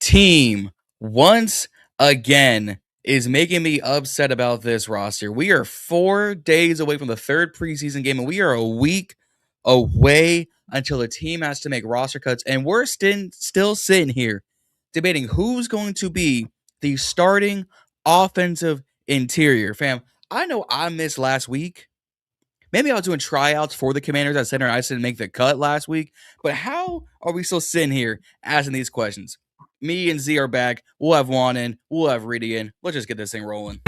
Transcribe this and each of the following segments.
Team once again is making me upset about this roster. We are 4 days away from the third preseason game, and we are a week away until the team has to make roster cuts. And we're still sitting here debating who's going to be the starting offensive interior. Fam, I know I missed last week. Maybe I was doing tryouts for the Commanders at center. I didn't make the cut last week. But how are we still sitting here asking these questions? Me and Z are back. We'll have Juan in. We'll have Reedie in. Let's just get this thing rolling.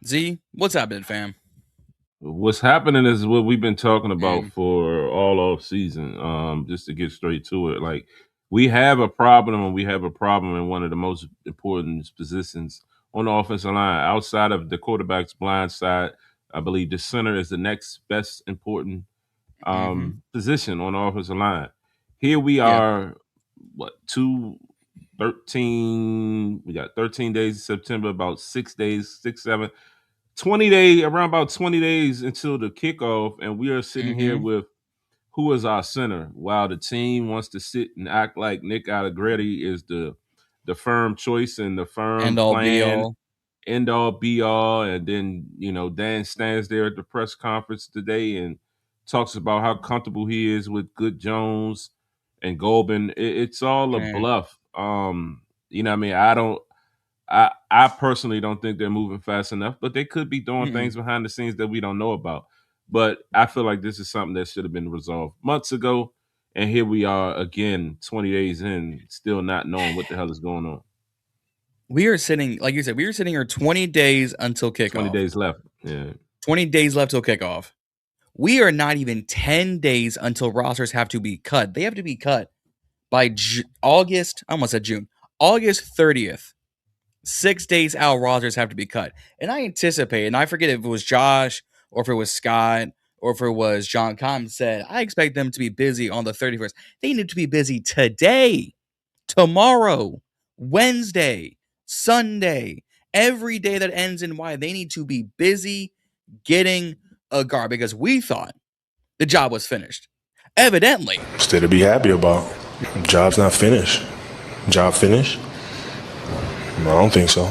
Z, what's happening, fam? What's happening is what we've been talking about for all off season. Just to get straight to it, like we have a problem, and we have a problem in one of the most important positions on the offensive line. Outside of the quarterback's blind side, I believe the center is the next best important position on the offensive line. Here we are, 13? We got 13 days in September, about 6 days, 7. 20 days, around about 20 days until the kickoff, and we are sitting here with who is our center, while the team wants to sit and act like Nick Allegretti is the firm choice and the firm plan, end all be all. And then, Dan stands there at the press conference today and talks about how comfortable he is with Good Jones and Golden. It's all a bluff. I personally don't think they're moving fast enough, but they could be doing things behind the scenes that we don't know about. But I feel like this is something that should have been resolved months ago. And here we are again, 20 days in, still not knowing what the hell is going on. We are sitting, like you said, we are sitting here 20 days until kickoff. 20 days left. Yeah. 20 days left till kickoff. We are not even 10 days until rosters have to be cut. They have to be cut by August 30th. 6 days out, rosters have to be cut. And I anticipate, and I forget if it was Josh or if it was Scott or if it was Jon Juan said, I expect them to be busy on the 31st. They need to be busy today, tomorrow, Wednesday, Sunday, every day that ends in Y. They need to be busy getting a guard because we thought the job was finished. Evidently. Still to be happy about. Job's not finished. Job finished? I don't think so.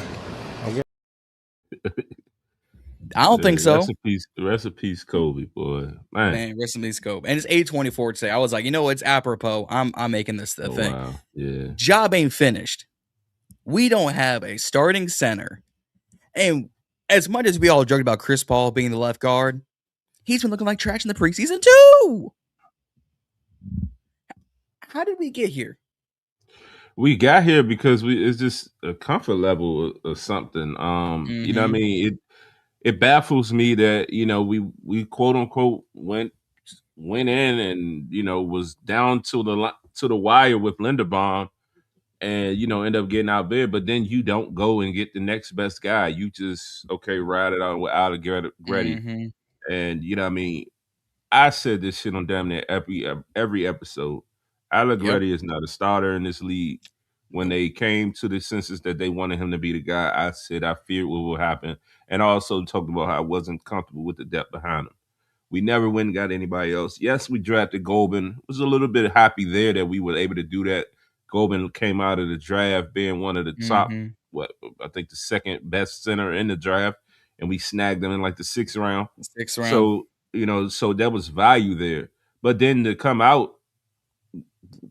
I don't think so. Rest in peace, Kobe, boy. Man, rest in peace, Kobe. And it's 8:24 today. I was like, it's apropos. I'm making this the thing. Wow. Yeah. Job ain't finished. We don't have a starting center. And as much as we all joked about Chris Paul being the left guard, he's been looking like trash in the preseason too. How did we get here? We got here because it's just a comfort level or something. You know what I mean? It baffles me that, we quote unquote went in and, was down to the wire with Linderbaum and, end up getting out there, but then you don't go and get the next best guy. You just, ride it out with Allegretti. And, you know what I mean? I said this shit on damn near every episode. Allegretti is not a starter in this league. When they came to the census that they wanted him to be the guy, I said I feared what will happen. And I also talked about how I wasn't comfortable with the depth behind him. We never went and got anybody else. Yes, we drafted Golden. Was a little bit happy there that we were able to do that. Golden came out of the draft being one of the top, I think the second best center in the draft. And we snagged him in like the 6th round. So, so there was value there. But then to come out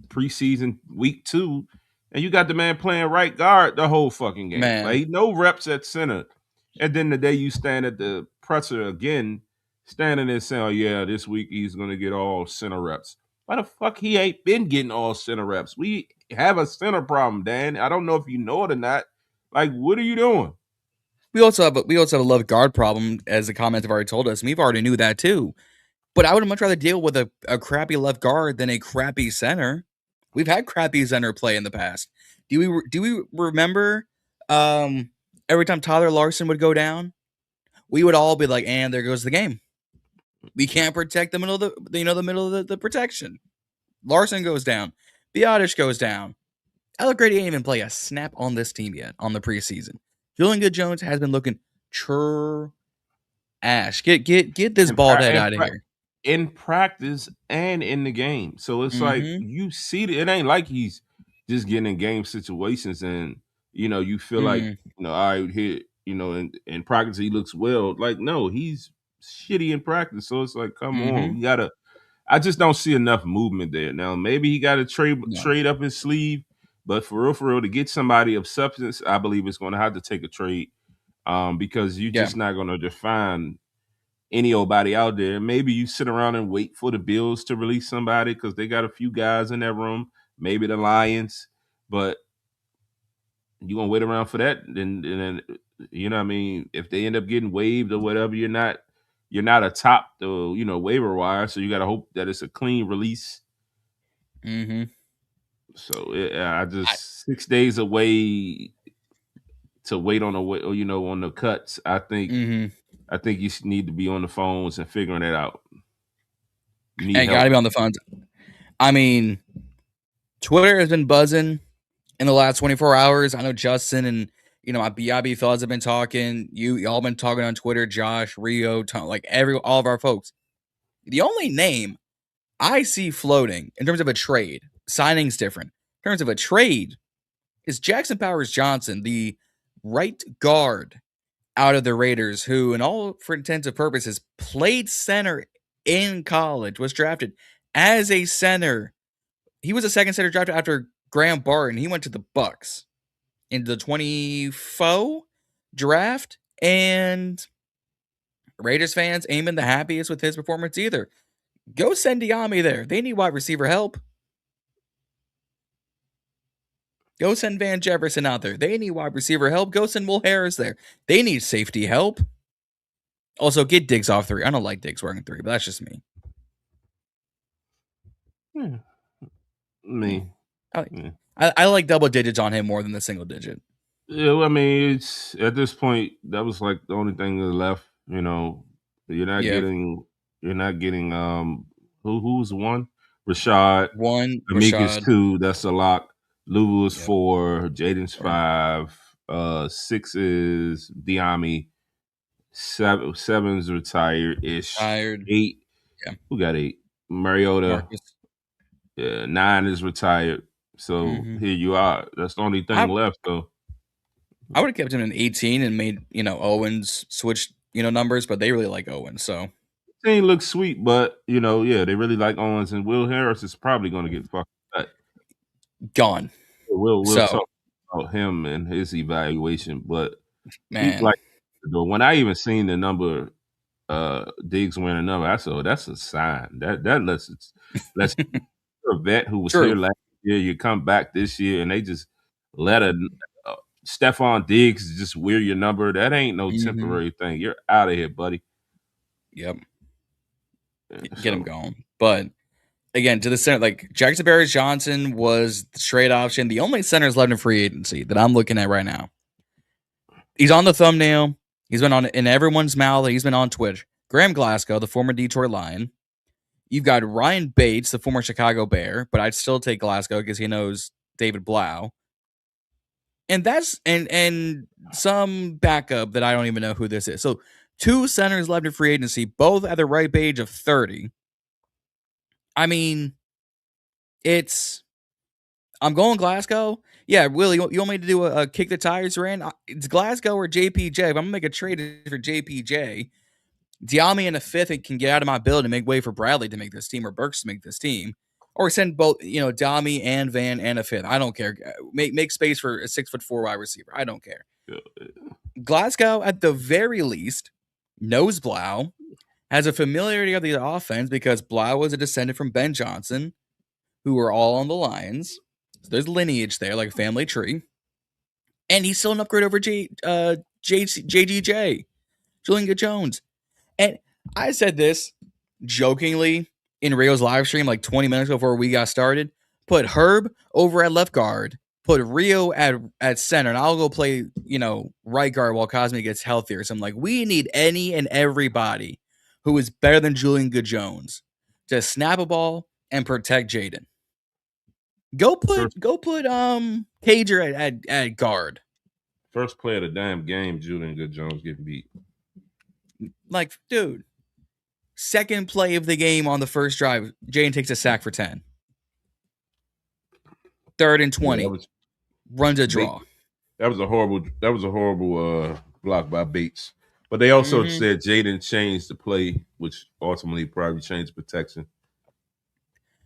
preseason week 2, and you got the man playing right guard the whole fucking game. Like, no reps at center. And then the day you stand at the presser again, standing there saying, oh, yeah, this week he's going to get all center reps. Why the fuck he ain't been getting all center reps? We have a center problem, Dan. I don't know if you know it or not. Like, what are you doing? We also have a left guard problem, as the comments have already told us. We've already knew that too. But I would much rather deal with a crappy left guard than a crappy center. We've had crappy center play in the past. Do we remember every time Tyler Larson would go down, we would all be like, and there goes the game. We can't protect the middle of the middle of the protection. Larson goes down. Biotic goes down. Alec Grady ain't even play a snap on this team yet on the preseason. Julian Good-Jones has been looking trash. Get this bald head out of here. In practice and in the game. So it's like you see it ain't like he's just getting in game situations and you feel like, all right, here, in practice he looks well. Like, no, he's shitty in practice. So it's like, come on, you gotta. I just don't see enough movement there. Now maybe he got to trade up his sleeve, but for real, to get somebody of substance, I believe it's going to have to take a trade, because you're just not going to define any old body out there. Maybe you sit around and wait for the Bills to release somebody because they got a few guys in that room. Maybe the Lions, but you gonna wait around for that? Then what I mean, if they end up getting waived or whatever, you're not atop the waiver wire, so you got to hope that it's a clean release. So I just 6 days away to wait on on the cuts. I think you need to be on the phones and figuring it out. You need got to be on the phones. I mean, Twitter has been buzzing in the last 24 hours. I know Justin and my BIB thoughts have been talking. Y'all been talking on Twitter. Josh, Rio, like all of our folks. The only name I see floating in terms of a trade, signing's different. In terms of a trade, is Jackson Powers Johnson, the right guard out of the Raiders, who, in all for intents and purposes, played center in college, was drafted as a center. He was a second center drafted after Graham Barton. He went to the Bucks in the 24 draft, and Raiders fans ain't been the happiest with his performance either. Go send Diami there. They need wide receiver help. Go send Van Jefferson out there. They need wide receiver help. Go send Will Harris there. They need safety help. Also, get Diggs off 3. I don't like Diggs working 3, but that's just me. I like double digits on him more than the single digit. Yeah, well, I mean, it's at this point that was like the only thing that left. You're not getting. You're not getting. Who's one? Rashad. Amicus 2. That's a lock. Lulu is 4. Jaden's 5. 6 is Diami. 7's retired-ish. 8. Yeah. Who got 8? Mariota. Marcus. Yeah. 9 is retired. So here you are. That's the only thing left, though. I would have kept him in 18 and made Owens switch numbers, but they really like Owens, so. Thing looks sweet, but they really like Owens, and Will Harris is probably going to get fucked up. Gone. We'll talk about him and his evaluation, but man, when I even seen the number, Diggs winning a number, I said, that's a sign that lets a vet who was here last year, you come back this year, and they just let Stephon Diggs just wear your number. That ain't no temporary thing. You're out of here, buddy. Yep. Get him going. But again, to the center, like Jackson Powers Johnson was the straight option. The only centers left in free agency that I'm looking at right now. He's on the thumbnail. He's been on in everyone's mouth. He's been on Twitch. Graham Glasgow, the former Detroit Lion. You've got Ryan Bates, the former Chicago Bear, but I'd still take Glasgow because he knows David Blau. And that's and some backup that I don't even know who this is. So 2 centers left in free agency, both at the ripe age of 30. I mean, I'm going Glasgow. Yeah, Willie, you want me to do a kick the tires rant? It's Glasgow or JPJ. If I'm going to make a trade for JPJ, Diami in a 5th and can get out of my build and make way for Bradley to make this team or Burks to make this team. Or send both, Diami and Van and a 5th. I don't care. Make space for a 6'4" wide receiver. I don't care. Glasgow, at the very least, knows Blau, has a familiarity of the offense because Blau was a descendant from Ben Johnson, who were all on the Lions. So there's lineage there, like a family tree. And he's still an upgrade over JGJ, Julian Good-Jones. And I said this jokingly in Rio's live stream like 20 minutes before we got started. Put Herb over at left guard. Put Rio at center. And I'll go play, right guard while Cosme gets healthier. So I'm like, we need any and everybody. who is better than Julian Good-Jones to snap a ball and protect Jaden. Go put Cager at guard. First play of the damn game, Julian Good-Jones getting beat. Like, dude, second play of the game on the first drive, Jaden takes a sack for 10. 3rd and 20. Yeah, runs a draw. That was a horrible block by Bates. But they also said Jaden changed the play, which ultimately probably changed protection.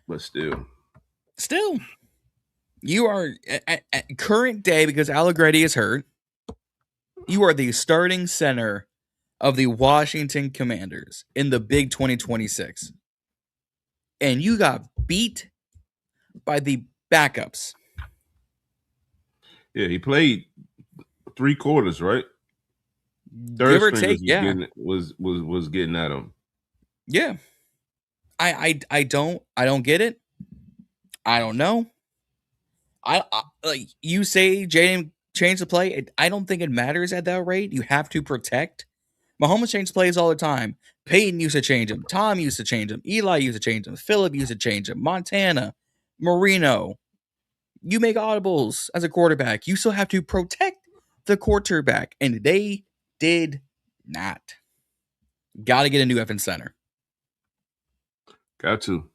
But still, you are at current day, because Allegretti is hurt, you are the starting center of the Washington Commanders in the Big 2026. And you got beat by the backups. Yeah, he played 3 quarters, right? Give or take, yeah. Was getting at him. Yeah. I don't get it. I don't know. I like you say Jaden changed the play. I don't think it matters at that rate. You have to protect. Mahomes changed plays all the time. Peyton used to change them. Tom used to change them. Eli used to change them. Phillip used to change them. Montana, Marino. You make audibles as a quarterback. You still have to protect the quarterback, and they did not. Got to get a new effing center. Got to.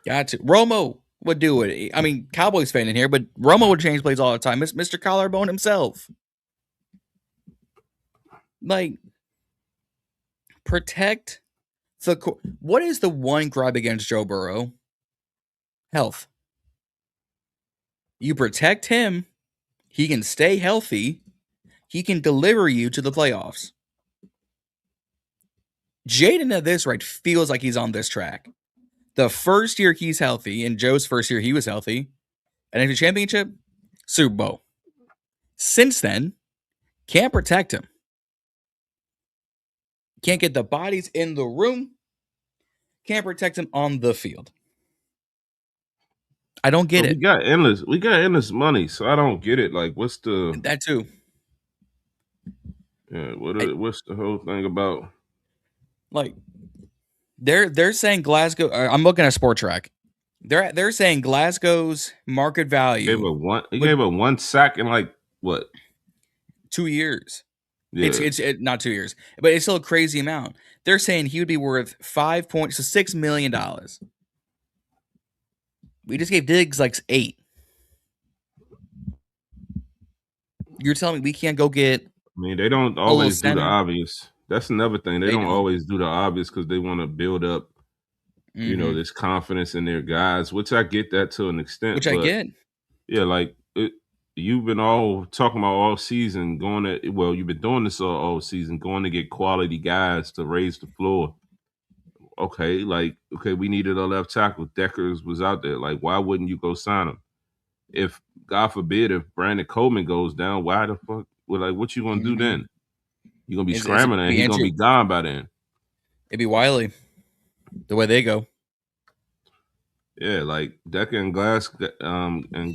Romo would do it. I mean, Cowboys fan in here, but Romo would change plays all the time. Mr. Collarbone himself. Like, protect the... What is the one gripe against Joe Burrow? Health. You protect him, he can stay healthy, he can deliver you to the playoffs. Jaden at this rate feels like he's on this track. The first year he's healthy, and Joe's first year he was healthy, NFC Championship, Super Bowl. Since then, can't protect him. Can't get the bodies in the room. Can't protect him on the field. I don't get it. We got endless money, so I don't get it. Like, what's the... That too. Yeah, what's the whole thing about? Like, they're saying Glasgow. I'm looking at Sport Track. They're saying Glasgow's market value. He gave a 1 sack in like what? 2 years. Yeah. It's not 2 years, but it's still a crazy amount. They're saying he would be worth $6 million. We just gave Diggs like 8. You're telling me we can't go get... I mean, they don't always do the obvious. That's another thing. They don't always do the obvious because they want to build up, this confidence in their guys, which I get that to an extent. I get. Yeah, like you've been all talking about all season you've been doing this all season, going to get quality guys to raise the floor. Okay, we needed a left tackle. Deckers was out there. Like, why wouldn't you go sign him? If, God forbid, if Brandon Coleman goes down, why the fuck? What you gonna do then? You're gonna be scrambling and he's gonna be gone by then. It'd be Wiley, the way they go. Yeah, like Decker and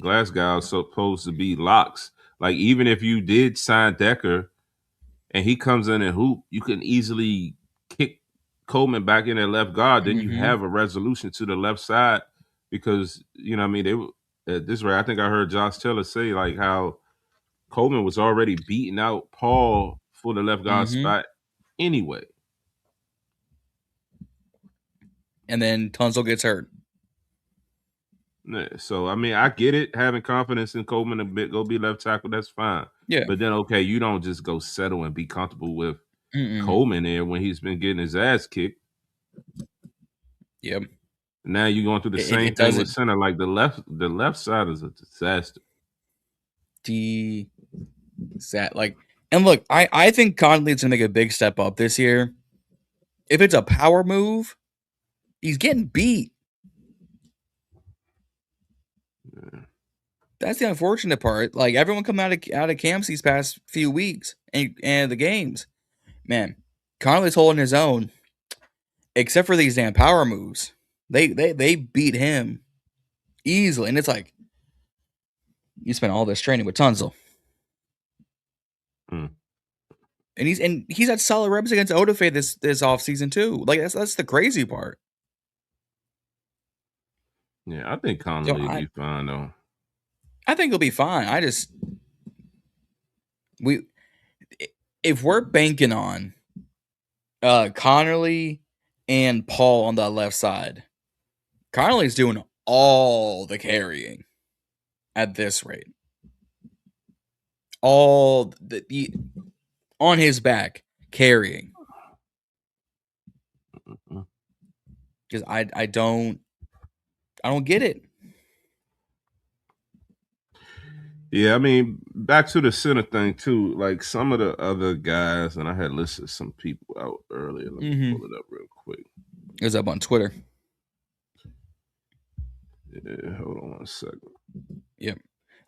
Glasgow are supposed to be locks. Like, even if you did sign Decker and he comes in and hoop, you can easily kick Coleman back in at left guard. Then you have a resolution to the left side because, they at this rate, I think I heard Josh Taylor say like how Coleman was already beating out Paul for the left guard spot anyway. And then Tunsil gets hurt. Yeah, so, I mean, I get it. Having confidence in Coleman a bit, go be left tackle, that's fine. Yeah. But then, okay, you don't just go settle and be comfortable with Coleman there when he's been getting his ass kicked. Yep. Now you're going through the same thing with center. Like, the left side is a disaster. And look, I think Conley's gonna make a big step up this year. If it's a power move, he's getting beat. Yeah. That's the unfortunate part. Like, everyone coming out of camps these past few weeks and the games, man, Conley's holding his own, except for these damn power moves. They beat him easily, and it's like you spent all this training with Tunsil. And he's had solid reps against Odafe this offseason too. Like that's the crazy part. Yeah, I think Connolly will be fine though. I think he'll be fine. If we're banking on Connerly and Paul on that left side, Connolly's doing all the carrying at this rate. All the on his back carrying. Because I don't get it. Yeah, I mean, back to the center thing too. Like some of the other guys, and I had listed some people out earlier. Let me pull it up real quick. It was up on Twitter. Yeah, hold on one second. Yep.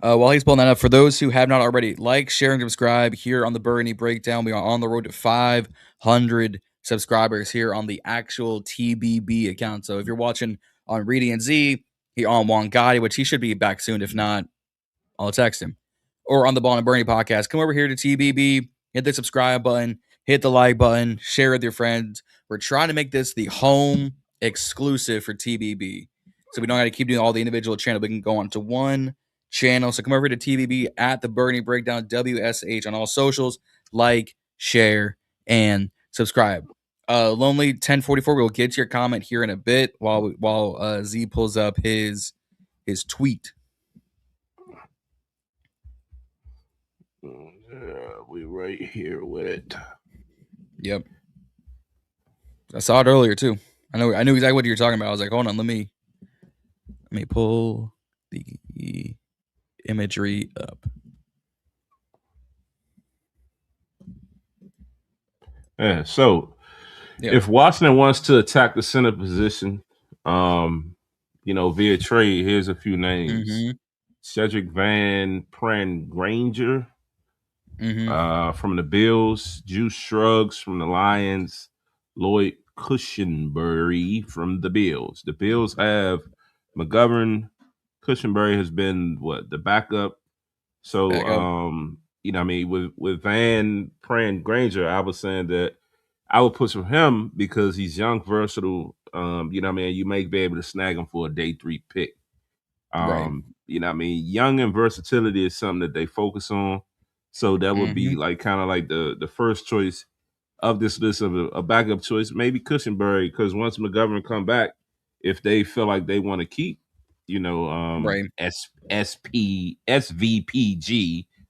While he's pulling that up, for those who have not already, like, share, and subscribe here on the Burgundy Breakdown. We are on the road to 500 subscribers here on the actual TBB account. So if you're watching on Reedie and Z, he on Juan Gotti, which he should be back soon. If not, I'll text him. Or on the Ball and Bernie podcast, come over here to TBB, hit the subscribe button, hit the like button, share with your friends. We're trying to make this the home exclusive for TBB. So we don't have to keep doing all the individual channels. We can go on to one channel. So come over to TBB at TheBurgundyBreakdown, WSH on all socials. Like, share, and subscribe. Lonely 1044, we'll get to your comment here in a bit while Z pulls up his tweet. Yeah, we right here with it. Yep. I saw it earlier too. I knew exactly what you're talking about. I was like, hold on, let me pull the imagery up. Yeah, so if Washington wants to attack the center position, via trade, here's a few names. Cedric Van Pran-Granger from the Bills, Juice Shrugs from the Lions, Lloyd Cushenberry from the Bills. The Bills have McGovern. Cushenberry has been the backup. So with Van Pran-Granger, I was saying that I would push for him because he's young, versatile. You may be able to snag him for a day 3 pick. Young and versatility is something that they focus on. So that would be kind of like the first choice of this list of a backup choice, maybe Cushenberry, because once McGovern come back, if they feel like they want to keep, SVPG,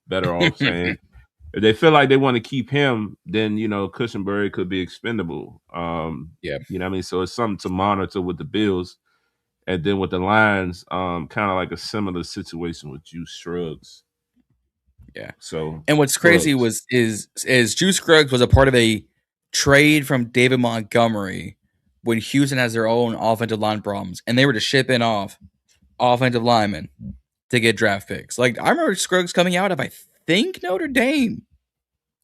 better off saying, if they feel like they want to keep him, then Cushenberry could be expendable. So it's something to monitor with the Bills. And then with the Lions, kind of like a similar situation with Juice Shrugs. Yeah. So, and what's crazy is Juice Scruggs was a part of a trade from David Montgomery when Houston has their own offensive line problems, and they were to ship in off offensive linemen to get draft picks. Like, I remember Scruggs coming out of, I think, Notre Dame.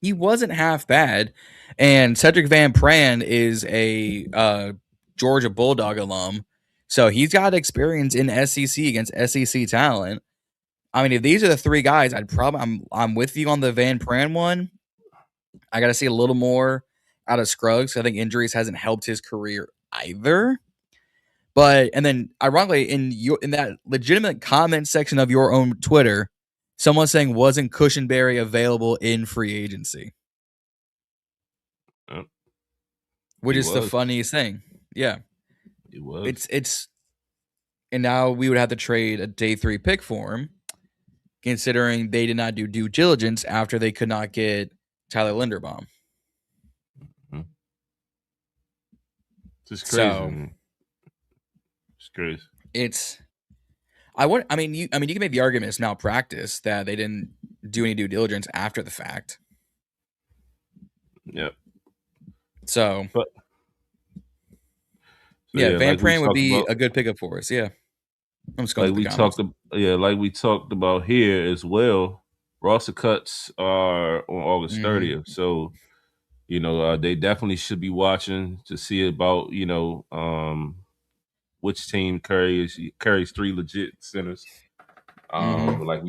He wasn't half bad. And Cedric Van Pran is a Georgia Bulldog alum, so he's got experience in SEC against SEC talent. I mean, if these are the three guys, I'm with you on the Van Pran one. I got to see a little more out of Scruggs. I think injuries hasn't helped his career either. But and then ironically, in that legitimate comment section of your own Twitter, someone saying wasn't Cushenberry available in free agency, which is the funniest thing. Yeah, it was. It's and now we would have to trade a day 3 pick for him, considering they did not do due diligence after they could not get Tyler Linderbaum. It's crazy. So, it's crazy. You can make the argument it's malpractice that they didn't do any due diligence after the fact. Yep. So Van Pran would be a good pickup for us. Yeah. I'm just going like we talked about here as well. Roster cuts are on August 30th. So, they definitely should be watching to see about, which team carries 3 legit centers. Like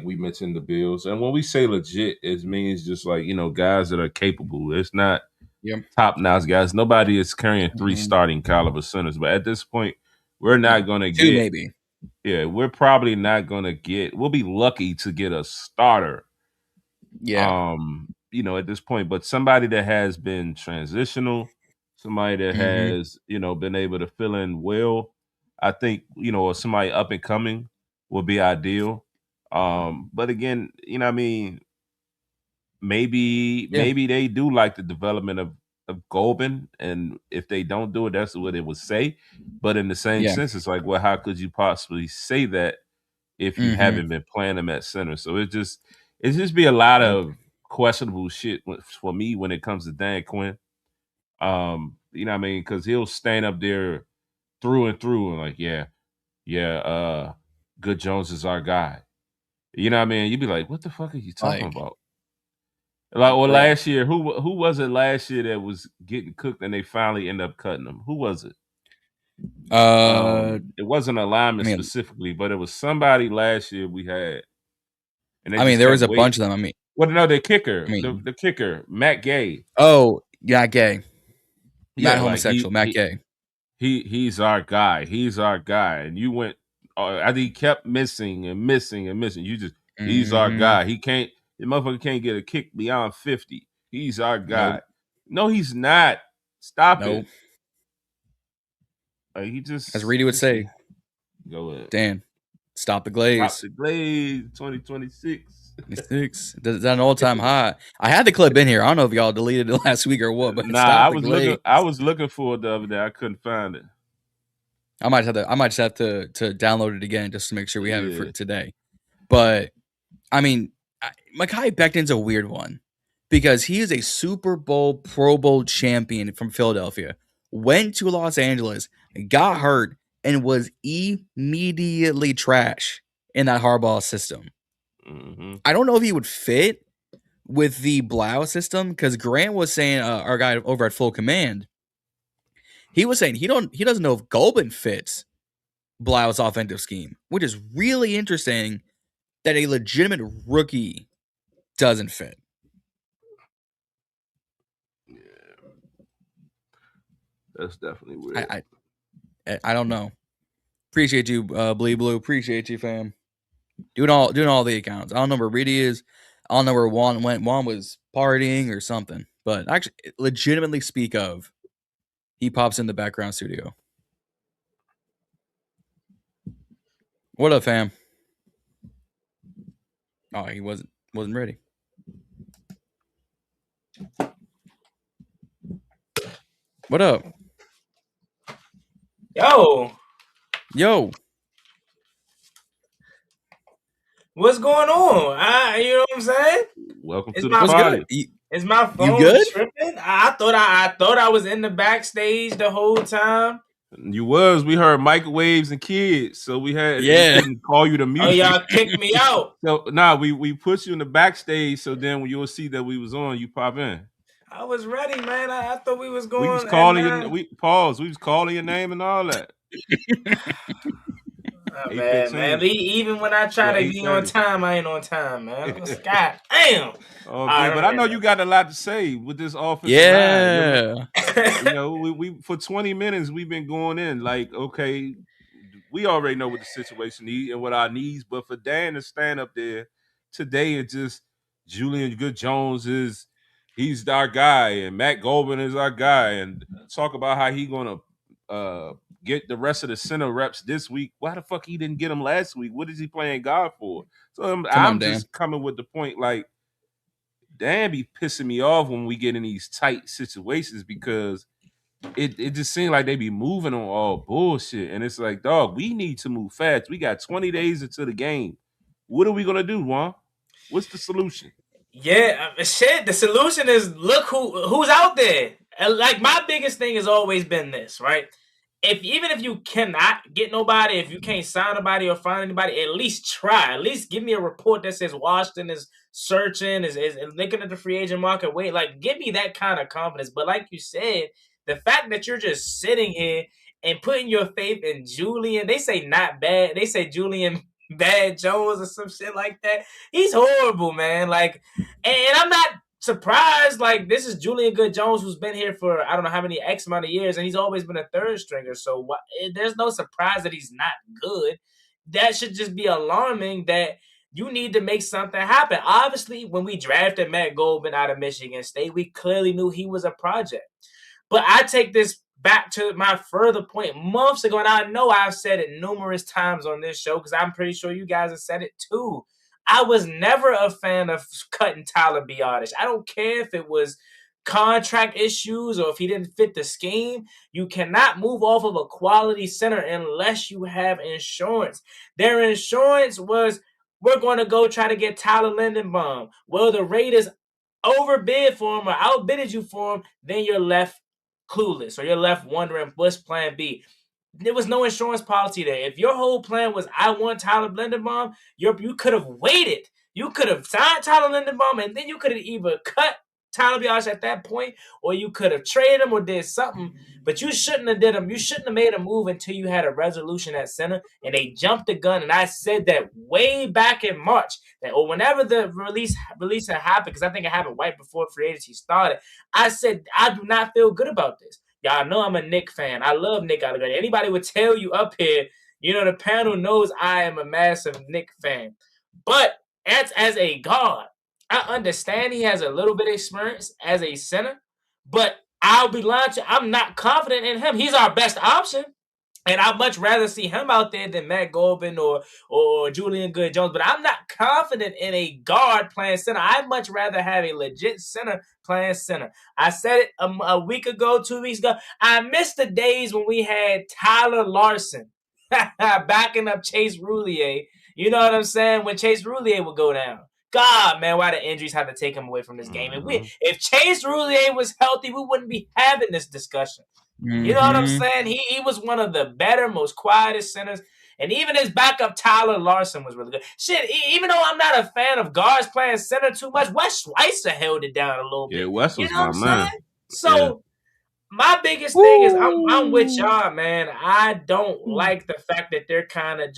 we mentioned the Bills, and when we say legit, it means just like guys that are capable. It's not top notch guys. Nobody is carrying 3 starting caliber centers, but at this point, we're not going to 2 get. maybe. Yeah, we're probably not going to get. We'll be lucky to get a starter. Yeah. At this point, but somebody that has been transitional, somebody that has been able to fill in well, I think or somebody up and coming would be ideal. But again, what I mean, maybe they do like the development of Golden, and if they don't do it, that's what it would say. But in the same Yeah. sense, it's like, well, how could you possibly say that if you haven't been playing them at center? So it just be a lot of questionable shit for me when it comes to Dan Quinn. You know what I mean? Because he'll stand up there through and through and like, Good Jones is our guy. You know what I mean? You'd be like, what the fuck are you talking about? Like, well, bruh. last year, who was it last year that was getting cooked and they finally end up cutting him? Who was it? It wasn't a lineman specifically, but it was somebody last year we had. And they there was a bunch of them. Well, no, the kicker, the kicker, Matt Gay. Oh, yeah, Gay. Yeah, Matt homosexual, Matt Gay. He's our guy. He's our guy. And you went, I think he kept missing and missing and missing. You just, he's our guy. The motherfucker can't get a kick beyond 50. He's our guy. Nope. No, he's not. Stop it. Like, he just, as Reedie would say, go ahead. Dan, stop the glaze. Stop the glaze, 2026. 26. That's an all-time high. I had the clip in here. I don't know if y'all deleted it last week or what, but I was looking for it the other day. I couldn't find it. I might just have to download it again just to make sure we have it for today. But I mean, Mekhi Becton's a weird one because he is a Super Bowl, Pro Bowl champion from Philadelphia. Went to Los Angeles, got hurt, and was immediately trash in that Harbaugh system. I don't know if he would fit with the Blau system because Grant was saying, our guy over at Full Command, he was saying he doesn't know if Golden fits Blau's offensive scheme, which is really interesting that a legitimate rookie doesn't fit. Yeah, that's definitely weird. I don't know. Appreciate you, Bleed Blue. Appreciate you, fam. Doing all the accounts. I don't know where Reedie is. I don't know where Juan went. Juan was partying or something. But actually, legitimately speak of, he pops in the background studio. What up, fam? Oh, he wasn't ready. What up? Yo. What's going on? You know what I'm saying? Welcome to the party. Is my phone tripping? I thought I was in the backstage the whole time. You was. We heard microwaves and kids, so we had to call you to music. Oh, y'all kicked me out. So we put you in the backstage, so then when you'll see that we was on, you pop in. I was ready, man. I thought we was going. We was calling you. We was calling your name and all that. Oh, man. Even when I try to be on time, I ain't on time, man. God damn. But I know you got a lot to say with this offensive line. We for 20 minutes we've been going in like, okay, we already know what the situation is and what our needs, but for Dan to stand up there today and just Julian Good Jones he's our guy and Matt Goldman is our guy and talk about how he gonna get the rest of the center reps this week. Why the fuck he didn't get them last week? What is he playing God for? So I'm just coming with the point, like, Dan be pissing me off when we get in these tight situations because it just seems like they be moving on all bullshit. And it's like, dog, we need to move fast. We got 20 days into the game. What are we going to do, Juan? What's the solution? Yeah, shit. The solution is look who's out there. Like, my biggest thing has always been this, right? Even if you cannot get nobody, if you can't sign nobody or find anybody, at least try. At least give me a report that says Washington is searching, is looking at the free agent market. Wait, like, give me that kind of confidence. But like you said, the fact that you're just sitting here and putting your faith in Julian, they say not bad. They say Julian Bad Jones or some shit like that. He's horrible, man. Like, and I'm not surprised. Like, this is Julian Good-Jones, who's been here for I don't know how many X amount of years, and he's always been a third stringer. So there's no surprise that he's not good. That should just be alarming that you need to make something happen. Obviously, when we drafted Matt Goldman out of Michigan State, we clearly knew he was a project. But I take this back to my further point months ago, and I know I've said it numerous times on this show because I'm pretty sure you guys have said it too. I was never a fan of cutting Tyler Biadasz. I don't care if it was contract issues or if he didn't fit the scheme. You cannot move off of a quality center unless you have insurance. Their insurance was, we're going to go try to get Tyler Lindenbaum. Well, the Raiders overbid for him or outbidded you for him, then you're left clueless or you're left wondering what's plan B. There was no insurance policy there. If your whole plan was I want Tyler Lindenbaum, you could have waited. You could have signed Tyler Lindenbaum and then you could have either cut Tyler Biadasz at that point, or you could have traded him or did something, but you shouldn't have did him. You shouldn't have made a move until you had a resolution at center, and they jumped the gun. And I said that way back in March, that or whenever the release had happened, because I think it happened right before free agency started. I said I do not feel good about this. Y'all know I'm a Nick fan. I love Nick Allegretti. Anybody would tell you up here, the panel knows I am a massive Nick fan, but as a guard, I understand he has a little bit of experience as a center, but I'll be lying to you, I'm not confident in him. He's our best option, and I'd much rather see him out there than Matt Goldman or Julian Good-Jones, but I'm not confident in a guard playing center. I'd much rather have a legit center playing center. I said it a week ago, 2 weeks ago. I miss the days when we had Tyler Larson backing up Chase Roulier. You know what I'm saying? When Chase Roulier would go down. God, man, why the injuries had to take him away from this game. If Chase Roulier was healthy, we wouldn't be having this discussion. You know what I'm saying? He was one of the better, most quietest centers. And even his backup, Tyler Larson, was really good. Shit, even though I'm not a fan of guards playing center too much, Wes Schweitzer held it down a little bit. Yeah, Wes was my man. So my biggest thing is I'm with y'all, man. I don't like the fact that they're kind of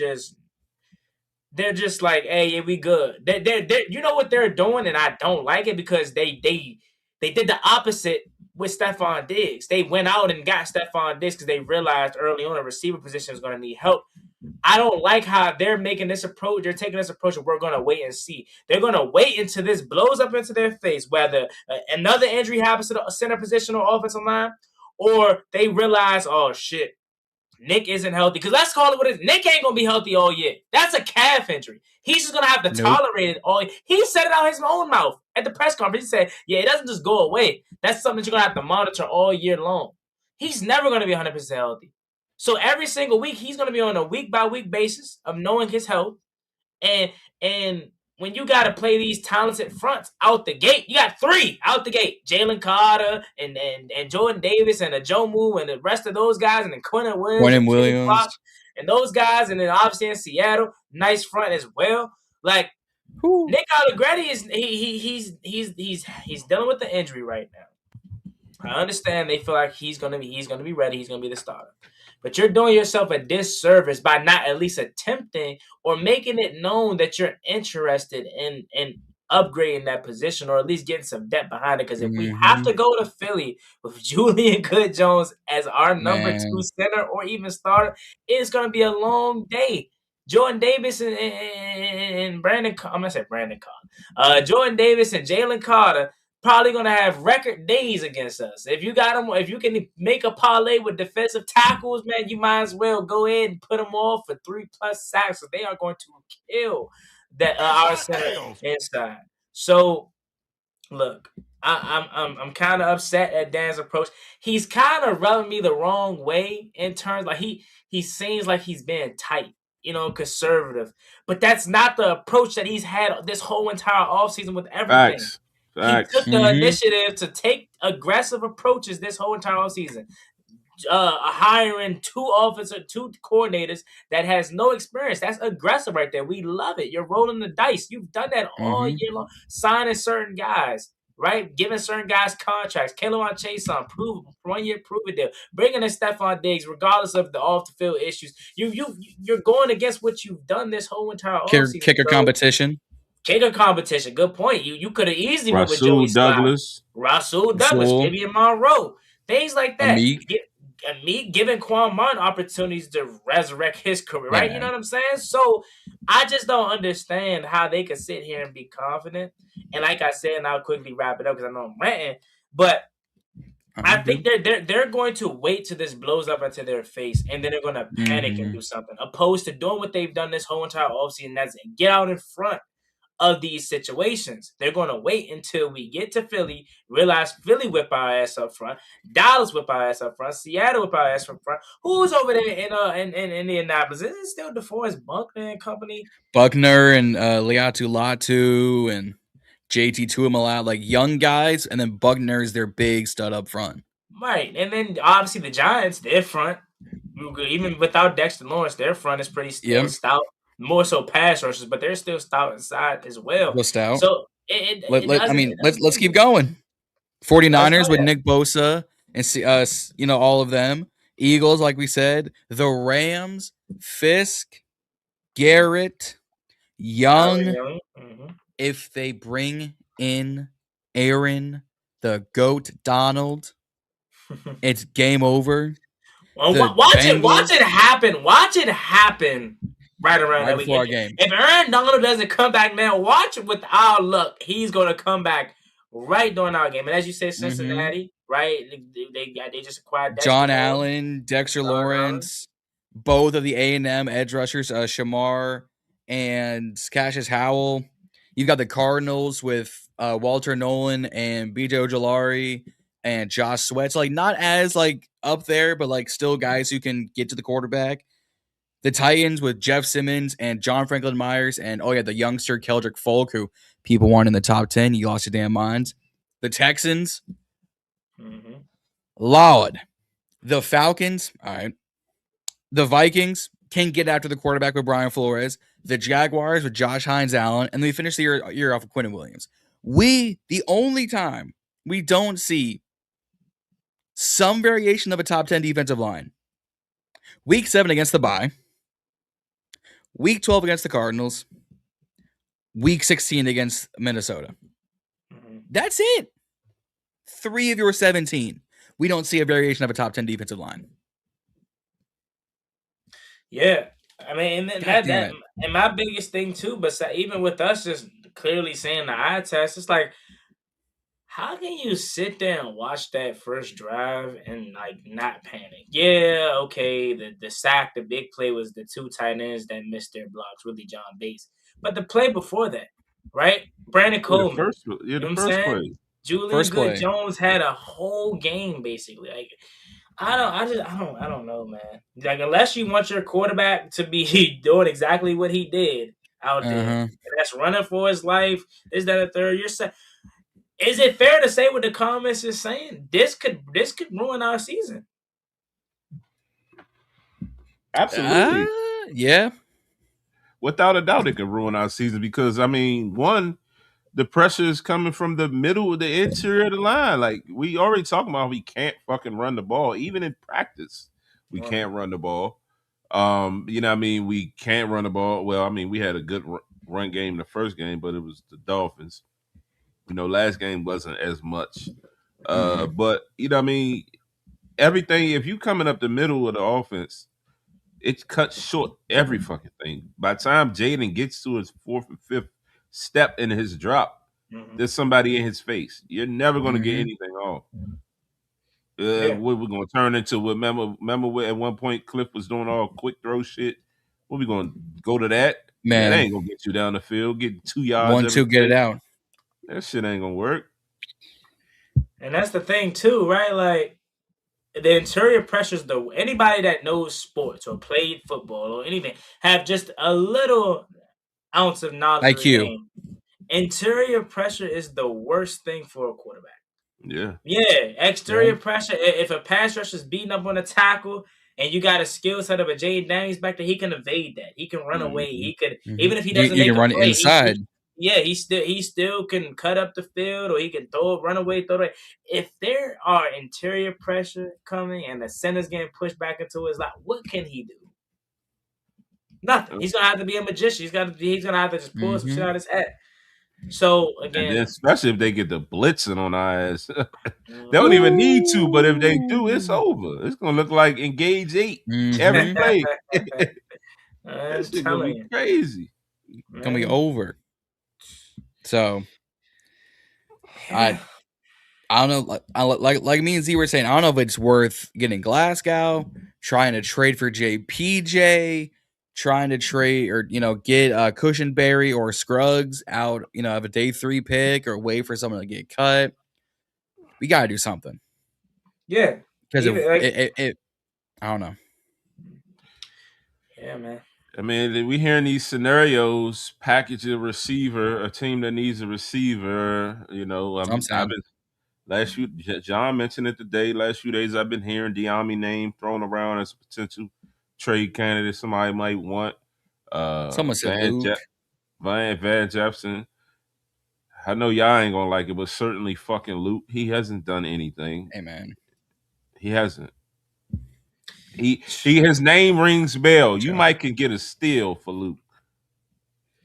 they're just like, hey, yeah, we good. They're you know what they're doing, and I don't like it because they did the opposite with Stephon Diggs. They went out and got Stephon Diggs because they realized early on a receiver position is going to need help. I don't like how they're making this approach. They're taking this approach of we're going to wait and see. They're going to wait until this blows up into their face, whether another injury happens to the center position or offensive line, or they realize, oh, shit, Nick isn't healthy. Because let's call it what it is. Nick ain't going to be healthy all year. That's a calf injury. He's just going to have to tolerate it all year. He said it out his own mouth at the press conference. He said, yeah, it doesn't just go away. That's something that you're going to have to monitor all year long. He's never going to be 100% healthy. So every single week, he's going to be on a week-by-week basis of knowing his health. And when you got to play these talented fronts out the gate, you got three out the gate. Jalen Carter and Jordan Davis and Ajomu and the rest of those guys, and then Quentin Williams. And those guys, and then obviously in Seattle, nice front as well. Like, Nick Allegretti is he's dealing with the injury right now. I understand they feel like he's gonna be ready, he's gonna be the starter. But you're doing yourself a disservice by not at least attempting or making it known that you're interested in upgrading that position or at least getting some depth behind it. Because if we have to go to Philly with Julian Good-Jones as our number 2 center or even starter, it's going to be a long day. Jordan Davis and Brandon – I'm going to say Brandon Carter. Jordan Davis and Jalen Carter probably going to have record days against us. If you got them, if you can make a parlay with defensive tackles, man, you might as well go ahead and put them off for 3+ sacks. So they are going to kill that our center inside. So, look, I'm kind of upset at Dan's approach. He's kind of rubbing me the wrong way in terms like he seems like he's being tight, conservative. But that's not the approach that he's had this whole entire offseason with everything. Facts. He took the initiative to take aggressive approaches this whole entire offseason. Hiring two coordinators that has no experience. That's aggressive right there. We love it. You're rolling the dice. You've done that all year long, signing certain guys. right? Giving certain guys contracts. K'Lavon Chaisson, 1 year prove it deal. Bringing in Stephon Diggs, regardless of the off the field issues. You're going against what you've done this whole entire offseason. Kicker competition. Kicker competition. Good point. You could have easily went with Rasul Joey Sly, Douglas, Vivian Monroe, things like that. Amik. Giving Quan Martin opportunities to resurrect his career, right? Yeah, you know what I'm saying? So I just don't understand how they could sit here and be confident. And like I said, and I'll quickly wrap it up because I know I'm ranting, but I think they're going to wait till this blows up into their face, and then they're going to panic and do something, opposed to doing what they've done this whole entire offseason. That's get out in front of these situations. They're going to wait until we get to Philly, realize Philly whip our ass up front, Dallas whip our ass up front, Seattle whip our ass up front. Who's over there in Indianapolis? Is it still DeForest Buckner and company? Buckner and Liatu Latu and JT Tuamala, like young guys, and then Buckner is their big stud up front. Right, and then obviously the Giants, their front, even without Dexter Lawrence, their front is pretty stout. More so pass rushers, but they're still stout inside as well. Stout. So let's keep going. 49ers with Nick Bosa and all of them. Eagles, like we said, the Rams, Fisk, Garrett, Young. If they bring in Aaron, the GOAT Donald, it's game over. Well, watch it happen. Watch it happen. Right around that weekend. Game. If Aaron Donald doesn't come back now, watch it with our luck. He's going to come back right during our game. And as you said, Cincinnati, right? They just acquired John Allen, Dexter Lawrence, both of the A&M edge rushers, Shamar and Cassius Howell. You've got the Cardinals with Walter Nolan and B.J. Ojolari and Josh Sweat. So, not as up there, but still guys who can get to the quarterback. The Titans with Jeff Simmons and John Franklin Myers and, the youngster Keldrick Folk, who people want in the top 10. You lost your damn minds. The Texans. Lord. The Falcons. All right. The Vikings can get after the quarterback with Brian Flores. The Jaguars with Josh Hines-Allen. And then we finish the year off with Quentin Williams. The only time we don't see some variation of a top 10 defensive line. Week 7 against the bye. Week 12 against the Cardinals. Week 16 against Minnesota. That's it. 3 of your 17. We don't see a variation of a top 10 defensive line. Yeah. I mean, and my biggest thing too, but even with us just clearly saying the eye test, it's like, how can you sit there and watch that first drive and not panic? Yeah, okay, the sack, the big play was the 2 tight ends that missed their blocks, really John Bates. But the play before that, right? Brandon Coleman. The first play. Julian Good-Jones had a whole game basically. I don't know, man. Unless you want your quarterback to be doing exactly what he did out there, and that's running for his life, is that a third? You're saying. Is it fair to say what the comments is saying? This could ruin our season. Absolutely. Yeah. Without a doubt, it could ruin our season because, one, the pressure is coming from the middle of the interior of the line. We already talking about we can't fucking run the ball. Even in practice, we can't run the ball. We can't run the ball. Well, we had a good run game the first game, but it was the Dolphins. Last game wasn't as much. But, everything, if you coming up the middle of the offense, it cuts short every fucking thing. By the time Jaden gets to his 4th and 5th step in his drop, there's somebody in his face. You're never going to get anything off. What we're going to turn into, remember at one point Cliff was doing all quick throw shit? What we going to go to that? Man. That ain't going to get you down the field. Get 2 yards. 1-2, get it out. That shit ain't gonna work. And that's the thing too, right? The interior pressures, anybody that knows sports or played football or anything have just a little ounce of knowledge. IQ. Interior pressure is the worst thing for a quarterback. Yeah. Exterior pressure. If a pass rusher is beating up on a tackle and you got a skill set of a Jay Daniels back there, he can evade that. He can run away. He could, even if he doesn't you can run inside. he still can cut up the field, or he can run away, throw it. If there are interior pressure coming and the center's getting pushed back into his lap, what can he do? Nothing. He's gonna have to be a magician. He's gonna have to just pull some shit out of his head. So again, and then especially if they get the blitzing on our ass, they don't even need to. But if they do, it's over. It's gonna look like Engage 8 every play. That shit gonna be crazy. It's gonna be over. So I don't know. Like me and Z were saying, I don't know if it's worth getting Glasgow, trying to trade for JPJ, trying to trade or get Cushionberry or Scruggs out, of a day 3 pick, or wait for someone to get cut. We gotta do something. Yeah, because I don't know. Yeah, man. I mean, we hearing these scenarios, package a receiver, a team that needs a receiver. I've been John mentioned it today. Last few days, I've been hearing Diami name thrown around as a potential trade candidate. Somebody might want. Someone said Luke. Van Jefferson. I know y'all ain't gonna like it, but certainly fucking Luke. He hasn't done anything. Hey, man. He hasn't. His name rings bell. You might can get a steal for Luke.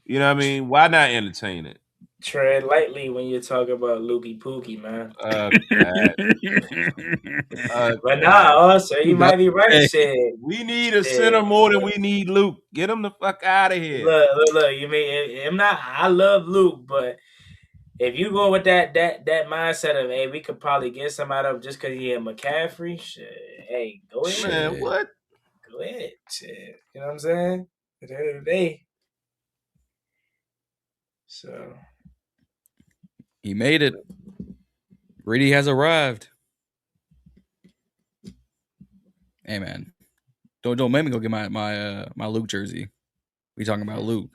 You know what I mean? Why not entertain it? Tread lightly when you talk about Lukey Pookie, man. But nah, also you might be right, shit. We need a center more than we need Luke. Get him the fuck out of here. Look. You mean I love Luke, but if you go with that mindset of, hey, we could probably get some out of just because he had McCaffrey, shit. Hey, go ahead. Man, what? Go ahead, shit. You know what I'm saying? At the end of the day. So he made it. Reedie has arrived. Hey, man, don't make me go get my Luke jersey. We talking about Luke?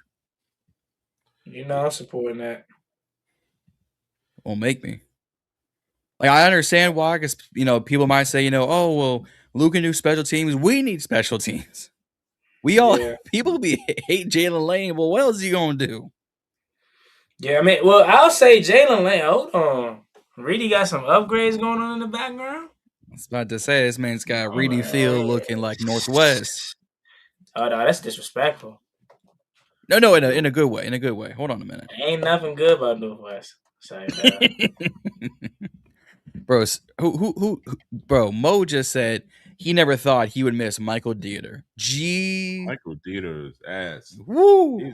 I'm supporting that. Won't make me. Like, I understand why, because people might say, oh well, Luke can do special teams. We need special teams. We all people hate Jalen Lane. Well, what else is he gonna do? Yeah, I mean, well, I'll say Jalen Lane. Hold on, Reedie got some upgrades going on in the background. I was about to say, this man's got Reedie Field looking like Northwest. Oh no, that's disrespectful. No, in a good way. In a good way. Hold on a minute. Ain't nothing good about Northwest. Sorry, bro. Bro, Mo just said he never thought he would miss Michael Dieter. Michael Dieter is ass. Woo!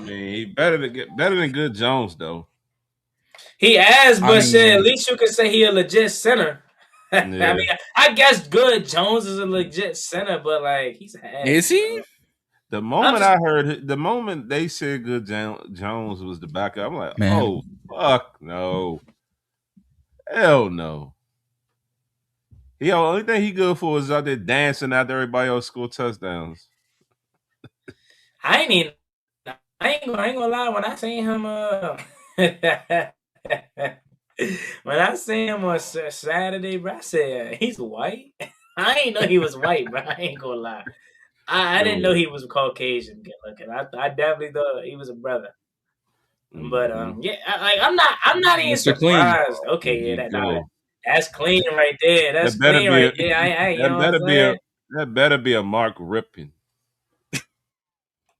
He's better than Good Jones though. He has, but shit, at least you can say he a legit center. Yeah. I mean, I guess Good Jones is a legit center, but like he's ass. Is he? The moment they said Good Jones was the backup, I'm like, man. Oh fuck no, hell no. The only thing he good for is out there dancing after everybody else score touchdowns. I ain't gonna lie. When I seen him, when I seen him on Saturday, bro, I said he's white. I ain't know he was white, bro. I ain't gonna lie. I didn't know he was Caucasian good looking. I definitely thought he was a brother. But I'm not even surprised. Clean. Okay, that's clean right there. That's clean right there. That better be a Mark Rippin.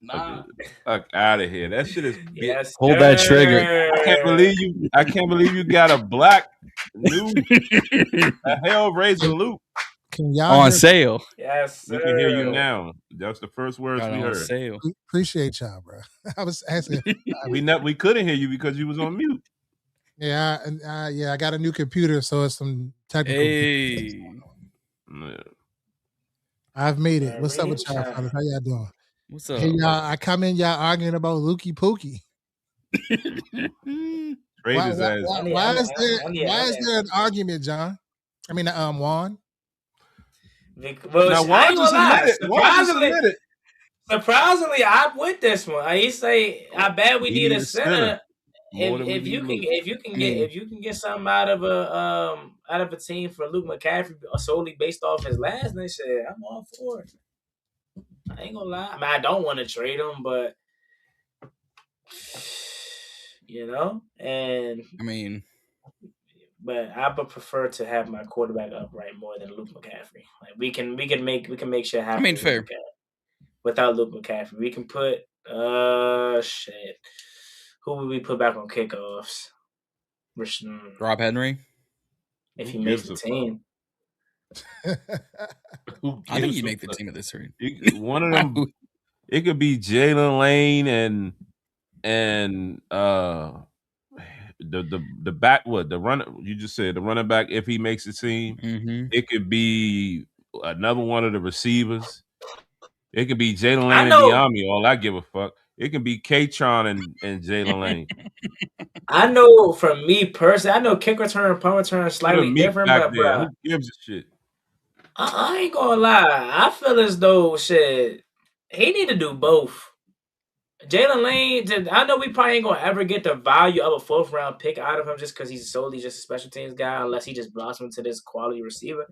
Nah. Fuck out of here. That shit is yes, hold that trigger. I can't believe you got a black new a Hellraiser Luke. Can y'all on sale? Yes, sir. We can hear you now. That's the first words we heard. Sale. Appreciate y'all, bro. I was asking. We couldn't hear you because you was on mute. Yeah, I got a new computer, so it's some technical. Hey. I've made it. What's up with y'all, fellas? How y'all doing? What's up? Hey, y'all, I come in, y'all arguing about Lukey Pookie. Why is there an argument, John? I mean, Juan. Well, now, Juan just admitted it. Surprisingly, I'm with this one. He say, "I bet we need a center." If you can get something out of a team for Luke McCaffrey solely based off his last name, shit, I'm all for it. I ain't gonna lie. I mean, I don't want to trade him, but And I mean, but I would prefer to have my quarterback upright more than Luke McCaffrey. Like we can make shit happen. I mean, fair. Without Luke McCaffrey, we can put shit. Who would we put back on kickoffs? Rob Henry. If he makes the team. I think he'd make the team at this rate. One of them. It could be Jalen Lane and the back. What the runner? You just said the running back. If he makes the team, it could be another one of the receivers. It could be Jalen Lane and Diami. All I give a fuck. It can be K-Tron and Jalen Lane. I know from me personally, I know kick return and punt return are slightly different, but bro, who gives a shit? I ain't gonna lie. I feel as though shit, he need to do both. Jalen Lane, I know we probably ain't gonna ever get the value of a 4th round pick out of him just because he's solely just a special teams guy, unless he just blossoms into this quality receiver.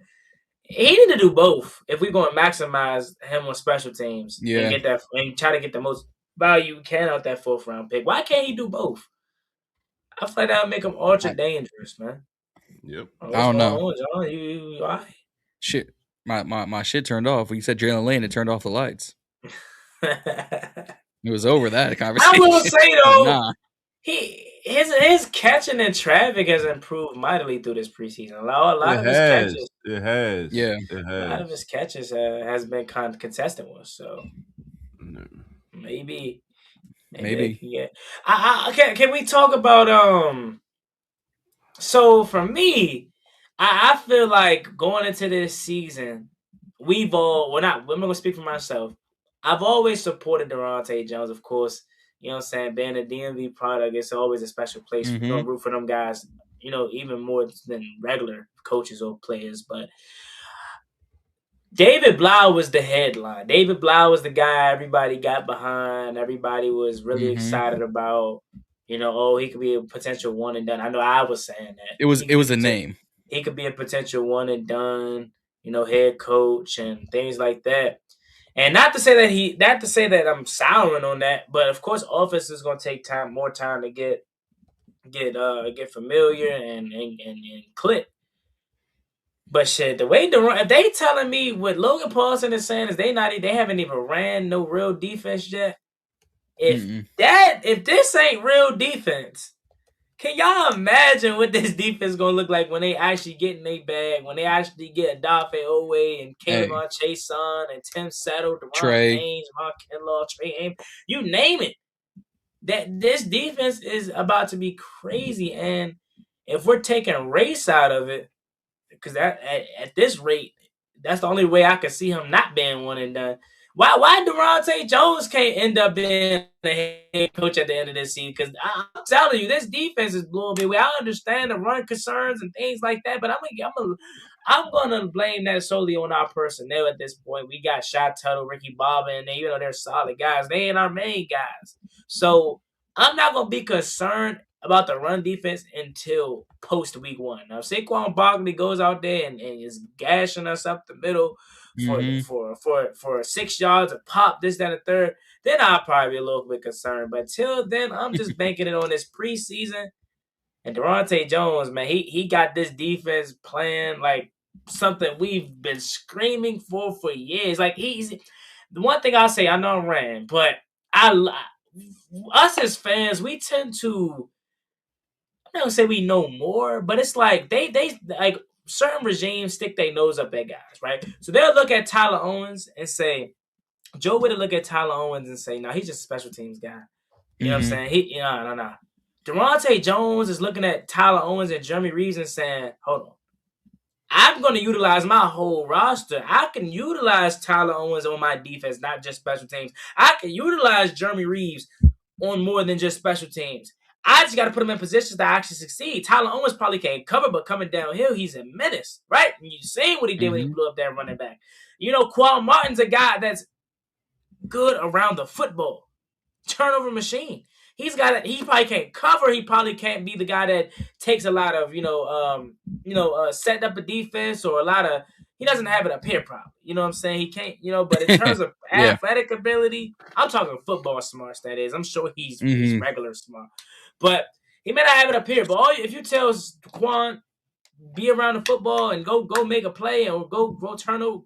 He need to do both if we're going to maximize him on special teams and get that and try to get the most value we can out that 4th round pick. Why can't he do both? I feel like that would make him ultra dangerous, man. Yep. I don't know. Why? Shit, my shit turned off. When you said Jalen Lane, it turned off the lights. It was over that conversation. I will say though, his catching in traffic has improved mightily through this preseason. A lot of his catches. It has. Yeah. It has. A lot of his catches has been kind of consistent with. So maybe. Yeah. Can we talk about So for me, I feel like going into this season, I'm gonna speak for myself. I've always supported Durante Jones, of course. You know what I'm saying? Being a DMV product, it's always a special place. We're gonna root for them guys, even more than regular coaches or players. But David Blau was the headline. David Blau was the guy everybody got behind. Everybody was really excited about. He could be a potential one and done. I know I was saying that. It was a name. He could be a potential one and done, head coach and things like that. And not to say that I'm souring on that, but of course, offense is going to take more time to get familiar and click. But shit, the way they telling me what Logan Paulson is saying is they haven't even ran no real defense yet. If this ain't real defense, can y'all imagine what this defense is gonna look like when they actually get in their bag, when they actually get Adafe Owe and Kayvon Chason and Tim Settle, Trey Haynes, Mark Kinlaw, Trey Ames, you name it. That this defense is about to be crazy, and if we're taking race out of it, because at this rate, that's the only way I could see him not being one and done. Why Durante Jones can't end up being the head coach at the end of this season? Because I'm telling you, this defense is blowing me away. I understand the run concerns and things like that, but I'm gonna blame that solely on our personnel at this point. We got Shot Tuttle, Ricky Bobby, and they're solid guys. They ain't our main guys. So I'm not gonna be concerned about the run defense until post week 1. Now, Saquon Barkley goes out there and is gashing us up the middle for 6 yards a pop, this, that, and third, then I'll probably be a little bit concerned. But till then, I'm just banking it on this preseason. And Durante Jones, man, he got this defense playing like something we've been screaming for years. Like the one thing I'll say, I know I'm ran, but us as fans, we tend to, I'm not gonna say we know more, but it's like they like certain regimes stick their nose up at guys, right? So they'll look at Tyler Owens and say, Joe would look at Tyler Owens and say, no, he's just a special teams guy. You know what I'm saying? No. Durante Jones is looking at Tyler Owens and Jeremy Reeves and saying, hold on, I'm going to utilize my whole roster. I can utilize Tyler Owens on my defense, not just special teams. I can utilize Jeremy Reeves on more than just special teams. I just got to put him in positions to actually succeed. Tyler Owens probably can't cover, but coming downhill, he's a menace, right? And you seen what he did when he blew up that running back. Quan Martin's a guy that's good around the football. Turnover machine. He probably can't cover. He probably can't be the guy that takes a lot of, setting up a defense or a lot of, he doesn't have it up here probably. You know what I'm saying? He can't, but in terms of athletic ability, I'm talking football smarts, that is. I'm sure he's regular smart. But he may not have it up here. But if you tell Quan, be around the football and go make a play or go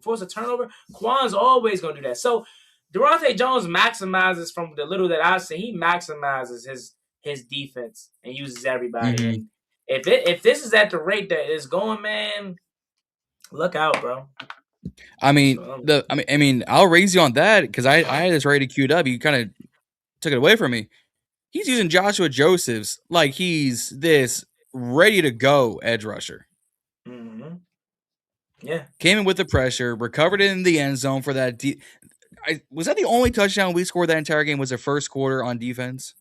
force a turnover, Quan's always going to do that. So Durante Jones maximizes, from the little that I've seen, he maximizes his defense and uses everybody. And if this is at the rate that it's going, man, look out, bro. I mean, I'll raise you on that because I had this ready queued up. You kind of took it away from me. He's using Joshua Josephs like he's this ready to go edge rusher. Mm-hmm. Yeah. Came in with the pressure, recovered it in the end zone for that. Was that the only touchdown we scored that entire game? Was the first quarter on defense?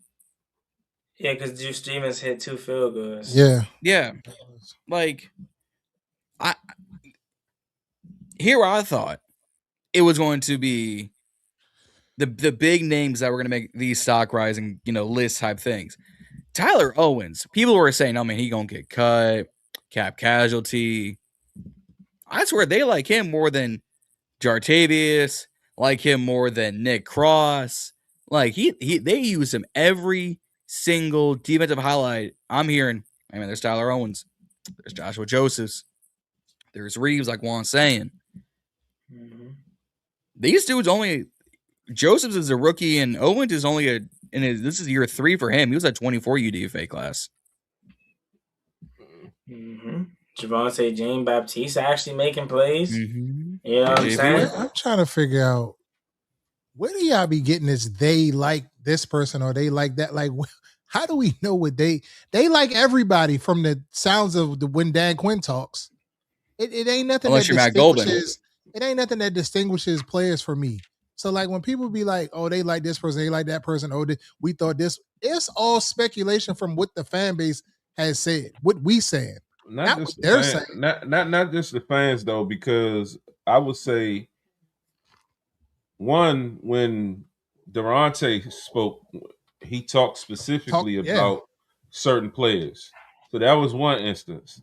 Yeah, because Drew Stevens hit 2 field goals. Yeah. Like, I thought it was going to be the big names that were going to make these stock rising, list type things. Tyler Owens, people were saying, "Oh man, he gonna get cut, cap casualty." I swear they like him more than Jartavius, like him more than Nick Cross. Like they use him every single defensive highlight. I'm hearing, I mean, there's Tyler Owens, there's Joshua Josephs, there's Reeves, like Juan's saying. Mm-hmm. These dudes Josephs is a rookie and Owens is only this is year 3 for him. He was at 24 UDFA class. Mm-hmm. Javonte Jean Baptiste actually making plays. Mm-hmm. You know what I'm saying? I'm trying to figure out, where do y'all be getting this? They like this person or they like that? Like, how do we know what they like? Everybody, from the sounds of when Dan Quinn talks. It ain't nothing unless that you're Matt Golden. It ain't nothing that distinguishes players for me. So like when people be like, oh, they like this person, they like that person, oh, we thought this. It's all speculation from what the fan base has said, what we saying. Not just what they're saying. Not just the fans though, because I would say one, when Durante spoke, he talked specifically about certain players. So that was one instance.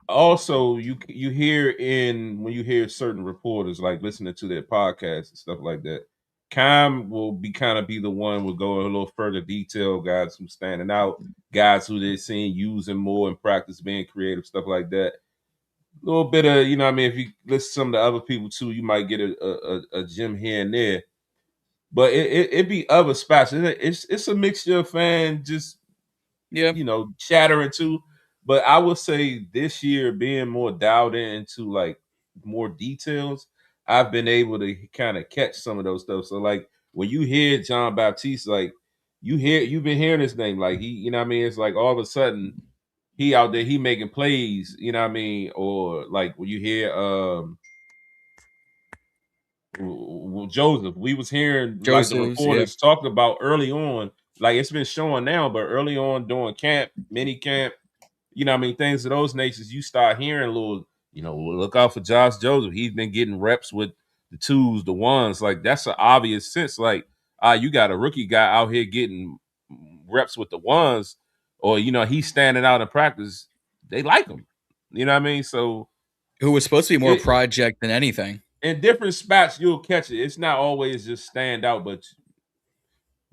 Also, you hear when you hear certain reporters, like listening to their podcasts and stuff like that, Cam will be the one will go a little further detail, guys who's standing out, guys who they're seeing using more in practice, being creative, stuff like that. A little bit of, if you listen to some of the other people too, you might get a gem here and there. But it be other spots. It's a mixture of fans just chattering too. But I would say this year, being more dialed into like more details, I've been able to kind of catch some of those stuff. So like when you hear John Baptiste, like you've been hearing his name, like he, it's like all of a sudden he out there, he making plays, or like when you hear Joseph, we was hearing like the reporters talking about early on, like it's been showing now, but early on during mini camp, things of those natures, you start hearing a little, look out for Josh Joseph. He's been getting reps with the 2s, the 1s. Like that's an obvious sense. Like, you got a rookie guy out here getting reps with the 1s, or he's standing out in practice. They like him. You know what I mean? So, who was supposed to be more project than anything. In different spots, you'll catch it. It's not always just stand out, but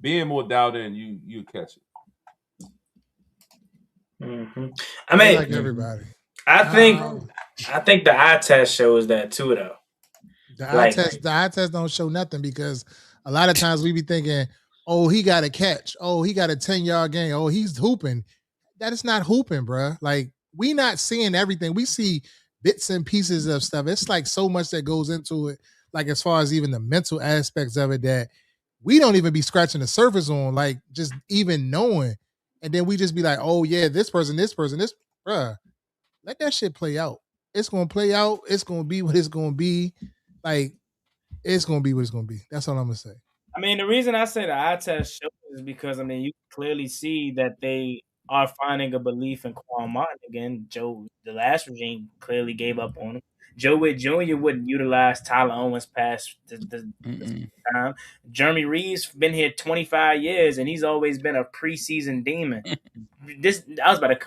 being more dialed in, you catch it. Mm-hmm. I mean, like everybody. I think the eye test shows that too, though. The eye test don't show nothing, because a lot of times we be thinking, oh, he got a catch. Oh, he got a 10-yard gain. Oh, he's hooping. That is not hooping, bro. Like, we not seeing everything. We see bits and pieces of stuff. It's like so much that goes into it, like as far as even the mental aspects of it, that we don't even be scratching the surface on, like just even knowing. And then we just be like, oh yeah, this person, bruh. Let that shit play out. It's gonna play out. It's gonna be what it's gonna be. Like, it's gonna be what it's gonna be. That's all I'm gonna say. I mean, the reason I say the eye test shows is because, I mean, you clearly see that they are finding a belief in Quan Martin again. The last regime clearly gave up on him. Joe Witt Jr. wouldn't utilize Tyler Owens past the time. Jeremy Reeves been here 25 years, and he's always been a preseason demon. I was about to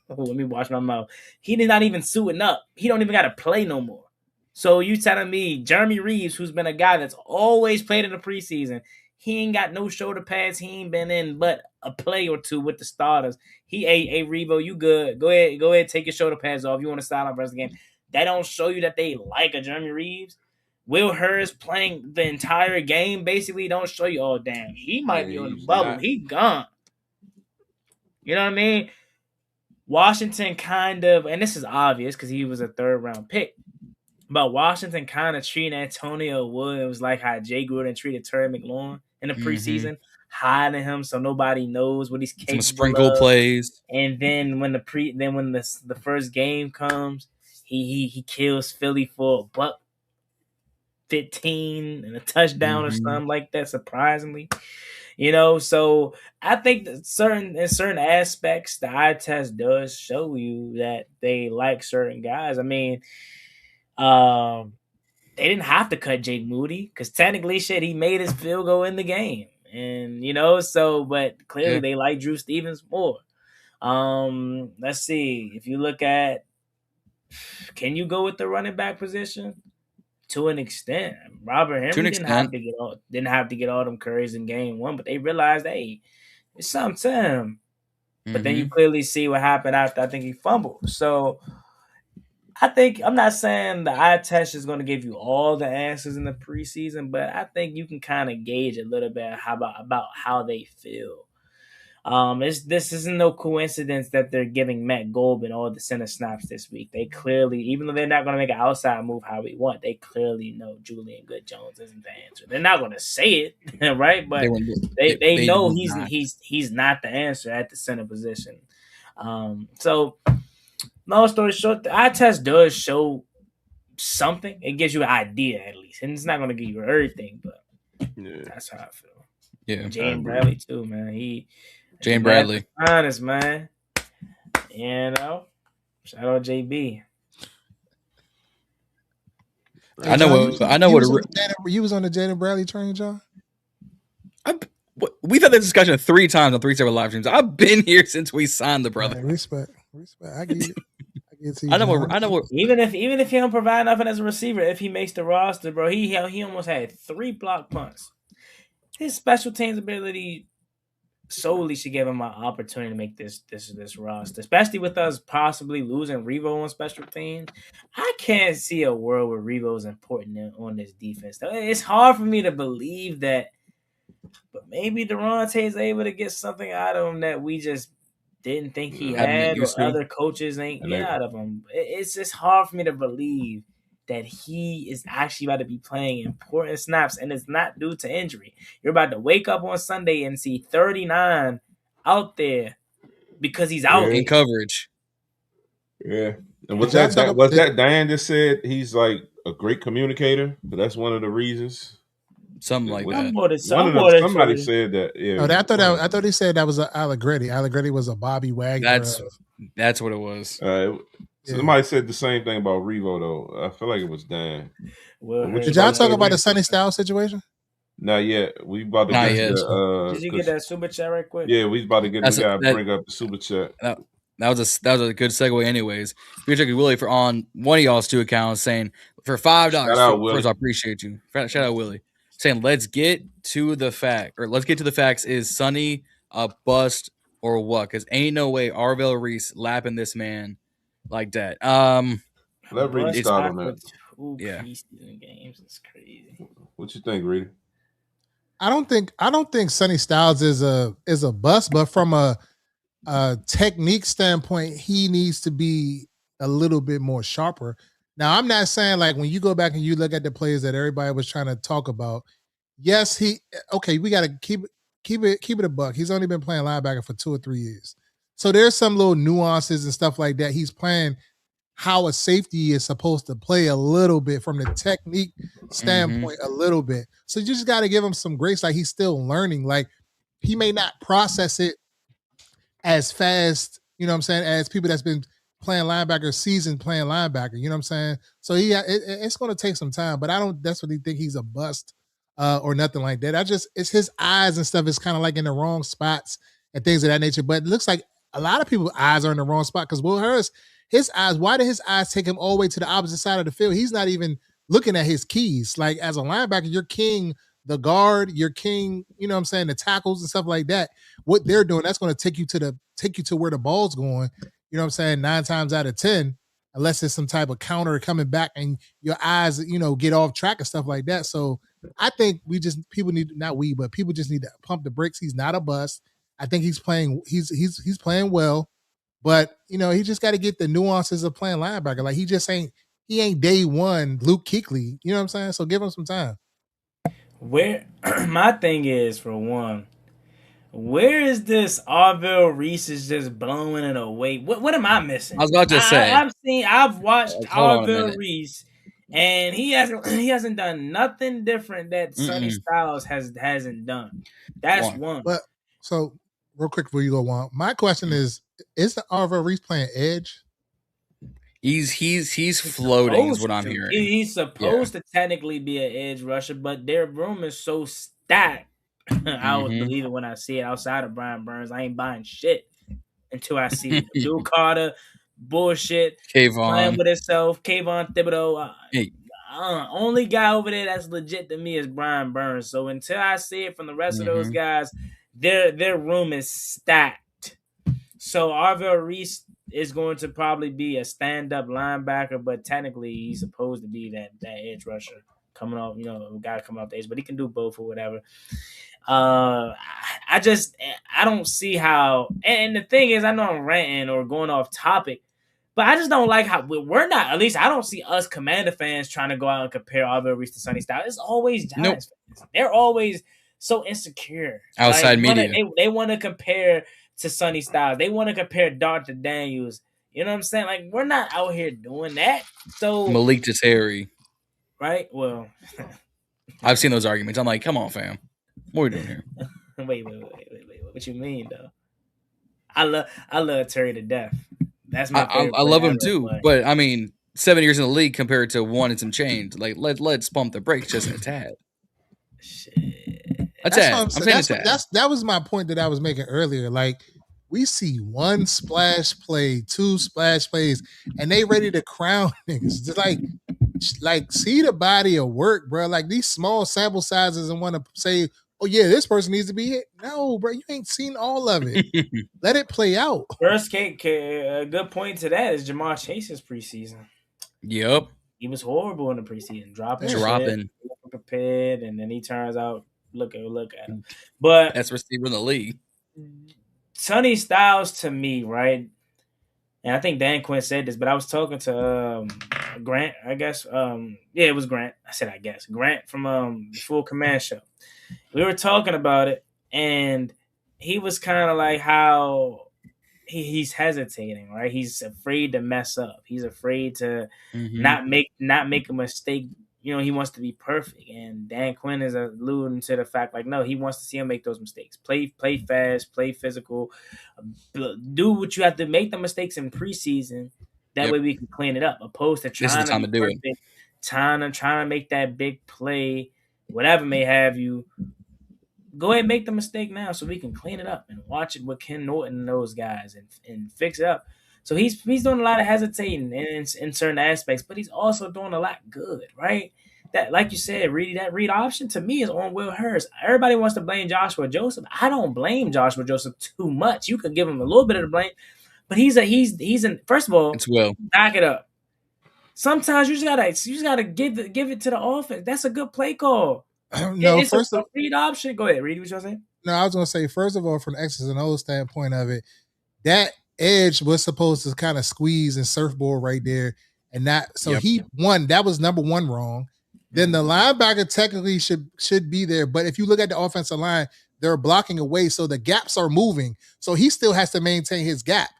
Let me wash my mouth. He did not even suiting up. He don't even got to play no more. So you telling me Jeremy Reeves, who's been a guy that's always played in the preseason, he ain't got no shoulder pads. He ain't been in but a play or two with the starters. Hey Revo, you good? Go ahead, take your shoulder pads off. You want to start on the rest of the game? That don't show you that they like a Jeremy Reeves. Will Hurst playing the entire game basically don't show you. Oh damn, he might be on the bubble. Not. He gone. You know what I mean? Washington kind of, and this is obvious because he was a 3rd round pick, but Washington kind of treating Antonio Williams like how Jay Gruden treated Terry McLaurin in the preseason, hiding him so nobody knows what he's capable of. Some sprinkle plays, and then when the first game comes, he kills Philly for $115 and a touchdown or something like that. Surprisingly. You know, so I think that in certain aspects, the eye test does show you that they like certain guys. I mean, they didn't have to cut Jake Moody because technically, he made his field goal in the game, and but clearly they like Drew Stevens more. Let's see if you look at, can you go with the running back position? To an extent, Robert Henry didn't have to get all them carries in game 1, but they realized, hey, it's something to him. But then you clearly see what happened after I think he fumbled. So I'm not saying the eye test is going to give you all the answers in the preseason, but I think you can kind of gauge a little bit about how they feel. This isn't no coincidence that they're giving Matt Goldman all the center snaps this week. They clearly, even though they're not going to make an outside move how we want, they clearly know Julian Good-Jones isn't the answer. They're not going to say it, right? But they know he's not the answer at the center position. So, long story short, the eye test does show something. It gives you an idea at least, and it's not going to give you everything, but that's how I feel. Yeah, Jane Bradley too, man. Jane Bradley. Honest, man. Shout out JB. I know what you was on the Jaden Bradley train, John? We've had this discussion 3 times on 3 separate live streams. I've been here since we signed the brother. Man, respect. I get it. I know what. Even if he don't provide nothing as a receiver, if he makes the roster, bro, he almost had 3 block punts. His special teams ability solely should give him an opportunity to make this roster, especially with us possibly losing Revo on special teams. I can't see a world where Revo is important on this defense. It's hard for me to believe that, but maybe Durante is able to get something out of him that we just didn't think he had, or other coaches ain't get out of him. It's just hard for me to believe that he is actually about to be playing important snaps, and it's not due to injury. You're about to wake up on Sunday and see 39 out because he's out in coverage. Yeah. And was that Diane just said he's like a great communicator? But that's one of the reasons. Something like that. Somebody said that. Yeah. Oh, I thought he said that was Allegretti. Allegretti was a Bobby Wagner. That's what it was. Somebody said the same thing about Revo though. I feel like it was Dan. Well, did y'all talk about the Sonny Styles situation? Not yet. We about to get did you get that super chat right quick? Yeah, we about to get the guy bring up the super chat. That was a good segue. Anyways, we checked Willie for on one of y'all's 2 accounts saying for $5. First, I appreciate you. Shout out Willie saying let's get to the facts. Is Sonny a bust or what? Because ain't no way Arvell Reese lapping this man like that. Let Reedie start on that. Yeah, preseason games is crazy. What you think, Reedie? I don't think Sonny Styles is a bust, but from a technique standpoint, he needs to be a little bit more sharper. Now, I'm not saying like when you go back and you look at the plays that everybody was trying to talk about. Yes, we got to keep it a buck. He's only been playing linebacker for 2 or 3 years. So there's some little nuances and stuff like that. He's playing how a safety is supposed to play a little bit from the technique standpoint, a little bit. So you just got to give him some grace. Like he's still learning. Like he may not process it as fast, you know what I'm saying, as people that's been playing linebacker, seasoned playing linebacker, you know what I'm saying? So it's going to take some time, but I don't desperately think he's a bust or nothing like that. It's his eyes and stuff is kind of like in the wrong spots and things of that nature. But it looks like a lot of people's eyes are in the wrong spot because Will Harris, his eyes, why did his eyes take him all the way to the opposite side of the field? He's not even looking at his keys. Like as a linebacker, you're king the guard, you're king, you know what I'm saying, the tackles and stuff like that. What they're doing, that's going to take you to where the ball's going, you know what I'm saying, 9 times out of 10, unless it's some type of counter coming back and your eyes, get off track and stuff like that. So I think people just need to pump the brakes. He's not a bust. I think he's playing well, but he just got to get the nuances of playing linebacker. Like he ain't day one Luke Kuechly. You know what I'm saying? So give him some time. Where my thing is, for one, where is this Arvell Reese is just blowing it away? What am I missing? I was about to say. I've watched Arvell Reese, and he hasn't done nothing different that Sonny Styles hasn't done. That's one. But so real quick before you go on, my question is the Arvell Reese playing edge? He's floating is what I'm hearing. He's supposed to technically be an edge rusher, but their room is so stacked. I would believe it when I see it. Outside of Brian Burns, I ain't buying shit until I see Bill Carter bullshit playing with himself. Kayvon Thibodeau. Only guy over there that's legit to me is Brian Burns. So until I see it from the rest of those guys, their room is stacked. So Arvell Reese is going to probably be a stand-up linebacker, but technically he's supposed to be that edge rusher coming off, a guy coming off the edge, but he can do both or whatever. I don't see how, and the thing is, I know I'm ranting or going off topic, but I just don't like how we're not, at least I don't see us Commander fans trying to go out and compare Arvell Reese to Sonny Styles. It's always Giants fans. They're always so insecure. Outside media. They want to compare to Sonny Styles. They want to compare Dart to Daniels. You know what I'm saying? Like, we're not out here doing that. So Malik Jasari. Right? Well, I've seen those arguments. I'm like, come on, fam. What are we doing here? Wait. What you mean, though? I love Terry to death. That's my favorite. I love him too. But I mean, 7 years in the league compared to 1 and some change. Like, let's pump the brakes just a tad. Shit. That was my point that I was making earlier. Like, we see 1 splash play, 2 splash plays, and they ready to crown niggas. Just like see the body of work, bro. Like these small sample sizes and want to say, oh yeah, this person needs to be hit. No, bro, you ain't seen all of it. Let it play out. First, a good point to that is Jamar Chase's preseason. Yep. He was horrible in the preseason, dropping, prepared, and then he turns out look at him. But that's receiver in the league. Sonny Styles to me, right? And I think Dan Quinn said this, but I was talking to Grant, I guess. It was Grant. I said I guess. Grant from the Full Command Show. We were talking about it, and he was kind of like how he's hesitating, right? He's afraid to mess up. He's afraid to not make a mistake. He wants to be perfect. And Dan Quinn is alluding to the fact, like, no, he wants to see him make those mistakes. Play fast, play physical. Do what you have to, make the mistakes in preseason. That way we can clean it up. Opposed to trying to be perfect, trying to make that big play, whatever may have you. Go ahead and make the mistake now so we can clean it up and watch it with Ken Norton and those guys and fix it up. So he's doing a lot of hesitating in certain aspects, but he's also doing a lot good, right? That, like you said, Reedie, that read option to me is on Will Harris. Everybody wants to blame Joshua Joseph. I don't blame Joshua Joseph too much. You could give him a little bit of the blame, but he's in. First of all, it's Will. Back it up. Sometimes you just gotta give it to the offense. That's a good play call. No, it's a read option. Go ahead, Reedie. What you saying? No, I was gonna say, first of all, from the X's and O's standpoint of it, that edge was supposed to kind of squeeze and surfboard right there, and that he won. That was number 1 wrong. Then the linebacker technically should be there, but if you look at the offensive line, they're blocking away, so the gaps are moving. So he still has to maintain his gap.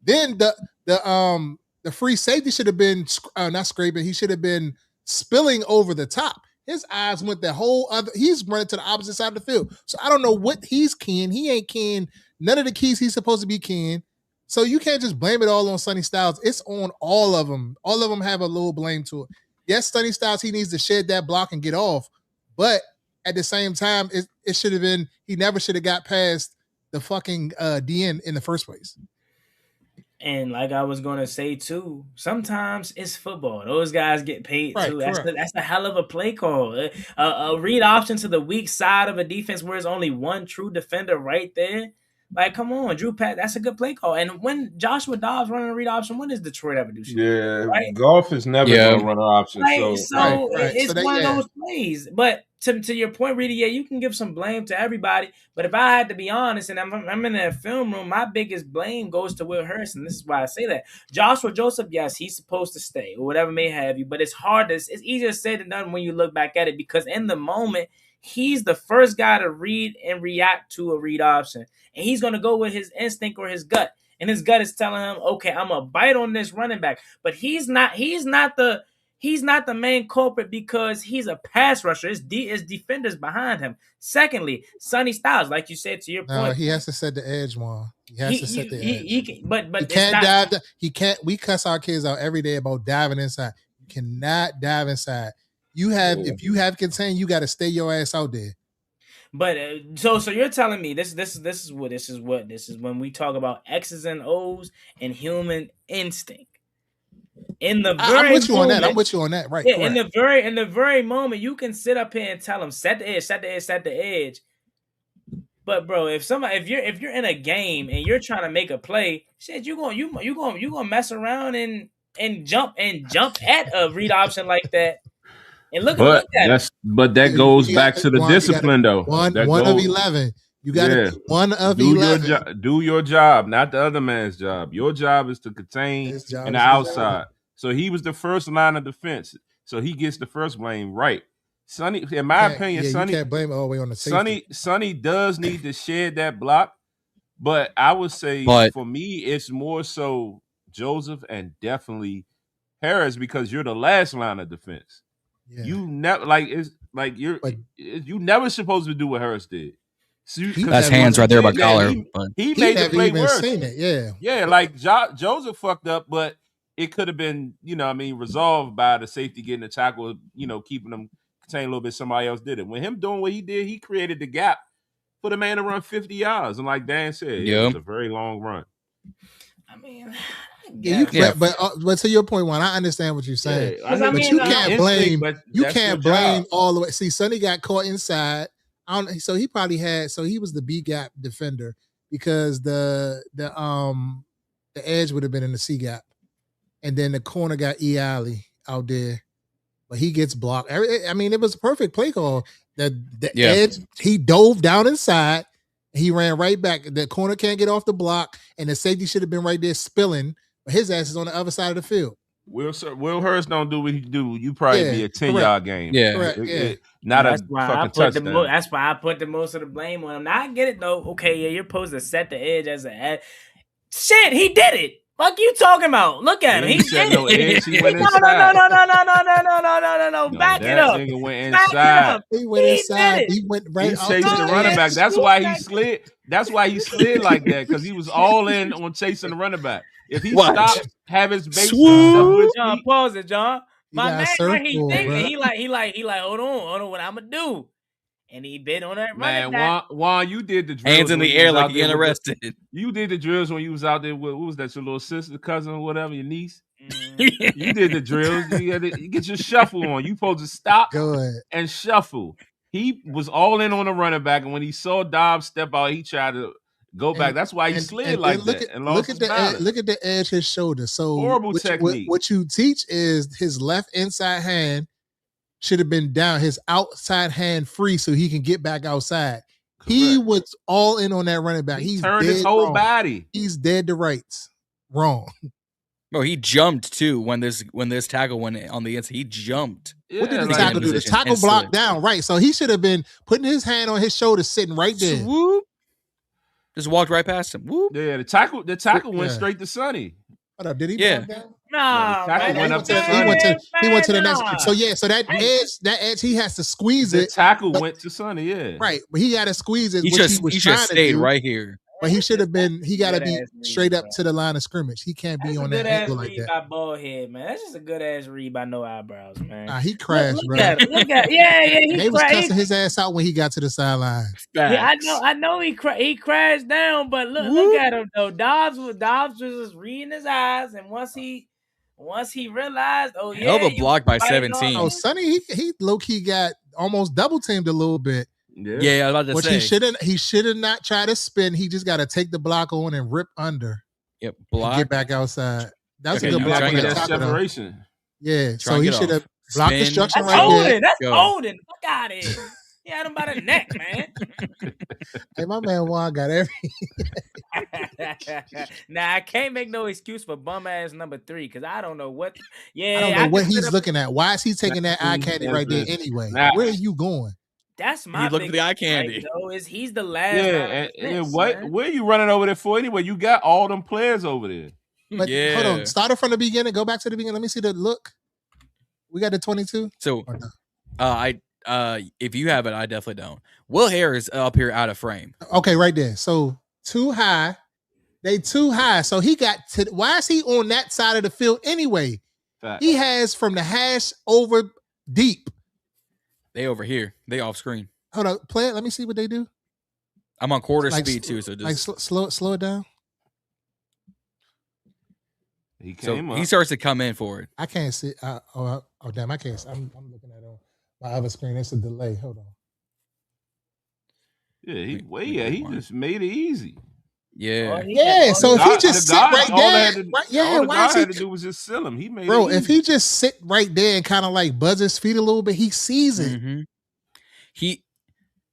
Then the free safety should have been not scraping. He should have been spilling over the top. His eyes went the whole other. He's running to the opposite side of the field. So I don't know what he's keying. He ain't keying none of the keys he's supposed to be keying. So you can't just blame it all on Sonny Styles. It's on all of them. All of them have a little blame to it. Yes, Sonny Styles, he needs to shed that block and get off. But at the same time, it should have been, he never should have got past the fucking DN in the first place. And like I was gonna say too, sometimes it's football. Those guys get paid too. That's a hell of a play call. A read option to the weak side of a defense where there's only one true defender right there. Like, come on, Drew Pat, that's a good play call. And when Joshua Dobbs running a read option, when does Detroit ever do shit? Yeah, right? Golf is never gonna run an option. Right, so it's one of those plays. But to your point, Reedie, yeah, you can give some blame to everybody. But if I had to be honest, and I'm in that film room, my biggest blame goes to Will Hurst, and this is why I say that. Joshua Joseph, yes, he's supposed to stay or whatever may have you, but it's hard. It's easier said than done when you look back at it, because in the moment, he's the first guy to read and react to a read option, and he's going to go with his instinct or his gut. And his gut is telling him, okay, I'm gonna bite on this running back. But he's not the main culprit because he's a pass rusher. It's defenders behind him. Secondly, Sonny Styles, like you said, to your point, he has to set the edge, Juan. He has to set the edge. But he can't dive. He can't. We cuss our kids out every day about diving inside. You cannot dive inside. If you have contain, you got to stay your ass out there. But so you're telling me this is when we talk about X's and O's and human instinct. In the very I'm with you on that. I'm with you on that. Right. Yeah. In the very moment, you can sit up here and tell them set the edge. But bro, if you're in a game and you're trying to make a play, shit, you gonna mess around and jump at a read option like that. And look at that. But that goes back to the discipline, though. One of 11. You got to be one of 11. Do your job, not the other man's job. Your job is to contain in the outside. So he was the first line of defense. So he gets the first blame, right? Sonny, in my opinion, Sonny, you can't blame it all the way on the safety. Sonny does need to shed that block, but I would say for me, it's more so Joseph and definitely Harris, because you're the last line of defense. Yeah. You never you never supposed to do what Hurst did. That's hands right there by collar. He made the play worse. Seen it, yeah. Like Joseph fucked up, but it could have been, resolved by the safety getting the tackle, keeping them contained a little bit. Somebody else did it. When him doing what he did, he created the gap for the man to run 50 yards. And like Dan said, it was a very long run. I mean. But to your point, Juan, I understand what you're saying. But you can't blame. You can't blame all the way. See, Sonny got caught inside. So he probably had. So he was the B gap defender because the edge would have been in the C gap, and then the corner got E. Alley out there, but he gets blocked. I mean, it was a perfect play call. The edge, he dove down inside. He ran right back. The corner can't get off the block, and the safety should have been right there spilling. But his ass is on the other side of the field. Will Hurst don't do what he do. You probably be a 10-yard game. Yeah, correct. Not a fucking touchdown. That's why I put the most of the blame on him. Now I get it though. Okay, yeah, you're supposed to set the edge as an edge. Shit, he did it. Fuck you talking about? Look at him. He did no it. Edge, he went no. Back it up. Nigga went inside. He went inside. He went right. He chased the running back. That's why he slid. That's why he slid like that, because he was all in on chasing the running back. If he stopped, have his base. John, pause it, John. My man, he thinking. He like, hold on, what I'm gonna do? And he bit on that running back. Juan, you did the drills hands in the air like you're getting arrested. You did the drills when you was out there with, what was that, your little sister, cousin, or whatever, your niece? You did the drills. You get your shuffle on. You supposed to stop and shuffle. He was all in on the running back, and when he saw Dobbs step out, he tried to go back. That's why he slid like that. Look at the edge, his shoulder. So horrible technique. What you teach is his left inside hand should have been down, his outside hand free, so he can get back outside. Correct. He was all in on that running back. He turned his whole body. He's dead to rights. Wrong. Bro, he jumped too when this tackle went on the inside. He jumped. Yeah, what did the tackle do? The tackle blocked down, right? So he should have been putting his hand on his shoulder, sitting right there. Swoop. Just walked right past him. Whoop. Yeah, the tackle went straight to Sonny. What up? Did he block down? No, he went up there. He went to the next. So that edge, he has to squeeze it. The tackle went to Sonny, yeah. Right, but he got to squeeze it. He just stayed right here. But he should have been. He got to be straight up to the line of scrimmage. He can't be on that angle like that. By ball head, man. That's just a good ass read by no eyebrows, man. Nah, he crashed, look bro. At him, look at he they was cussing his ass out when he got to the sideline. Yeah, I know he crashed down, but look at him though. Dobbs was just reading his eyes, and once he realized, oh yeah, hell of a block by 17. Oh, Sonny, he low key got almost double teamed a little bit. Yeah, I was about to say. He should have not tried to spin. He just got to take the block on and rip under. Yep, block. Get back outside. That was a good block on the top separation. Yeah, so he should have blocked the structure That's right there. That's Odin. Fuck out of here. He had him by the neck, man. Hey, my man Juan got every. Nah, I can't make no excuse for bum ass number 3 because I don't know what. Yeah, I don't know what he's looking at. Why is he taking that eye candy right there anyway? Where are you going? That's my. He looked for the eye candy. Right, is he's the last. Yeah, and where are you running over there for anyway? You got all them players over there. But hold on, start it from the beginning. Go back to the beginning. Let me see the look. We got the 22. So, if you have it, I definitely don't. Will Harris up here out of frame. Okay, right there. So too high. They too high. So he got to. Why is he on that side of the field anyway? Fact. He has from the hash over deep. They over here. They off screen. Hold on, play it. Let me see what they do. I'm on quarter speed too, so just slow it down. He came up. He starts to come in for it. I can't see. Oh damn! I can't. I'm looking at on my other screen. It's a delay. Hold on. Yeah, he just made it easy. Yeah, So if he just sit right there, all the guy had to do was just seal him. He made bro. it easy. If he just sit right there and kind of like buzz his feet a little bit, he sees it. Mm-hmm.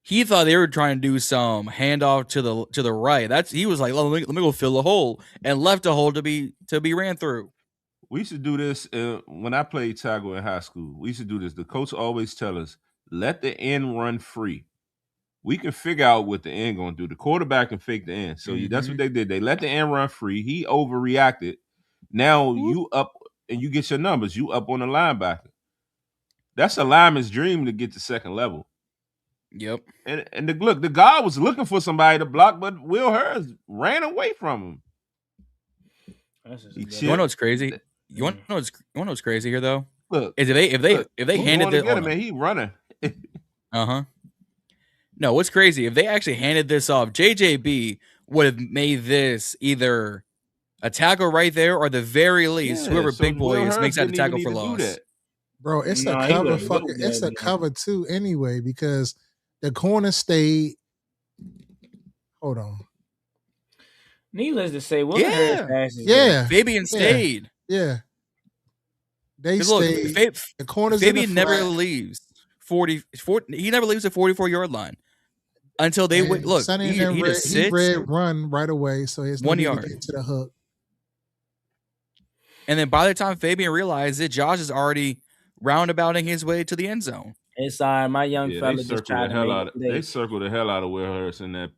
He thought they were trying to do some handoff to the right. He was like, let me go fill a hole, and left a hole to be ran through. We used to do this when I played tackle in high school. We used to do this. The coach always tell us, let the end run free. We can figure out what the end going to do. The quarterback can fake the end. So that's what they did. They let the end run free. He overreacted. Now you up and you get your numbers. You up on the linebacker. That's a lineman's dream to get to second level. Yep. And the guy was looking for somebody to block, but Will Harris ran away from him. You want to know what's crazy? You want to know what's crazy here though? Look, is if they handed this, man, he running. No, what's crazy? If they actually handed this off, JJB would have made this either a tackle right there, or the very least, whoever big boy is makes that a tackle for loss. Bro, it's a cover. It's a cover too, anyway, because the corner stayed. Hold on. Needless to say, Fabian stayed. Yeah, they stayed. The corners. Fabian never leaves 40. He never leaves the 44-yard line until they look. Sonny he read run right away, so it's 1 yard to get to the hook. And then by the time Fabian realized it, Josh is already roundabouting his way to the end zone. It's all right. My young fella just tried to they circled the hell out of Will Harris in that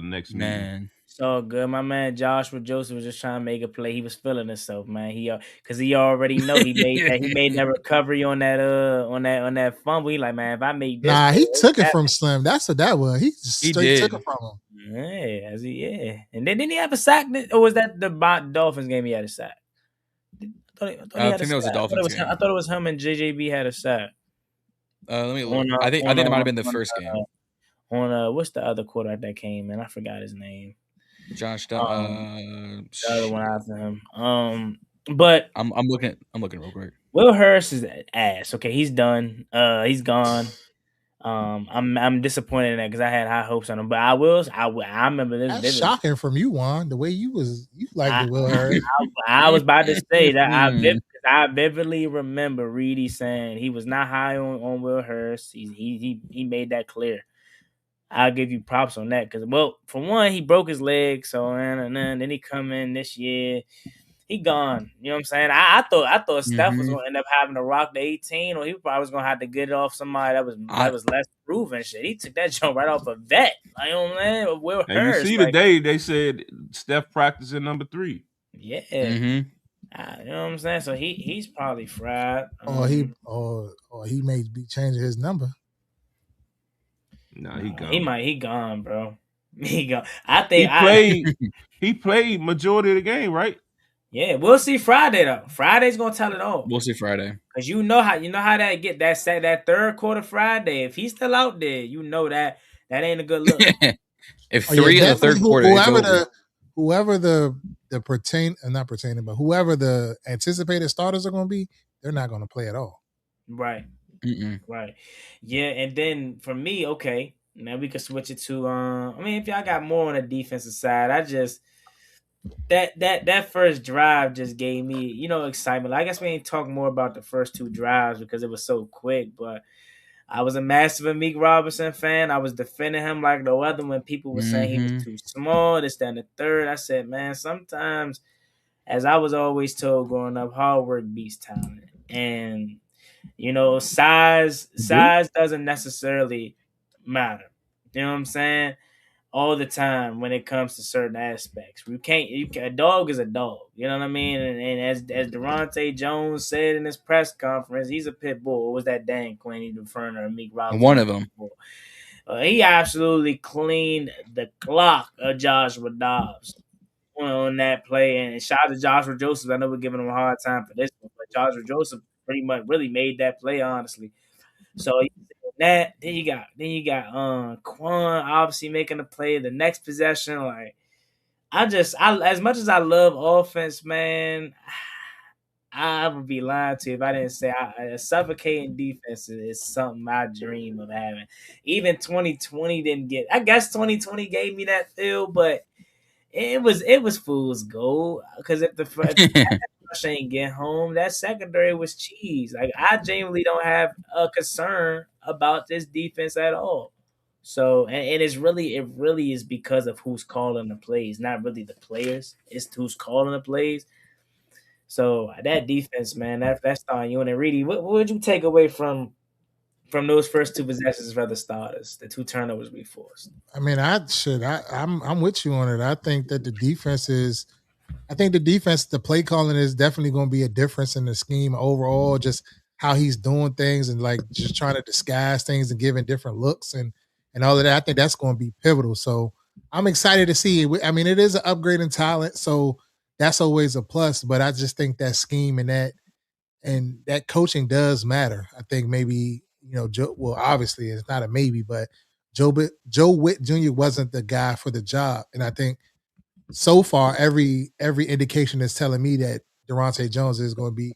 next man. So good. My man Joshua Joseph was just trying to make a play. He was feeling himself, man. Because he already know he made that recovery on that fumble. He like, man, if I make this, he took it from Slim. That's what that was. He straight took it from him. Yeah. And then didn't he have a sack? Or was that the Dolphins game? He had a sack. I think that was a Dolphins game. I thought it was him and JJB had a sack. Let me look. I think that might have been the first game. What's the other quarterback that came in? I forgot his name. Josh. The other one after him. But I'm looking real quick. Will Harris is ass. Okay, he's done. He's gone. I'm disappointed in that because I had high hopes on him. But I remember this. That's shocking from you, Juan. The way you like the Will Harris. I was about to say that I vividly remember Reedie saying he was not high on Will Harris. He made that clear. I'll give you props on that because, well, for one, he broke his leg, so and then he come in this year. He gone. You know what I'm saying? I thought Steph was gonna end up having to rock the 18, or he probably was gonna have to get it off somebody that was less proven. Shit, he took that jump right off a vet. You know what I'm saying? Will Harris. You see today they said Steph practicing number 3. Yeah. You know what I'm saying? So he's probably fried. He may be changing his number. No, he gone. He gone, bro. I think he played majority of the game, right? Yeah, we'll see Friday though. Friday's gonna tell it all. We'll see Friday. Cause you know how that get that third quarter Friday. If he's still out there, you know that ain't a good look. If three in the third quarter, whoever the anticipated starters are going to be, they're not going to play at all. Right. Right. Yeah, and then for me, okay, now we can switch it to. I mean, if y'all got more on the defensive side, I just that first drive just gave me, excitement. I guess we ain't talk more about the first two drives because it was so quick, but I was a massive Amik Robinson fan. I was defending him like no other when people were saying he was too small, this, that, and the third. I said, man, sometimes, as I was always told growing up, hard work beats talent. And, size doesn't necessarily matter. You know what I'm saying? All the time when it comes to certain aspects. A dog is a dog. You know what I mean? And as Durante Jones said in his press conference, he's a pit bull. What was that Dan Quinn? He's referring to Amik Robinson. One of them. He absolutely cleaned the clock of Joshua Dobbs on that play. And shout out to Joshua Joseph. I know we're giving him a hard time for this one, but Joshua Joseph pretty much really made that play, honestly. So then you got Quan obviously making a play the next possession. Like as much as I love offense, man, I would be lying to you if I didn't say a suffocating defense is something I dream of having. Even 2020 didn't get. I guess 2020 gave me that feel, but it was fool's gold because if the rush ain't get home, that secondary was cheese. Like I genuinely don't have a concern about this defense at all. So and it really is because of who's calling the plays, not really the players. It's who's calling the plays. So that defense, man, that's starting unit. Reedie, what would you take away from those first two possessions for the starters, the two turnovers we forced? I mean, I'm with you on it. I think that the defense, the play calling is definitely going to be a difference in the scheme overall, just how he's doing things and like just trying to disguise things and giving different looks and all of that. I think that's going to be pivotal. So I'm excited to see it. I mean, it is an upgrade in talent, so that's always a plus. But I just think that scheme and that coaching does matter. I think maybe, obviously it's not a maybe, but Joe Witt Jr. wasn't the guy for the job. And I think so far, every indication is telling me that Durante Jones is going to be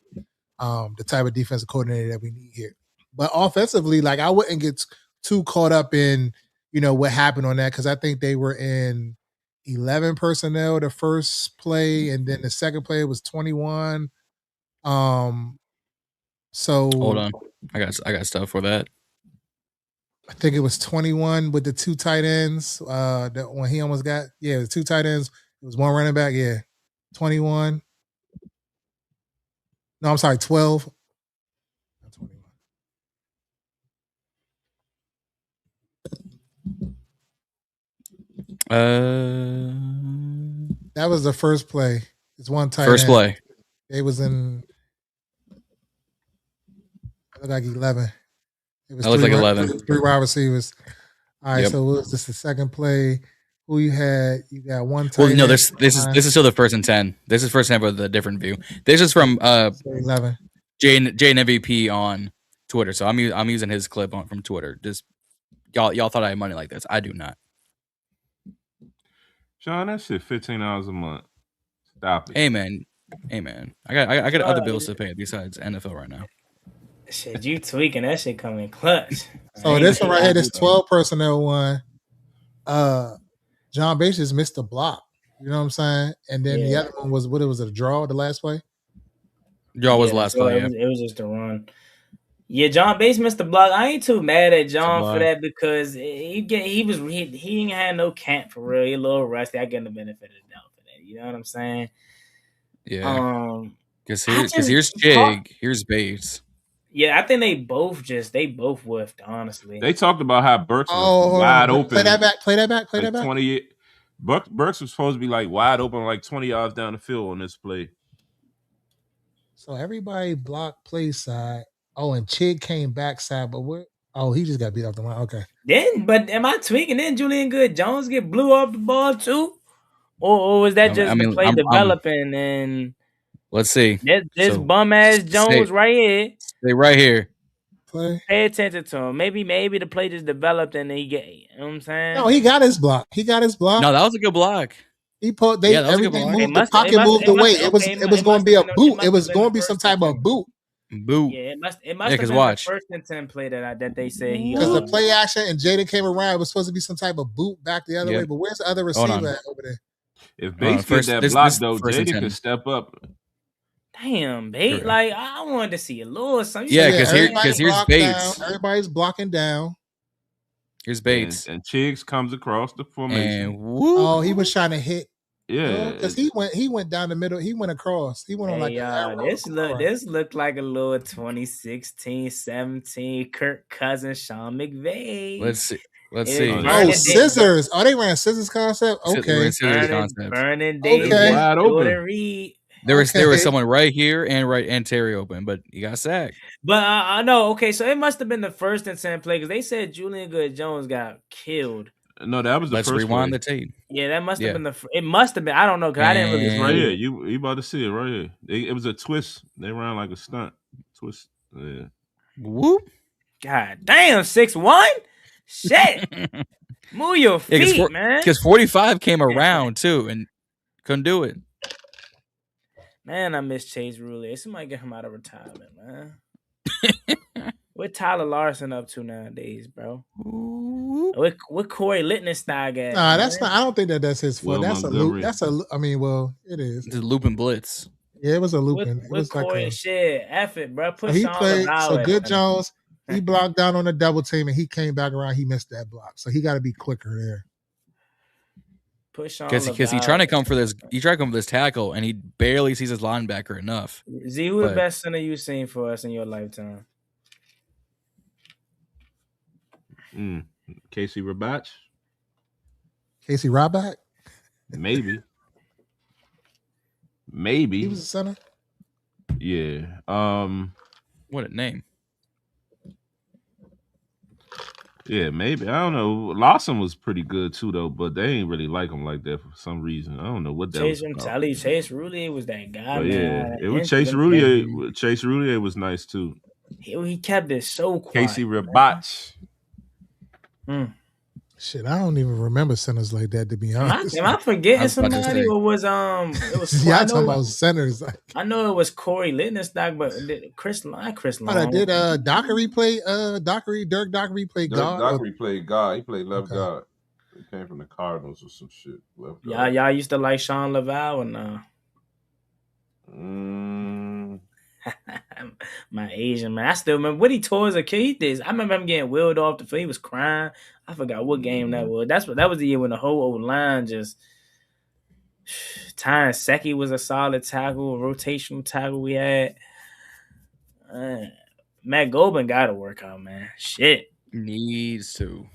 the type of defensive coordinator that we need here. But offensively, like I wouldn't get too caught up in, what happened on that because I think they were in 11 personnel the first play, and then the second play was 21. So hold on, I got stuff for that. I think it was 21 with the two tight ends. That when he almost got the two tight ends. It was one running back. 21. No, I'm sorry, 12. Not 21. That was the first play. It's one tight first end. Play. It was in. It looked like 11. It was like 11. Three wide receivers. All right, so what was this the second play? Who you had? You got one tight end. Well, no, this is still the first and 10. This is first and 10 with a different view. This is from 11. Jane MVP on Twitter. So I'm using his clip from Twitter. Just y'all thought I had money like this. I do not. John, that shit $15 a month. Stop it. Hey man. I got other bills to pay besides NFL right now. Shit, you tweaking that shit coming clutch. So this one right here, this 12 personnel one, John Bates just missed a block. You know what I'm saying? And then the other one was a draw, the last play? Draw was the last play, It was just a run. Yeah, John Bates missed the block. I ain't too mad at John for that because he ain't had no camp for real. He a little rusty. I get the benefit of the doubt for that. You know what I'm saying? Yeah. Because here's Jig, here's Bates. Yeah, I think they both whiffed, honestly. They talked about how Burks was wide open. Play that back. 20. Burks was supposed to be like wide open, like 20 yards down the field on this play. So everybody blocked play side. Oh, and Chig came backside, but where? Oh, he just got beat off the line. Okay. But am I tweaking? Then Julian Good-Jones get blew off the ball too? Or was that just the play developing? And let's see. This bum ass Jones right here. Stay right here. Pay attention to him. Maybe the play just developed and he get. You know what I'm saying? No, he got his block. No, that was a good block. He put everything moved. The pocket moved away. It was going to be a boot. It was going to be some type of boot. Yeah, it must have been the first and 10 play that they said he. Because the play action and Jada came around, it was supposed to be some type of boot back the other way. But where's the other receiver at over there? If Bates get that block though, Jada could step up. Damn, Bates! Like I wanted to see a little something. Yeah, because here's Bates. Down. Everybody's blocking down. Here's Bates, and Chiggs comes across the formation. And he was trying to hit. Yeah, because he went down the middle. He went across. He went on this looked like a little 2016, 17 Kirk Cousins, Sean McVay. Let's see. Oh, scissors. Oh, they ran scissors concept. Okay, Burning Davis, wide open. Reed. There was someone right here and Terry open, but he got sacked. But I know. Okay, so it must have been the first and 10 play because they said Julian Good-Jones got killed. No, that was the first. Let's rewind play. the tape. Yeah, that must have been it must have been. I don't know because I didn't really. It's right here. You about to see it right here. It was a twist. They ran like a stunt twist. Yeah. Whoop. God damn, 6'1". Shit. Move your feet, man. Because 45 came around too and couldn't do it. Man, I miss Chase Roullier. Somebody get him out of retirement, man. What Tyler Larson up to nowadays, bro? What Corey Lichtenstein at? Nah, that's not. I don't think that's his fault. That's a loop. I mean, well, it is. It's a looping blitz. Yeah, it was a looping. It was Corey like shit. F it, bro. Put he played. So Good-Jones, he blocked down on the double team, and he came back around. He missed that block, so he got to be quicker there. Because he's trying to come for this. He tried to come for this tackle, and he barely sees his linebacker enough. Z, who the best center you've seen for us in your lifetime? Casey Rabach. Casey Rabach? Maybe. He was a center? Yeah. What a name. Yeah, maybe. I don't know. Lawson was pretty good too, though, but they ain't really like him like that for some reason. I don't know what that was about. Chase Roullier was that guy. But yeah, it was Chase Roullier. Chase Roullier was nice too. He kept it so quiet. Casey Rabach. Shit, I don't even remember centers like that, to be honest. Am I forgetting somebody? Or was it was? Yeah, I'm talking about centers. I know it was Corey Lichtenstein, but Chris Long. Did Dockery play? Dirk Dockery played guard. Dockery played guard. He played left guard. He came from the Cardinals or some shit. Left guard. Y'all used to like Sean Laval or no? My Asian man. I still remember what he tore as a kid. He did. I remember him getting wheeled off the field. He was crying. I forgot what game that was. That was the year when the whole old line just. Tyron Secchi was a solid tackle, a rotational tackle we had. Matt Goldman got to work out, man. Shit. Needs to.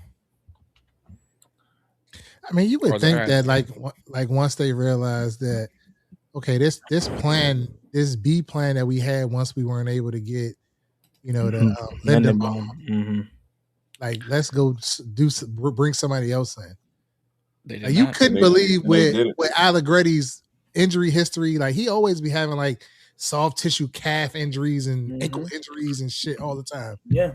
I mean, you would think that like once they realized that, okay, this plan, this B plan that we had once we weren't able to get, the Lindenbaum, like let's go bring somebody else in. Like, you couldn't believe with Allegretti's injury history, like he always be having like soft tissue calf injuries and ankle injuries and shit all the time. Yeah.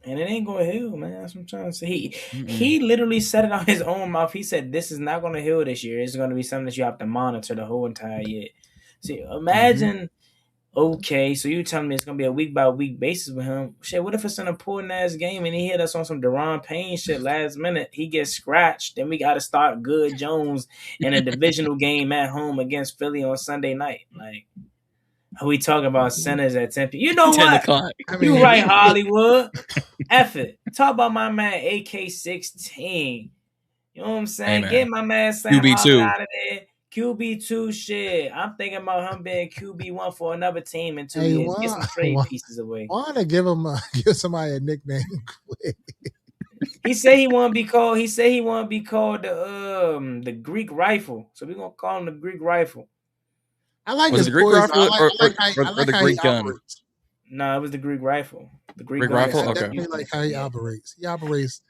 And it ain't gonna heal, man. That's what I'm trying to say. He literally said it out his own mouth. He said, "This is not gonna heal this year. It's gonna be something that you have to monitor the whole entire year." See, imagine. Okay, so you telling me it's gonna be a week by week basis with him? Shit, what if it's an important ass game and he hit us on some Deron Payne shit last minute? He gets scratched, then we got to start Good Jones in a divisional game at home against Philly on Sunday night. Like, we talking about centers at 10 p.m. You know what? You right, Hollywood. F it. Talk about my man AK-16. You know what I'm saying? Get my man Sam QB2 out of there. QB2 shit. I'm thinking about him being QB1 for another team in 2 years. Get some trade pieces away. Why not give somebody a nickname quick? He said he want to be called. He said he want to be called the Greek Rifle. So we're gonna call him the Greek Rifle. I like his Greek Rifle or the Greek gun. No, it was the Greek Rifle. The Greek Rick guy. Rifle? I Okay. definitely like how he operates. He operates.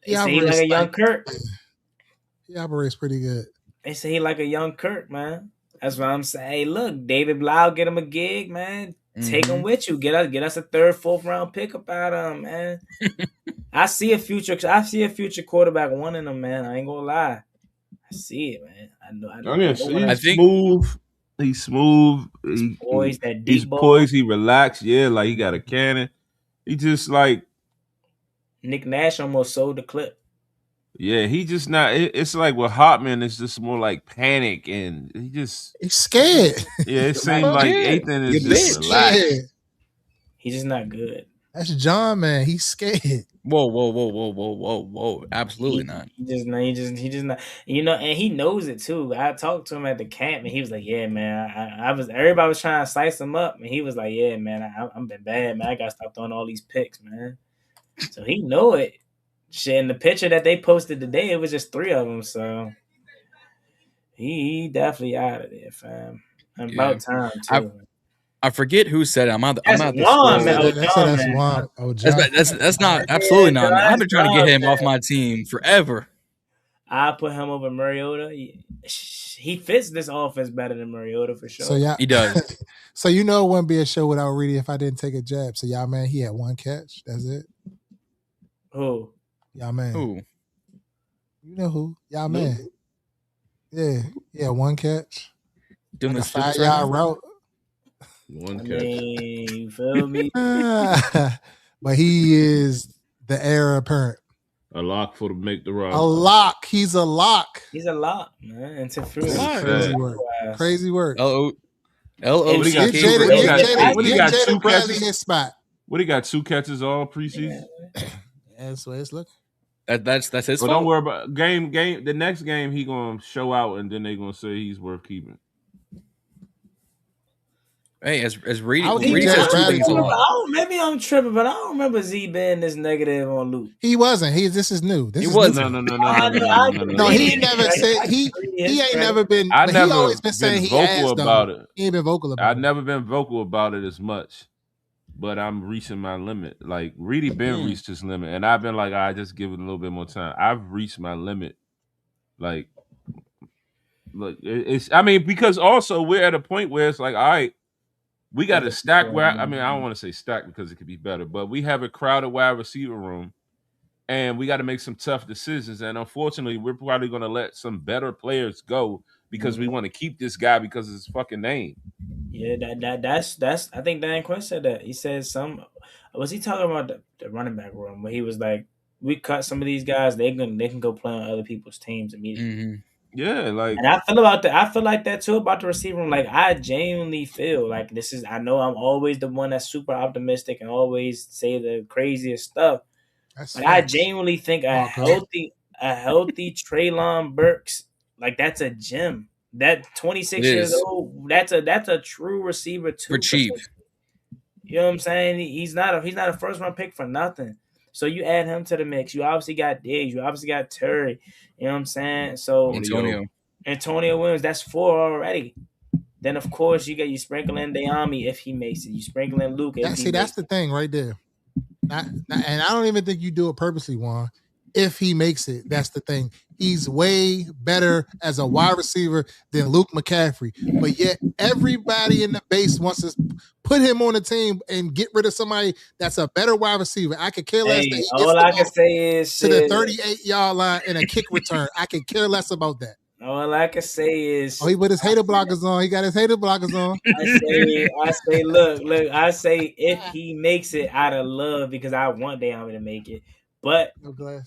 They say he like a young Kirk. He operates pretty good. They say he like a young Kirk, man. That's what I'm saying. Hey, look, David Blau, get him a gig, man. Take him with you. Get us a 3rd, 4th round pick up out of him, man. I see a future quarterback wanting him, man. I ain't gonna lie. I see it, man. I know. He's smooth. He's poised. That deep he's ball. Poised. He relaxed. Yeah, like he got a cannon. He just like Nick Nash almost sold the clip. Yeah, he just not. It's like with Hotman, it's just more like panic, and he's scared. Yeah, it seems like Ethan is just relaxed. He's just not good. That's John, man. He's scared. Whoa! Absolutely not. He just not. You know, and he knows it too. I talked to him at the camp, and he was like, "Yeah, man." Everybody was trying to slice him up, and he was like, "Yeah, man. I'm been bad, man. I gotta stop throwing all these picks, man." So he know it. Shit, in the picture that they posted today, it was just 3 of them. So he definitely out of there, fam. About time too. I forget who said it. That's Juan, man. That's Juan. Oh, John. That's not absolutely not. I've been trying to get him off my team forever. I put him over Mariota. He fits this offense better than Mariota for sure. So he does. So it wouldn't be a show without Reedie if I didn't take a jab. So y'all, man, he had 1 catch. That's it. Who? Y'all, man. Who? You know who? Y'all, man. Yeah, 1 catch. Doing like the 5-yard route. 1 catch. You feel me? But he is the heir apparent. A lock for to make the roster. A lock. He's a lock. He's a lock, man. And to fruit. Crazy work. Crazy work. L-O. What he got? He got 2 catches. His spot. What he got? 2 catches all preseason. Yeah, that's the way it's looking. That's his fault. Don't worry about game. The next game he gonna show out, and then they gonna say he's worth keeping. Hey, as Reedie says 2 things maybe I'm tripping, but I don't remember Z being this negative on Luke. He wasn't. This is new. He wasn't. No, he never said he ain't never been. He always been saying he asked about it. He ain't been vocal about it. I've never been vocal about it as much, but I'm reaching my limit. Like Reedie been reached his limit, and I've been like, I just give it a little bit more time. I've reached my limit. Like, look, because also we're at a point where it's like, all right. We got to stack I don't want to say stack because it could be better, but we have a crowded wide receiver room, and we got to make some tough decisions. And unfortunately, we're probably going to let some better players go because we want to keep this guy because of his fucking name. Yeah, that's. I think Dan Quinn said that. He said was he talking about the running back room where he was like, we cut some of these guys, they can go play on other people's teams immediately. Mm-hmm. Yeah, like, and I feel like that too about the receiver room. Like, I genuinely feel like I know I'm always the one that's super optimistic and always say the craziest stuff. But I genuinely think a healthy Treylon Burks, like, that's a gem. That 26 years old, that's a true receiver too. For cheap. You know what I'm saying? He's not a first round pick for nothing. So you add him to the mix. You obviously got Diggs. You obviously got Terry. You know what I'm saying? So Antonio Williams, that's 4 already. Then of course you sprinkle in Deami if he makes it. You sprinkle in Luke. That's the thing right there. And I don't even think you do it purposely, Juan. If he makes it, that's the thing. He's way better as a wide receiver than Luke McCaffrey. But yet everybody in the base wants to put him on the team and get rid of somebody that's a better wide receiver. I could care less that he gets all I can say is to the 38-yard line and a kick return. I could care less about that. All I can say is he put his hater blockers on. He got his hater blockers on. I say, look. I say if he makes it out of love because I want Deami to make it. But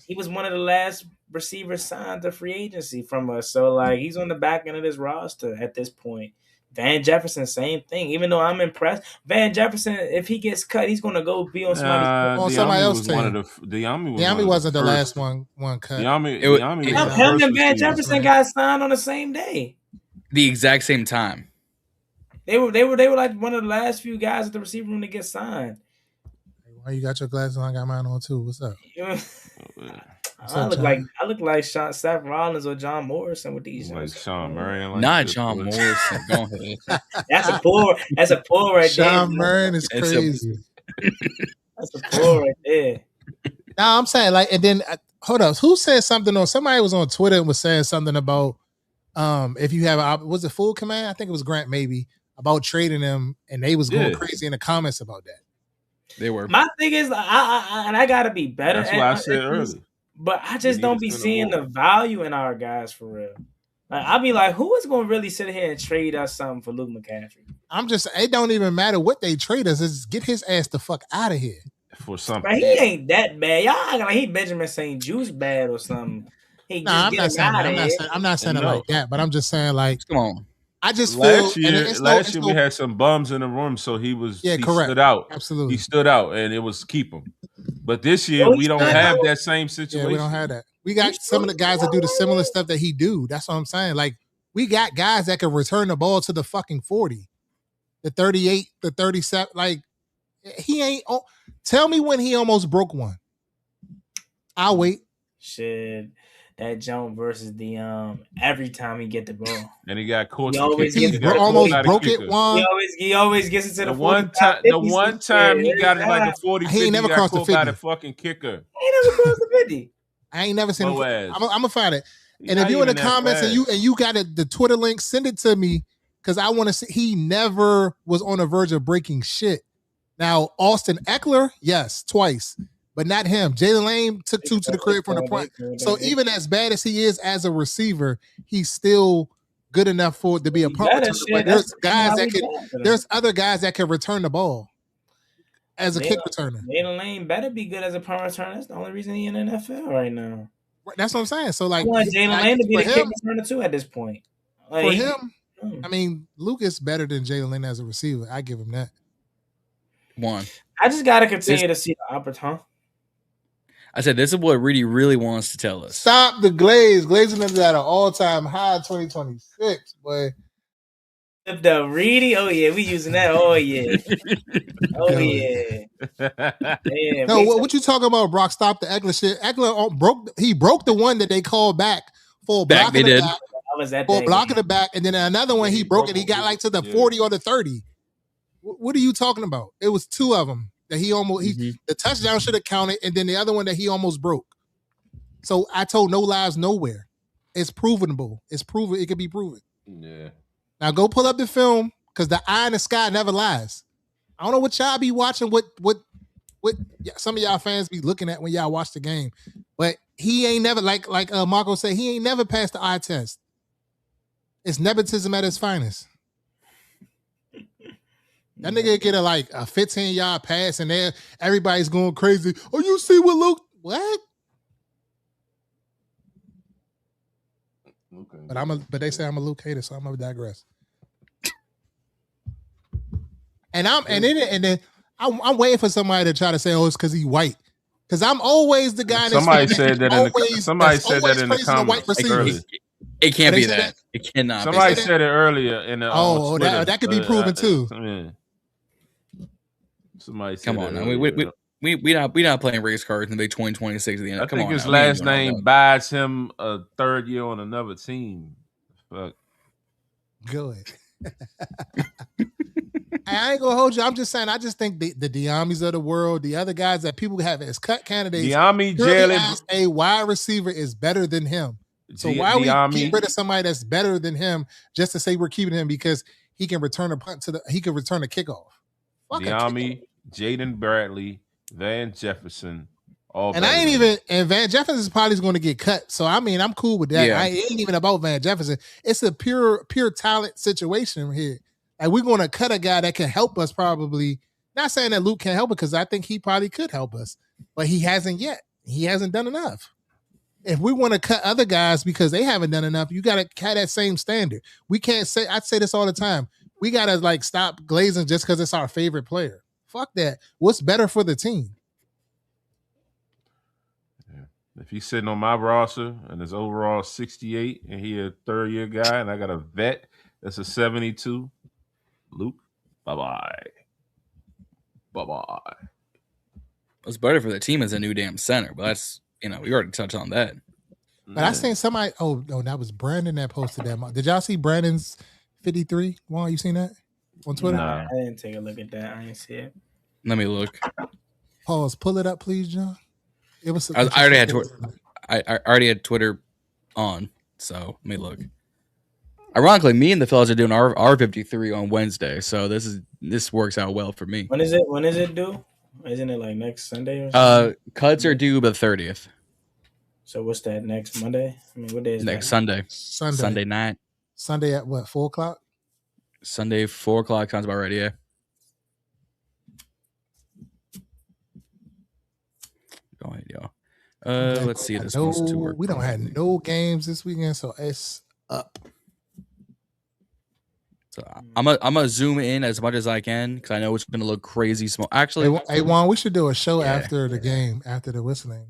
he was one of the last receivers signed to free agency from us. So, like, he's on the back end of this roster at this point. Van Jefferson, same thing. Even though I'm impressed, Van Jefferson, if he gets cut, he's going to go be on somebody else's team. Deami wasn't the last one cut. Him and Van Jefferson got signed on the same day. The exact same time. They were like one of the last few guys at the receiver room to get signed. Why you got your glasses on? I got mine on too. What's up? I look like Seth Rollins or John Morrison with these. Like Sean Murray, not John Morrison. Go ahead. That's a pull right there. Sean Murray is crazy. That's a pull right there. Now I'm saying like, and then hold up, who said something on? Somebody was on Twitter and was saying something about if you have was it full command? I think it was Grant maybe about trading him, and they was going crazy in the comments about that. They were. My thing is, I gotta be better. That's what I said earlier. But I just don't be seeing the value in our guys for real. Like I'll be like, who is going to really sit here and trade us something for Luke McCaffrey? I'm just, it don't even matter what they trade us. It's get his ass the fuck out of here for something. But he ain't that bad. Y'all acting like he Benjamin St. Juice bad or something. I'm not saying it like that, but I'm just saying like, come on. I just last feel year we had some bums in the room, so he correct. Stood out. Absolutely, he stood out, and it was keep him. But this year we don't have that same situation. Yeah, we don't have that. We got some of the guys that do the similar stuff that he do. That's what I'm saying. Like we got guys that can return the ball to the fucking 40, the 38, the 37. Like he ain't. Tell me when he almost broke one. I'll wait. Shit. That jump versus the every time he get the ball, and he got caught. He almost broke it one. He always gets it to the one time. The one time he got it like a 40. He ain't never crossed the 50. By the fucking kicker. He never crossed the 50. I ain't never seen him. I'm gonna find it. And if you in the comments and you got the Twitter link, send it to me because I want to see. He never was on the verge of breaking shit. Now Austin Eckler, yes, twice. But not him. Jalen Lane took two to the crib from the front. So even as bad as he is as a receiver, he's still good enough for it to be a punt returner. But there's other guys that can return the ball as a kick returner. Jalen Lane better be good as a punt returner. That's the only reason he's in the NFL right now. That's what I'm saying. So like, I want Jalen Lane to be the kick returner too at this point. Like, for him, I mean, Luke is better than Jalen Lane as a receiver. I give him that. One. I just gotta continue to see the opportunity. I said, this is what Reedie really wants to tell us. Stop the glaze. Glazing is at an all-time high 2026, boy. The Reedie, oh yeah, we using that. Oh yeah. Oh yeah. Damn, no, what you talking about, Brock? Stop the Eckler shit. Eckler broke the one that they called back for blocking the back. For blocking the back, and then another one he broke it. He got like to the 40 or the 30. What are you talking about? It was two of them. That he almost the touchdown should have counted, and then the other one that he almost broke. So I told no lies nowhere. It's provenable. It's proven. It can be proven. Yeah. Now go pull up the film because the eye in the sky never lies. I don't know what y'all be watching. What some of y'all fans be looking at when y'all watch the game, but he ain't never like Marco said. He ain't never passed the eye test. It's nepotism at its finest. That nigga get a 15-yard pass and there everybody's going crazy. Oh, you see what Luke? What? Okay. But they say I'm a Luke hater, so I'm gonna digress. And I'm waiting for somebody to try to say, oh, it's because he's white. Because I'm always the guy. Somebody said that in the comments. It can't be that. It cannot. Somebody said it earlier in the. That could be proven too. Yeah. Somebody come on, now. We not playing race cards in the 2026 at the end. I think his last name buys him a third year on another team. Fuck. Good. I ain't gonna hold you. I'm just saying. I just think the Diamis of the world, the other guys that people have as cut candidates, Diami, Jalen, a wide receiver is better than him. So why we get rid of somebody that's better than him just to say we're keeping him because he can return a punt he can return a kickoff. Diami, Jaden Bradley, Van Jefferson, all. And I ain't even. And Van Jefferson is probably going to get cut. So I mean, I'm cool with that. I ain't even about Van Jefferson. It's a pure talent situation here. Like we're going to cut a guy that can help us. Probably not saying that Luke can't help it because I think he probably could help us, but he hasn't yet. He hasn't done enough. If we want to cut other guys because they haven't done enough, you got to have that same standard. We can't say. I say this all the time. We got to stop glazing just because it's our favorite player. Fuck that. What's better for the team? Yeah. If he's sitting on my roster and his overall 68 and he a third-year guy and I got a vet that's a 72, Luke, bye-bye. Bye-bye. What's better for the team is a new damn center, but that's, we already touched on that. But I seen somebody, that was Brandon that posted that. Did y'all see Brandon's 53? You seen that on Twitter? Nah, I didn't take a look at that. I didn't see it. Let me look. Pause. Pull it up, please, John. It was. I already had I already had Twitter on, so let me look. Ironically, me and the fellas are doing our 53 on Wednesday, so this works out well for me. When is it due? Isn't it like next Sunday or something? Cuts are due by the 30th. So what's that, next Monday? I mean, what day is next that? Sunday night. Sunday at what, 4 o'clock? Sunday 4 o'clock sounds about right. Yeah. Go ahead, y'all. Let's see this one's to work. We don't have no games this weekend, so it's up. So I'm gonna zoom in as much as I can because I know it's gonna look crazy small. Actually, hey Juan, we should do a show after the game, after the whistling.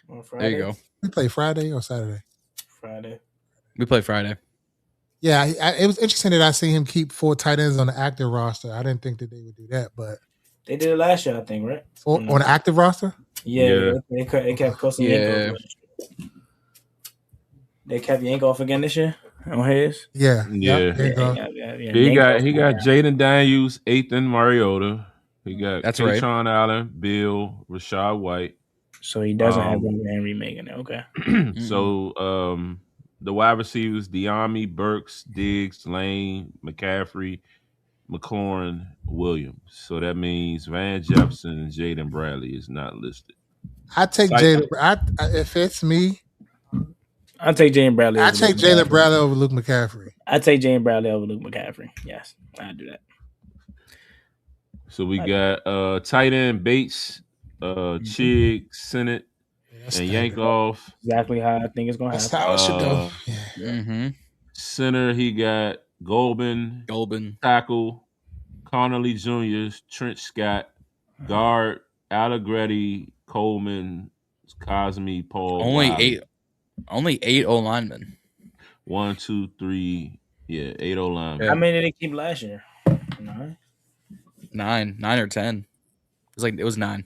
On Friday? There you go. We play Friday or Saturday? Friday. We play Friday. Yeah, it was interesting that I see him keep 4 tight ends on the active roster. I didn't think that they would do that, but they did it last year, I think, right? On the active roster? Yeah. They kept Costa Yank off. They kept Yank off again this year on his. Yeah. He got Jaden Daniels, Ethan Mariota. He got Keyshawn Allen, Bill, Rashad White. So he doesn't have Henry making it. Okay. So the wide receivers: Deami, Burks, Diggs, Lane, McCaffrey, McLaurin, Williams. So that means Van Jefferson and Jaden Bradley is not listed. I take Jaden. If it's me, I take Jaden Bradley. I take Jalen Bradley over Luke McCaffrey. I take Jaden Bradley over Luke McCaffrey. Yes, I do that. So we got tight end Bates, Chig, Sennett, and Yankoff. Exactly how I think it's gonna happen. That's how it should go. Mm-hmm. Center, he got Golbin, tackle, Connolly Jr., Trent Scott, guard, Allegretti, Coleman, Cosme, Paul. Only 8 O linemen. 1, 2, 3, 8 O linemen. How many did they keep last year? 9 or 10. It was 9.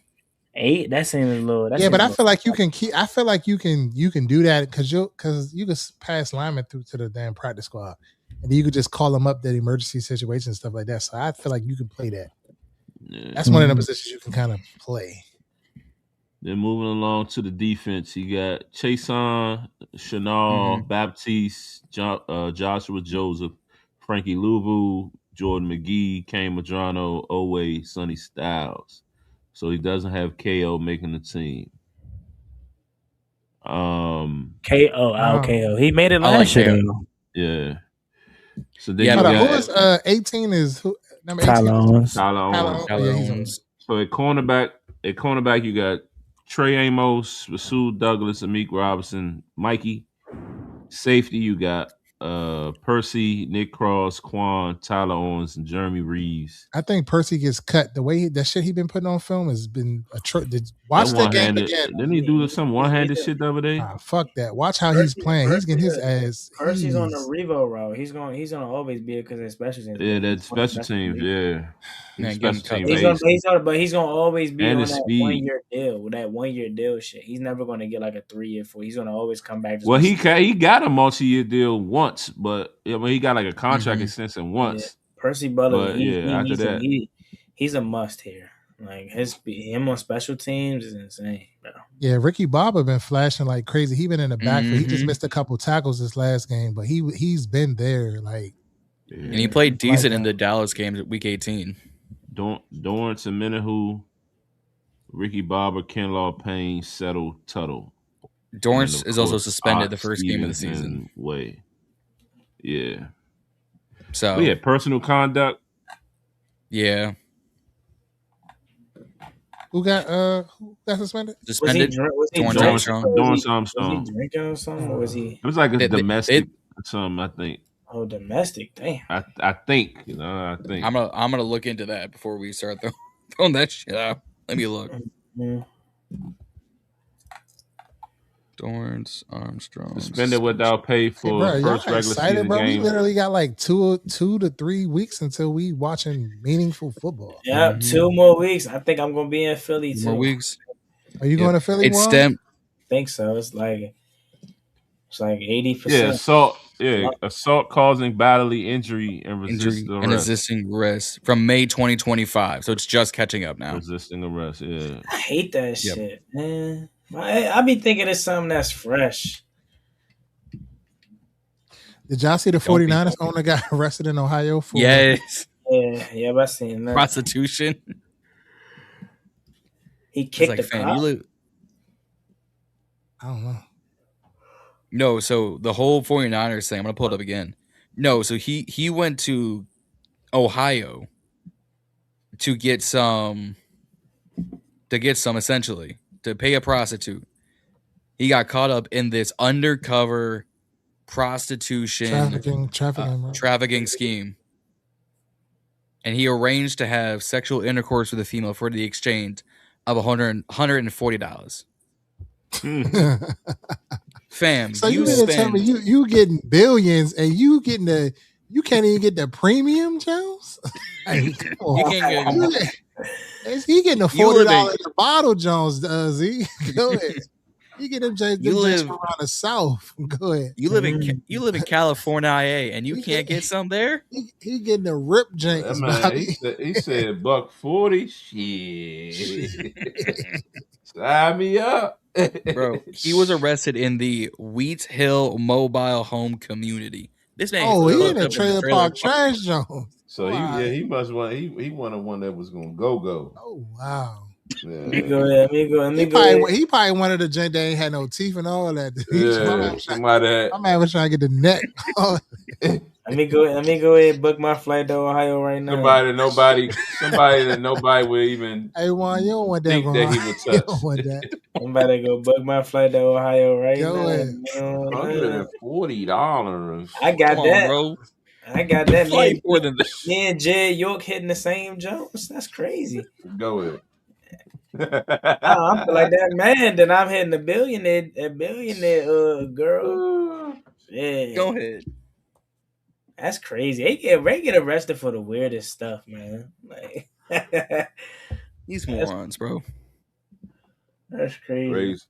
8. That seems a little. But I feel like you can keep. I feel like you can do that because you can pass linemen through to the damn practice squad, and you could just call them up that emergency situation and stuff like that. So I feel like you can play that. Yeah. That's one of the positions you can kind of play. Then moving along to the defense, you got Chason, Chanel, Baptiste, Joshua Joseph, Frankie Louvu, Jordan McGee, Kane Madrano, Owe, Sonny Styles. So he doesn't have KO making the team. KO. He made it last year. Yeah. So then you got who is 18 is who? Number 18. Tyler Owens. So at cornerback, you got Trey Amos, Rasul Douglas, Amik Robinson, Mikey. Safety, you got Percy, Nick Cross, Quan, Tyler Owens, and Jeremy Reeves. I think Percy gets cut. The way that shit he been putting on film has been watch that game again. Didn't he do some one-handed shit the other day? Fuck that. Watch how he's playing. He's getting his ass. Percy's on the Revo route. He's gonna always be it because of special teams. Yeah, that special teams. Yeah. He's gonna always be on that 1-year deal with that 1-year deal shit. He's never gonna get like a 3-year 4. He's gonna always come back. Well, he got a multi-year deal once, but he got like a contract extension once. Yeah. Percy Butler, he's a must here. Like him on special teams is insane, bro. Yeah, Ricky Bobber been flashing like crazy. He been in the backfield. He just missed a couple tackles this last game, but he's been there. Like, and he played decent in the Dallas games at Week 18. Dorrance and Menahu, Ricky Bobber, Kinlaw, Payne, Settle, Tuttle. Dorrance is also suspended the first game of the season. Yeah. So we had personal conduct. Yeah. Who got suspended? Suspended. Dorrance Armstrong. Was he drinking or something? Or was he? It was like a domestic something, I think. Oh, domestic. Damn. I think. I think. I'm gonna look into that before we start throwing that shit out. Let me look. Dorrance Armstrong suspended without pay for first regular season game. We literally got like 2 to 3 weeks until we watching meaningful football. Yeah, 2 more weeks. I think I'm gonna be in Philly 2 more weeks. Are you going to Philly? It's STEM. I think so. It's like It's like 80%. Yeah, assault causing bodily injury and resisting arrest from May 2025. So it's just catching up now. Resisting arrest, yeah. I hate that shit, man. I be thinking it's something that's fresh. Did y'all see the 49ers owner got arrested in Ohio for? Yes. Yeah, I seen that. Prostitution. He kicked the cop. I don't know. No, so the whole 49ers thing, I'm going to pull it up again. No, so he went to Ohio to get some essentially, to pay a prostitute. He got caught up in this undercover prostitution trafficking scheme. And he arranged to have sexual intercourse with a female for the exchange of $140. Fam, so you mean to tell me you getting billions and you can't even get the premium, Jones? Like, is he getting a $40 bottle, Jones? Does he? Go ahead. You get them just around the South. Go ahead. You live in California, and you can't get some there. He getting the rip janks. He said $140. Shit, sign me up, bro. He was arrested in the Wheat Hill mobile home community. This man. He in a trailer park trash zone. So he must want he wanted one that was gonna go. Oh wow. Yeah. Let me go. He probably wanted a joint that ain't had no teeth and all that. My man was trying to get the neck. Let me go ahead and book my flight to Ohio right now. Somebody that nobody would even. Hey Juan, you don't want that, think that he would touch. You don't want that. I'm about to go book my flight to Ohio right now. $140. I got that, bro. I got that. Me and Jay York hitting the same jumps. That's crazy. Go ahead. I feel like that man. Then I'm hitting a billionaire girl. Yeah, go ahead. That's crazy. They get arrested for the weirdest stuff, man. Like these morons, bro. That's crazy.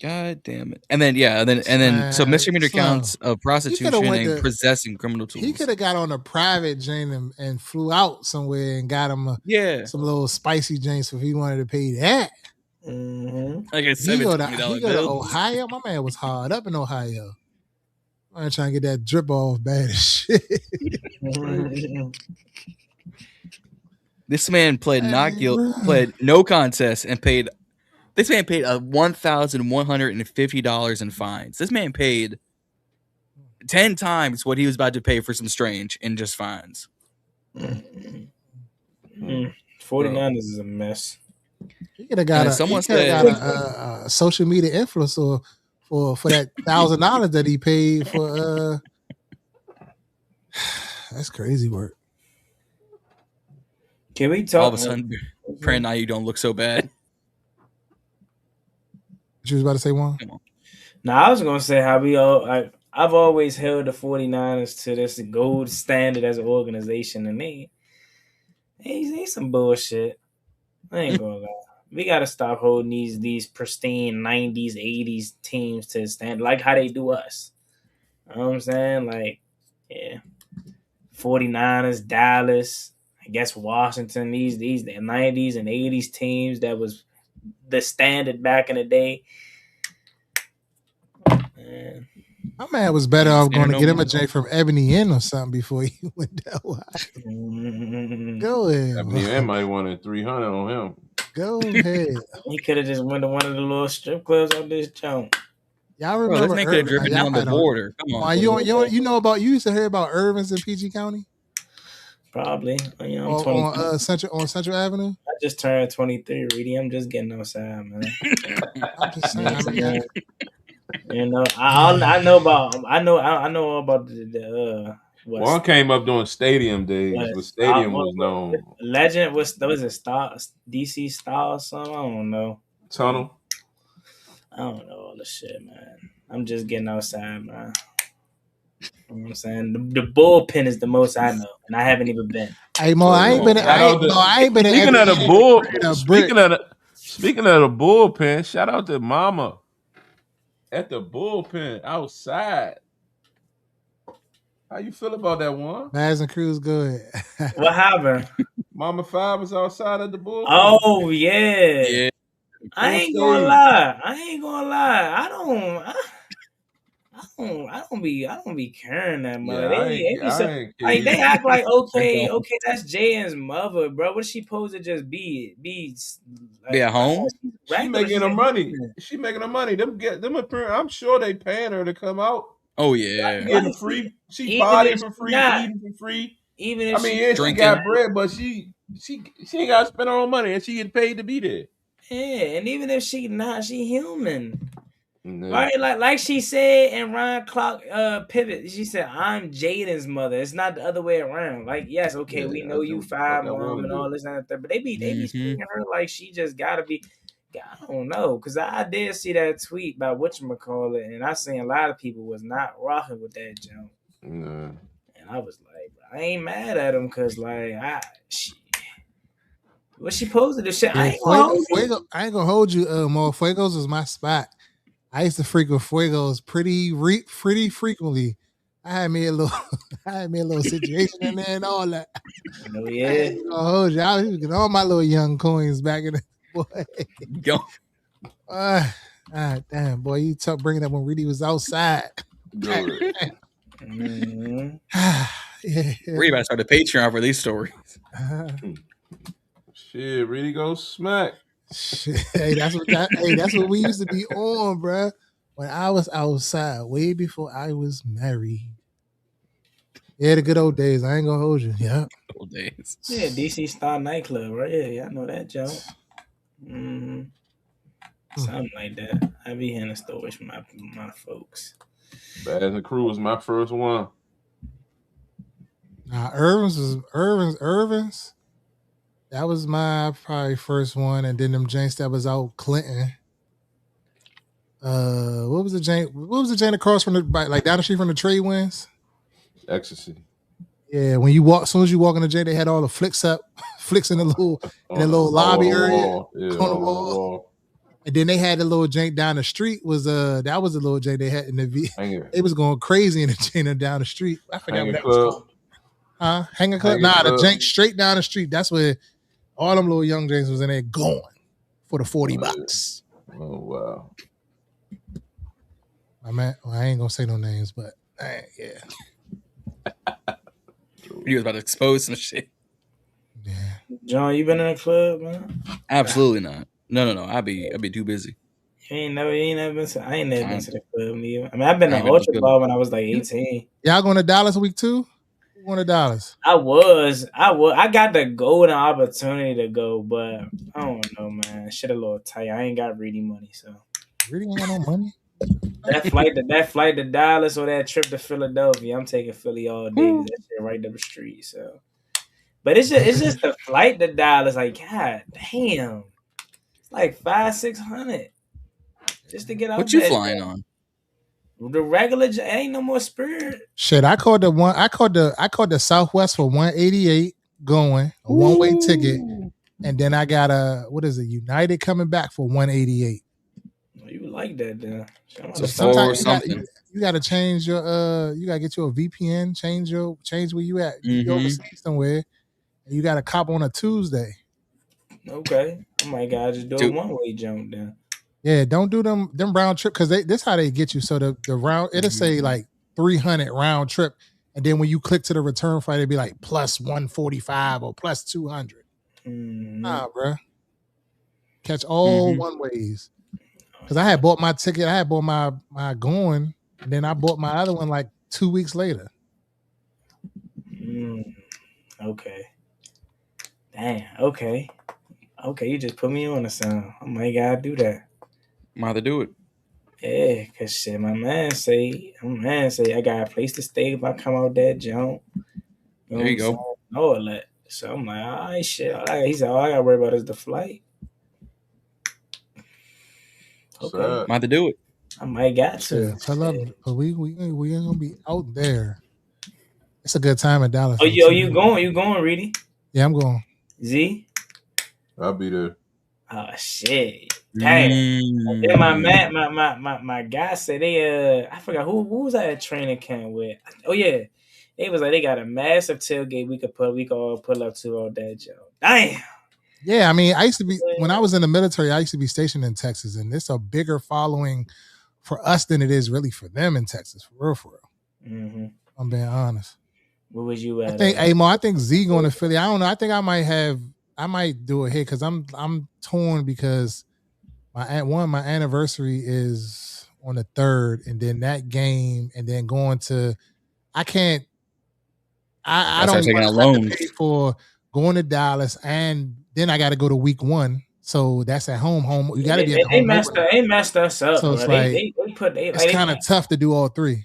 God damn it! And then so misdemeanor counts of prostitution and possessing criminal tools. He could have got on a private jet and flew out somewhere and got him some little spicy drinks if he wanted to pay that. Mm-hmm. Like a $720 he go to Ohio. My man was hard up in Ohio. I'm trying to get that drip off bad as shit. This man played no contest and paid. This man paid $1,150 in fines. This man paid 10 times what he was about to pay for some strange in just fines. 49ers is a mess. He could have got a social media influencer for that $1,000 that he paid for. That's crazy work. Can we talk? All of a sudden, praying now you don't look so bad. What you was about to say, Juan? I was going to say how I've always held the 49ers to this gold standard as an organization, and they some bullshit. I ain't going to lie. We got to stop holding these pristine 90s, 80s teams to stand like how they do us. You know what I'm saying? Like, yeah. 49ers, Dallas, I guess Washington, these 90s and 80s teams that was the standard back in the day. Man. My man was better off going to get him a J from Ebony Inn or something before he went that way. Go ahead. Ebony Inn might wanted $300 on him. Go ahead. He could have just went to one of the little strip clubs on this jump. Y'all remember? This man could have driven down the border. Come on. You used to hear about Irvin's in PG County? Probably. I'm on Central Avenue. I just turned 23, Reedie. I'm just getting outside, man. I'm just saying. I know all about the One came up during Stadium days. The Stadium was known. Legend was it Star DC Star or something? I don't know. Tunnel. I don't know all the shit, man. I'm just getting outside, man. You know what I'm saying? The bullpen is the most I know, and I haven't even been. Hey, Mo, I ain't been. Speaking of the bullpen, shout out to Mama at the bullpen outside. How you feel about that one? Madison Cruz, good. What happened? Mama Five was outside at the bullpen. Oh yeah. Yeah. I ain't gonna lie. I don't be caring that much. They act like okay, that's Jaden's mother, bro. What is she supposed to just be Be at home? She making her money. She making her money. I'm sure they paying her to come out. Oh yeah. Getting free. She partying for free, eating for free. Even if she got bread, but she ain't got to spend her own money, and she getting paid to be there. Yeah, and even if she not, she human. No. Right, like she said in Ryan Clark pivot, she said, "I'm Jaden's mother." It's not the other way around. Like, yes, okay, we know you five mom and all this and that, but they be speaking her like she just gotta be. I don't know, because I did see that tweet by whatchamacallit, and I seen a lot of people was not rocking with that jump. And I was like, I ain't mad at him because like what she supposed to do? Shit, I ain't gonna hold you. Fuegos was my spot. I used to frequent Fuegos pretty frequently. I had me a little situation in there and all that. Oh yeah. I ain't gonna hold you. I was getting all my little young coins back in the boy. Go. Damn, boy, you bringing up when Reedie was outside. Reedie about to start a Patreon for these stories. Shit, Reedie go smack. Shit, that's what we used to be on, bro. When I was outside, way before I was married. Yeah, the good old days. I ain't gonna hold you. Yeah, old days. Yeah, DC Star nightclub, right? Yeah, I know that joke. Something like that. I be hearing stories from my folks. Bad and Crew was my first one. Irvin's. That was my probably first one, and then them Janks that was out Clinton. What was the Jane across from like down the street from the trade winds? Ecstasy. Yeah, when you walk, as soon as you walk in the J, they had all the flicks in the little lobby area on the wall. And then they had the little jank down the street. That was the little jank they had in the V. It was going crazy in the jank down the street. I forgot what that was called. Hanger Club? The jank straight down the street. That's where all them little young janks was in there going for the $40. Oh wow. I ain't gonna say no names, but yeah. You was about to expose some shit. Yeah. John, you been in a club, man? Absolutely not. No. I'd be too busy. I ain't never been to the club either. I mean, I've been to Ultra Bar when I was like 18. Y'all going to Dallas week 2? Who going to Dallas? I got the golden opportunity to go, but I don't know, man. Shit a little tight. I ain't got Reedie money, so. Reedie ain't got no money? That flight to Dallas or that trip to Philadelphia, I'm taking Philly all day. That shit right up the street. So, but it's just the flight to Dallas. Like, god damn, it's like $500-$600 just to get out. What you flying on? The regular ain't no more Spirit. Shit, I called the Southwest for $188 going, a one-way ticket, and then I got United coming back for $188. You like that, then? So sometimes you got to change your you got to get you a VPN, change where you at. You overseas somewhere, and you got to cop on a Tuesday. Okay, oh my God, just do a one-way jump then. Yeah, don't do them round trip because this how they get you. So the round it'll say like 300 round trip, and then when you click to the return flight, it'll be like plus 145 or plus 200. Nah, bro, catch all one ways. Because I had bought my ticket, I had bought my going, and then I bought my other one like 2 weeks later. Okay. Damn. Okay. You just put me on the sound. I might gotta do that. Might have to do it. Yeah, cause shit, my man say I got a place to stay if I come out that jump. There you go. All that. So I'm like, all right, shit. He said, all I gotta worry about is the flight. Okay. Might have to do it. I might got to. Yeah, tell them, but we ain't gonna be out there. It's a good time in Dallas. Oh, you going, Reedie? Yeah, I'm going. Z? I'll be there. Oh shit. Damn. And then my guy said they I forgot who was I at training camp with. Oh yeah. It was like they got a massive tailgate we could all pull up to all that, Joe. Damn. Yeah, I mean, I used to be when I was in the military. I used to be stationed in Texas, and it's a bigger following for us than it is really for them in Texas. For real, for real. Mm-hmm. I'm being honest. Where was you at? I think Z going to Philly. I don't know. I think I might do it here because I'm torn because my anniversary is on the 3rd, and then that game, and then going to I can't. I don't want to pay for going to Dallas, and then I got to go to week 1. So that's at home. You got to be at home. They messed us up. So it's it's kind of tough to do all 3.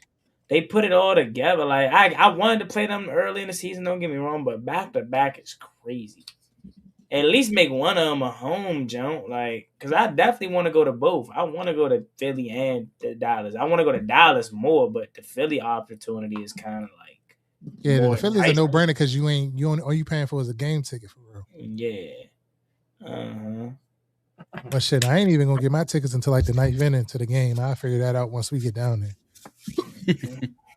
They put it all together. Like I wanted to play them early in the season. Don't get me wrong, but back to back is crazy. At least make one of them a home, Joe. Like, because I definitely want to go to both. I want to go to Philly and the Dallas. I want to go to Dallas more, but the Philly opportunity is kind of like the Philly's a no-brainer because all you paying for is a game ticket for real. Yeah. But shit, I ain't even gonna get my tickets until like the night inning to the game. I'll figure that out once we get down there.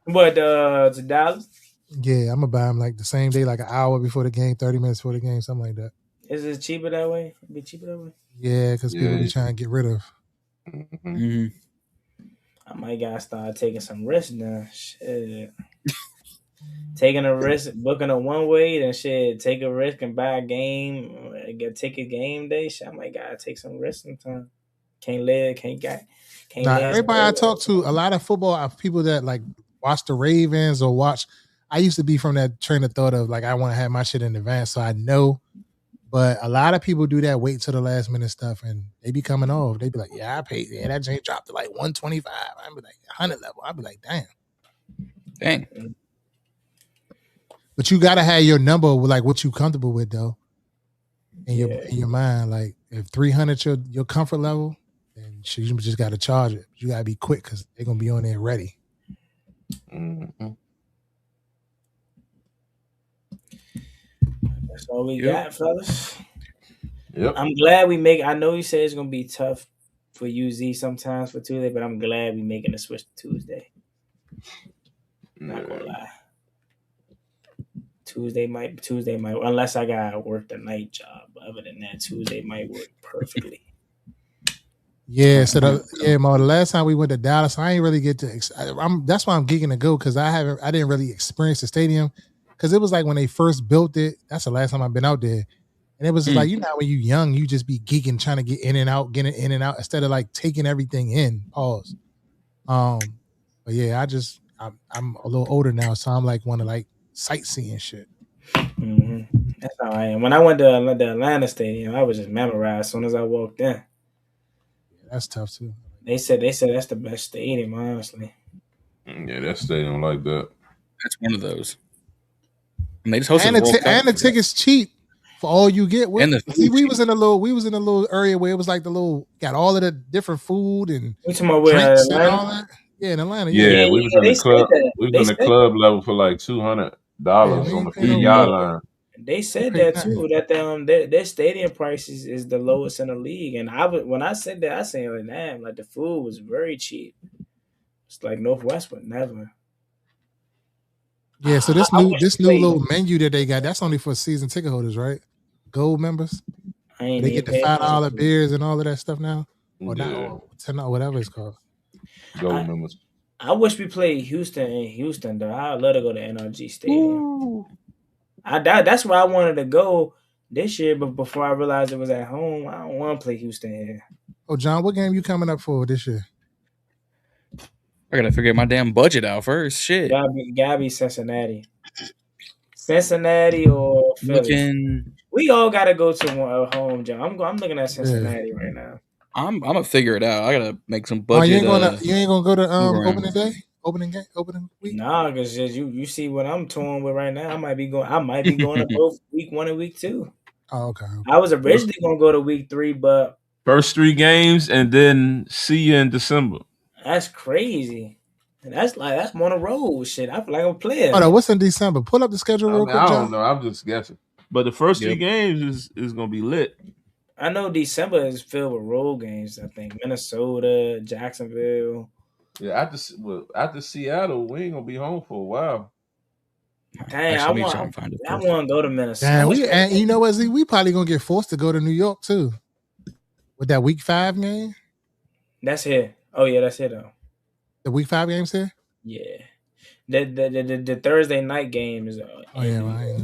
But to Dallas? Yeah, I'm gonna buy them like the same day, like an hour before the game, 30 minutes before the game, something like that. Is it cheaper that way? It'd be cheaper that way? Yeah, because people be trying to get rid of. Mm-hmm. I might gotta start taking some risks now. Shit. Taking a risk, booking a one way, then shit, take a risk and buy a game, get ticket game day. Shit, I might gotta take some risks sometimes. Can't live. Everybody I talk to, a lot of football people that like watch the Ravens or watch. I used to be from that train of thought of like I want to have my shit in advance, so I know. But a lot of people do that, wait till the last minute stuff, and they be coming off. They be like, "Yeah, I paid. Yeah, that joint dropped to like 125." I be like 100 level. I be like, "Damn." But you gotta have your number with like what you comfortable with though, in your mind. Like if 300 your comfort level, then you just gotta charge it. You gotta be quick because they're gonna be on there ready. Mm-hmm. That's all we got, fellas. Yep. I'm glad we make. I know you say it's gonna be tough for UZ sometimes for Tuesday, but I'm glad we making the switch to Tuesday. Not gonna lie. Tuesday might unless I gotta work the night job. But other than that, Tuesday might work perfectly. Yeah, so the last time we went to Dallas, I ain't really get to. That's why I'm geeking to go because I didn't really experience the stadium because it was like when they first built it. That's the last time I've been out there, and it was just like when you young, you just be geeking trying to get in and out instead of like taking everything in. Pause. But yeah, I'm a little older now, so I'm like want to like sightseeing shit. Mm-hmm. That's how I am. When I went to the Atlanta Stadium, I was just memorized as soon as I walked in. Yeah, that's tough too. They said that's the best stadium, honestly. Yeah, that stadium like that. That's one of those. And they just hosted and the ticket's cheap for all you get. We was in a little area where it was like got all of the different food and drinks and all that. Yeah, in Atlanta. Yeah, we was in the club. We was in the club level for like $200 on the 50-yard line. They said that too. That their stadium prices is the lowest in the league. And when I said that, I said like, damn, like the food was very cheap. It's like Northwest would never. Yeah, so this new little menu that they got, that's only for season ticket holders, right? Gold members. They get the $5 beers and all of that stuff now, or not $10, whatever it's called. Gold members. I wish we played Houston in Houston though. I'd love to go to NRG Stadium. That's where I wanted to go this year, but before I realized it was at home, I don't want to play Houston here. Oh, John, what game you coming up for this year? I gotta figure my damn budget out first. Shit. Gotta be Cincinnati. Cincinnati or Philly. We all gotta go to a home, John. I'm looking at Cincinnati right now. I'm gonna figure it out. I gotta make some budget. You ain't gonna go to opening day, opening week. Nah, because you see what I'm touring with right now. I might be going to both week 1 and week 2. Oh, okay. I was originally gonna go to week 3, but first 3 games and then see you in December. That's crazy. And that's on the road shit. I feel like I'm playing. Oh no, what's in December? Pull up the schedule real quick. I don't know. I'm just guessing. But the first 3 games is gonna be lit. I know December is filled with road games. I think Minnesota, Jacksonville. Yeah, after Seattle, we ain't gonna be home for a while. Dang, Actually, let me try and find it. I want to go to Minnesota. Damn, and you know what, Z? We probably gonna get forced to go to New York too. With that Week 5 game. That's here. Oh yeah, that's here though. The Week 5 game's here. Yeah, the Thursday night game is. Oh yeah, right.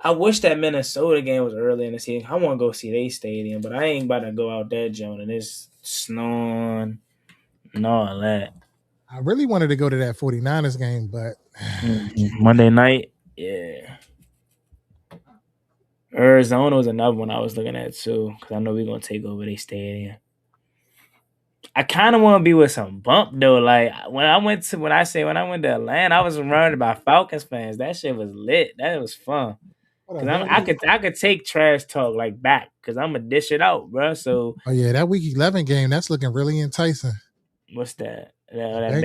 I wish that Minnesota game was early in the season. I want to go see their stadium, but I ain't about to go out there, Joan, and it's snowing and all that. I really wanted to go to that 49ers game, but Monday night, yeah. Arizona was another one I was looking at too, because I know we're gonna take over their stadium. I kind of want to be with some bump though. Like when I went to Atlanta, I was surrounded by Falcons fans. That shit was lit. That was fun. Cause I could take trash talk like back, cause I'm gonna dish it out, bro. So that Week 11 game, that's looking really enticing. What's that? That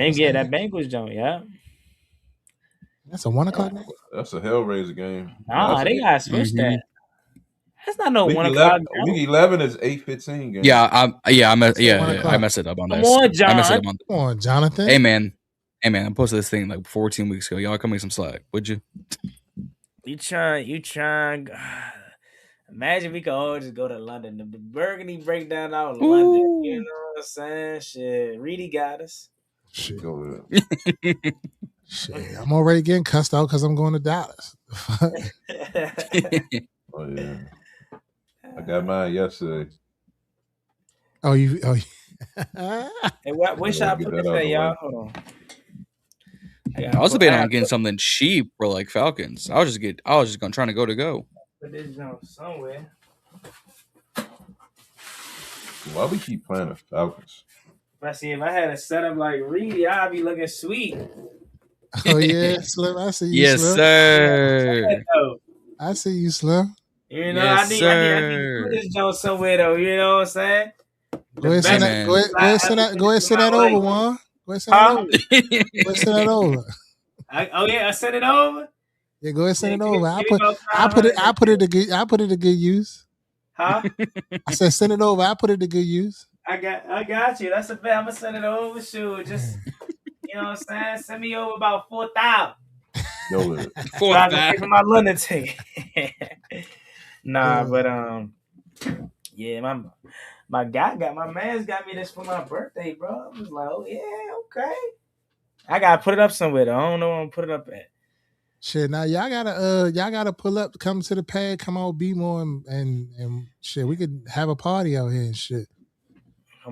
Bengals joint, yeah. That's a 1 o'clock game. That's a Hellraiser game. Nah, they gotta switch that. That's not no Week 1 o'clock. Week 11 is 8:15 game. Yeah, I messed it up on this. Come on, Jonathan. Hey man, I posted this thing like 14 weeks ago. Y'all come make some slack, would you? You trying. Imagine we could all just go to London. The Burgundy breakdown out in London. You know what I'm saying? Shit. Reedie got us. Shit. Shit. I'm already getting cussed out because I'm going to Dallas. Oh yeah. I got mine yesterday. Hey, what shot I put this at, y'all? Hold on. I was debating on getting something cheap for like Falcons. I was just trying to go. Put this jump somewhere. Why we keep playing the Falcons? If I had a setup like Reedie, I'd be looking sweet. Oh yeah, Slim. I see you, yes, Slim. Sir. I see you, Slim. You know, I need to put this jump somewhere though. You know what I'm saying? Go ahead, send that over, Juan. Go ahead, send that over. I send it over. Yeah, go ahead, send it over. I put it to good use. Huh? I said send it over. I put it to good use. I got you. That's a bet. I'm gonna send it over. Shoot, just you know what I'm saying. Send me over about 4,000. No, 4,000 for my London ticket. Nah, but yeah, my man's got me this for my birthday, bro. I was like, oh yeah, okay. I gotta put it up somewhere though. I don't know where I'm gonna put it up at. Shit, now y'all gotta pull up, come to the pad, come out, be more, and shit. We could have a party out here and shit.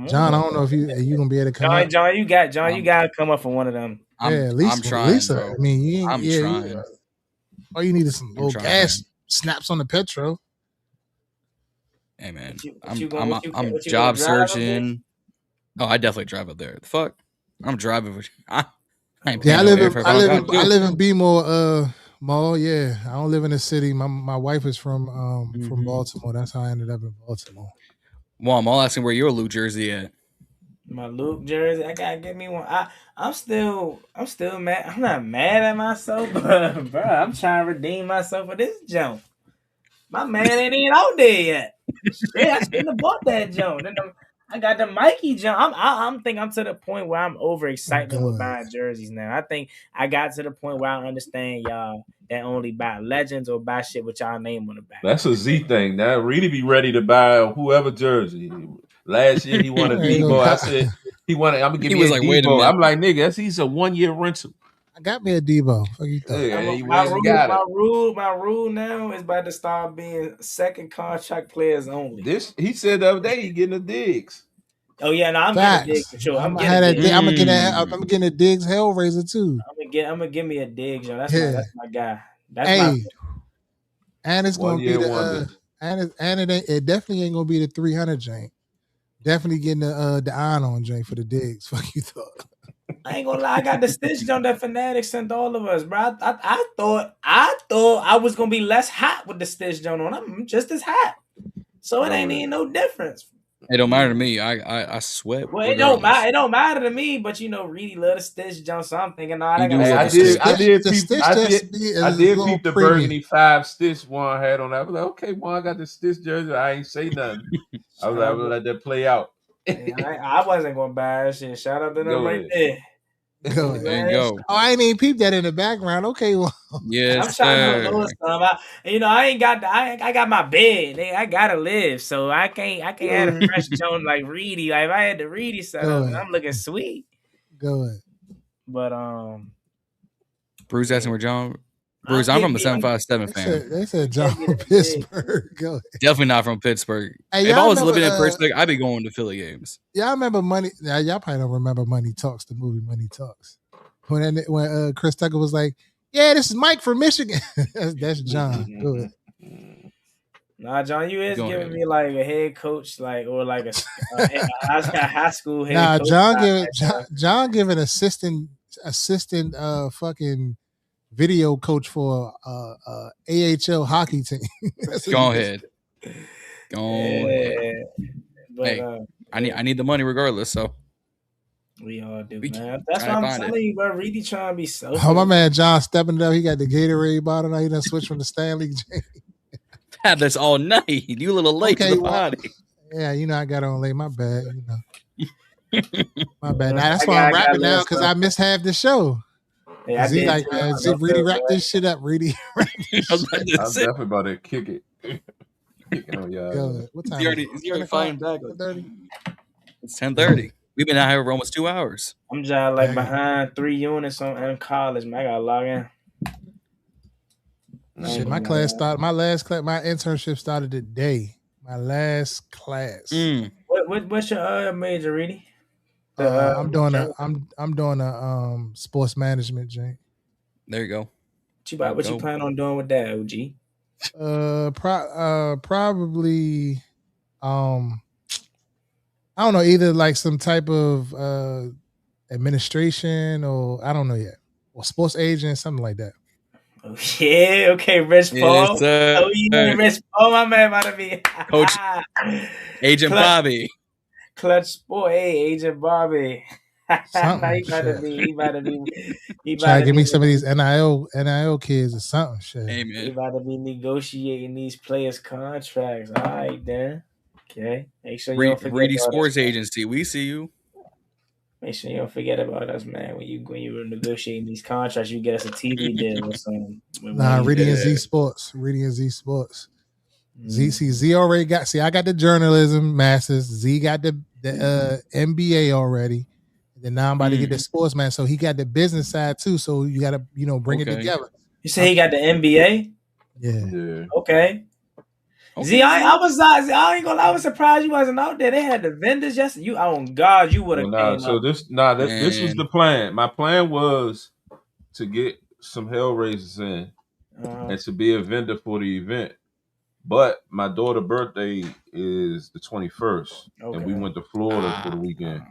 John, I don't know if you gonna be able to come out. John, you gotta come up for one of them. I'm trying. Lisa, I mean, you ain't. I'm trying. All you need is some little gas snaps on the petrol. Hey man, I'm job searching. Oh, I definitely drive up there. The fuck, I'm driving. I live in B-more Mall. Yeah, I don't live in the city. My wife is from Baltimore. That's how I ended up in Baltimore. Well, I'm all asking where your Luke jersey at. My Luke jersey, I gotta get me one. I'm still mad. I'm not mad at myself, but bro, I'm trying to redeem myself for this jump. My man ain't even out there yet. Shit, I shouldn't have bought that jump. Then I got the Mikey jump. I'm to the point where I'm overexcited with buying jerseys now. I think I got to the point where I understand y'all that only buy legends or buy shit with y'all name on the back. That's a Z thing. Now Reedie be ready to buy whoever jersey. Last year he wanted Debo. I said I'm gonna give you a Debo. I'm like, nigga, he's a 1-year rental. I got me a Debo. Fuck you thought. My rule now is about to start being second contract players only. He said the other day he getting a Diggs. Oh yeah, no, I'm getting a Diggs for sure. I'm getting a Diggs Hellraiser too. I'm gonna give me a Diggs, yo. That's my guy. And it's gonna be it definitely ain't gonna be the 300 jank. Definitely getting the iron-on jank for the Diggs. Fuck you thought. I ain't gonna lie, I got the stitch on that Fanatics sent all of us, bro. I thought I was gonna be less hot with the stitch on. I'm just as hot, so it ain't even no difference. It don't matter to me. I sweat. Well, regardless. it don't matter to me. But Reedie love the stitch jump, so I'm thinking, nah, You I do got. love I the did. stitch. I did little peep the preview. Burgundy 5 stitch Juan had on that. I was like, okay, Juan got the stitch jersey. I ain't say nothing. I was like, I'm gonna let that play out. I wasn't gonna buy that shit. Shout out to them Go right ahead. there. Go There ahead. you go. Oh, I ain't even peeped that in the background. Okay, well, Yes, I'm trying to do a sir. little stuff. I ain't got. I got my bed. I gotta live, so I can't have a fresh Jones like Reedie. Like if I had the Reedie set Go up, ahead. I'm looking sweet. Go ahead. But Bruce asking where John. Bruce, I'm from the 757 fam. They said John from Pittsburgh. Go ahead. Definitely not from Pittsburgh. Hey, if I was remember, living in Pittsburgh, I'd be going to Philly games. Y'all remember Money? Now, y'all probably don't remember Money Talks, the movie Money Talks. When Chris Tucker was like, "Yeah, this is Mike from Michigan." that's John. Go ahead. Nah, John, you is giving me like a head coach, or like a high school head nah, coach. John giving assistant fucking video coach for AHL hockey team. Go ahead. Ahead. But, hey, I need the money regardless. So we all do, man. That's what I'm telling you, bro. Reedie trying to be so. Oh, my man, John stepping it up. He got the Gatorade bottle now. He done switched from the Stanley. Had this all night. You a little late to the party. Yeah, I got on late. My bad. My bad. Now that's why I'm rapping now because I missed half the show. Yeah, he like, man, Reedie wrap this shit up. Reedie. I'm definitely about to kick it. Kicking on y'all. What time? Is he already flying back? 10:30. It's 10:30. We've been out here for almost 2 hours. I'm just like behind 3 units in college, man. I gotta log in. Shit, my internship started today. My last class. What's your major, Reedie? I'm doing a sports management, Jane. There you go. What you plan on doing with that, OG? Probably I don't know, either like some type of administration or I don't know yet, or sports agent, something like that. Oh yeah, okay, Rich Paul. Yes, Rich Paul, my man about to be Coach Agent Bobby. Clutch Sport, hey, Agent Bobby. He about to be try to give me some of these NIL kids or something. Shit. Hey, man. He about to be negotiating these players' contracts. All right, then. Okay. Make sure you don't forget Reedie about Sports us, Agency. We see you. Make sure you don't forget about us, man. When you were negotiating these contracts, you get us a TV deal or something. Reedie and Z Sports. Reedie and Z Sports. Z already got. See, I got the journalism masters. Z got the MBA already. And then now I'm about to get the sportsman. So he got the business side too. So you got to bring it together. You say he got the MBA? Yeah. Okay. Z, I was surprised you wasn't out there. They had the vendors yesterday. You on God, you would have came. So this was the plan. My plan was to get some Hellraisers in and to be a vendor for the event. But my daughter's birthday is the 21st, and we went to Florida for the weekend.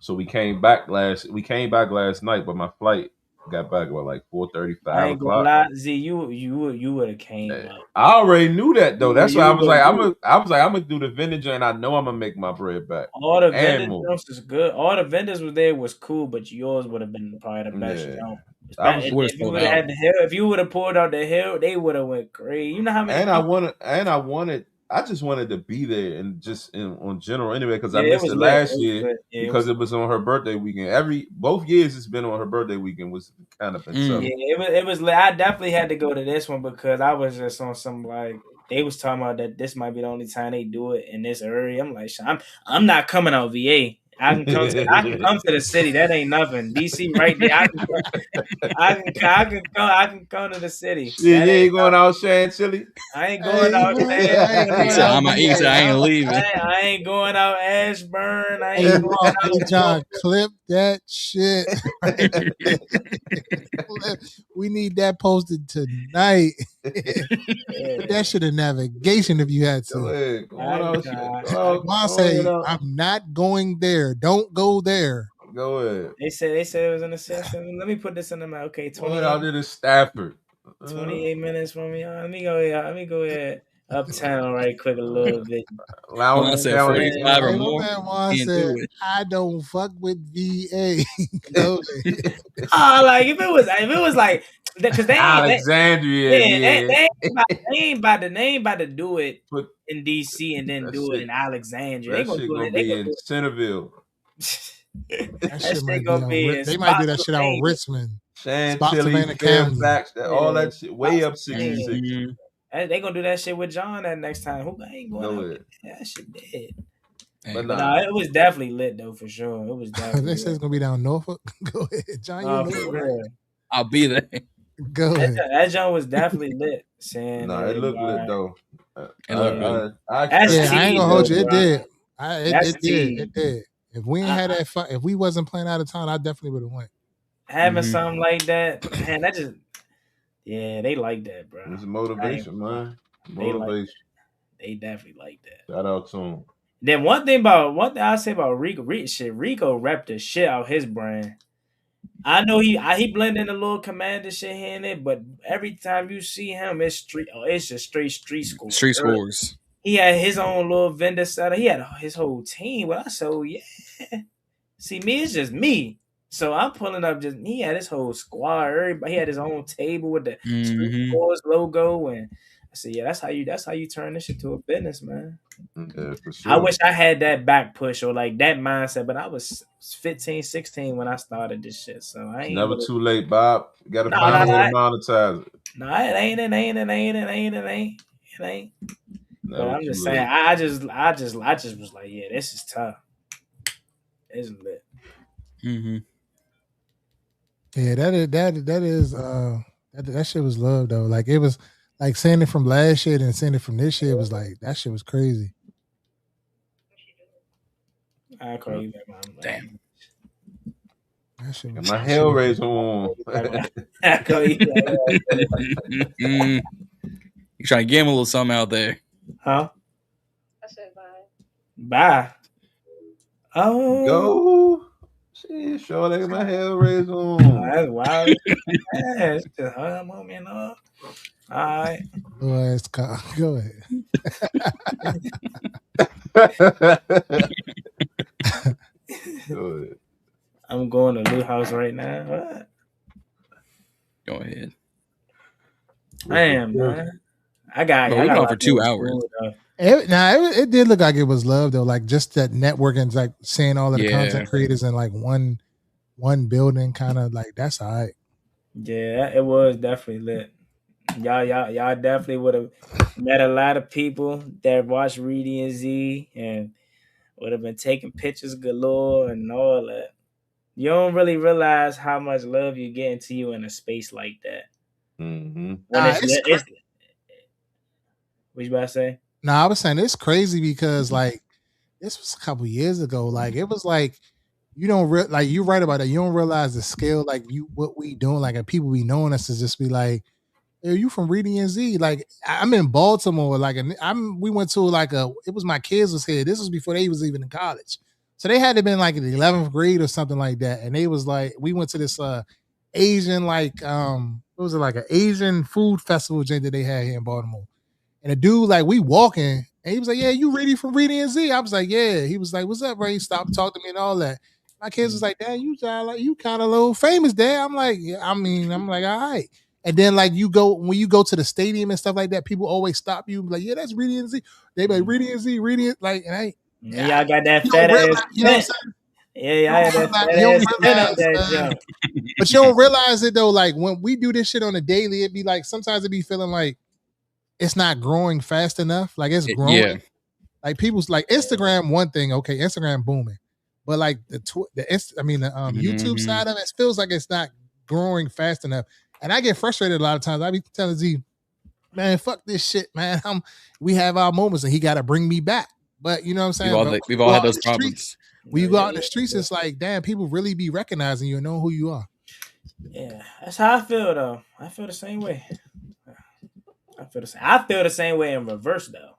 So we came back last night, but my flight got back about like 4:30, 5 o'clock. Z, you would have came. I already knew that though. That's why I was like, I'm gonna do the vendor, and I know I'm gonna make my bread back. All the vendors was good. All the vendors was there was cool, but yours would have been probably the best. If you would have pulled out the hill, they would have went crazy. You know how many? I just wanted to be there and just on general anyway because I missed it last year because it was on her birthday weekend. Both years it's been on her birthday weekend was kind of been tough. Yeah, it was. I definitely had to go to this one because I was just on some like they was talking about that this might be the only time they do it in this area. I'm like, I'm not coming out VA. I can come to the city. That ain't nothing. DC right there. I can come to the city. Yeah, you ain't going out Chantilly. I ain't going out there. I ain't leaving. I ain't going out Ashburn. I ain't going out. John, clip that shit. We need that posted tonight. Put that shit in navigation if you had to. Juan say, I'm not going there. Don't go there. Go ahead. They said it was in the system. Let me put this in the map. Okay, 20 out there to Stafford. 28 minutes from me. Let me go ahead. Uptown right quick a little bit. Juan said 45 or Hey, my more. man Juan Can't said, do it. I don't fuck with VA. Go ahead. Like if it was like because they Alexandria, they ain't about to do it Put in DC and then that do it shit. in Alexandria. They That gonna shit do gonna it. They be gonna in do Centerville. it. That shit shit might be gonna on. be in They might do that shit out of Spotsylvania. Richmond, Chantilly, Spotsylvania County. Fairfax, all that shit, way up Spotsylvania. 66. They gonna do that shit with John that next time. Who ain't going Go out ahead. there? That shit dead. But But nah, it was definitely lit though for sure. It was definitely. They said it's gonna be down Norfolk. Go ahead, John. You for Norfolk, real. right? I'll be there. Go ahead. That John was definitely lit. Saying nah, it looked lit though. It looked good. I Yeah, I ain't gonna hold you. It did. That's It did. It did. If we ain't had that fun, if we wasn't playing out of town, I definitely would have went. Having something like that, man, that just they like that, bro. It's motivation, man. Motivation. They definitely like that. Shout out to him. Then one thing I say about Rico repped the shit out his brand. I know he blend in a little commander shit here and there, but every time you see him, it's just straight street score. Street scores. He had his own little vendor setup. He had his whole team. Well, I said, yeah. See, me, it's just me. So I'm pulling up. He had his whole squad. Everybody, he had his own table with the Street Scores logo, and I said, yeah, that's how you turn this shit to a business, man. Yeah, for sure. I wish I had that back push or like that mindset, but I was 15, 16 when I started this shit. So I ain't never too late, Bob. You gotta find a way to monetize it. No, it ain't. But I'm just saying, I just was like, yeah, this is tough. It's lit. Yeah, that shit was love though. Like it was like saying it from last year and saying it from this year was like that shit was crazy. I call you back, man. Damn. That shit was my Hellraiser on. I call you back. You trying to give him a little something out there? Huh? I said bye. Oh, go. Shit, sure they my Hellraiser on. That's wild. Yeah, it's just hung on me, no. All right. Go ahead. I'm going to Lou House right now. What? Go ahead. Damn, man. I got on for 2 hours. It did look like it was love though, like just that networking, like seeing all of the content creators in like one building, kind of like that's all right. Yeah, it was definitely lit. Y'all definitely would have met a lot of people that watched Reedie and Z and would have been taking pictures galore and all that. You don't really realize how much love you get into you in a space like that. Mm-hmm. What you about to say? No, I was saying it's crazy because like this was a couple years ago. Like it was like you don't like you're right about it. You don't realize the scale. Like what we doing. Like and people be knowing us to just be like, "Hey, you from Reedie and Z?" Like I'm in Baltimore. Like we went to like it was my kids was here. This was before they was even in college, so they had to been like in the 11th grade or something like that. And they was like, we went to this Asian like what was it, like an Asian food festival that they had here in Baltimore. And the dude, like, we walking, and he was like, "Yeah, you Reedie from Reedie and Z?" I was like, "Yeah." He was like, "What's up, bro?" He stopped talking to me and all that. My kids was like, "Dad, you kind of a little famous, Dad." I'm like, "Yeah, I'm like, all right." And then like when you go to the stadium and stuff like that, people always stop you, like, "Yeah, that's Reedie and Z." They be like, "Reedie and Z, Reedie," like, and y'all got that fat ass. You know what I'm saying? Yeah, but you don't realize it though. Like when we do this shit on a daily, it be like sometimes it be feeling like it's not growing fast enough. Like it's growing. Yeah. Like people's like Instagram, one thing, okay, Instagram booming, but like the YouTube side of it feels like it's not growing fast enough. And I get frustrated a lot of times. I be telling Z, man, fuck this shit, man. We have our moments, and he got to bring me back. But you know what I'm saying? We've all had those problems. When you go out in the streets, it's like, damn, people really be recognizing you and know who you are. Yeah, that's how I feel though. I feel the same way. I feel the same way in reverse though.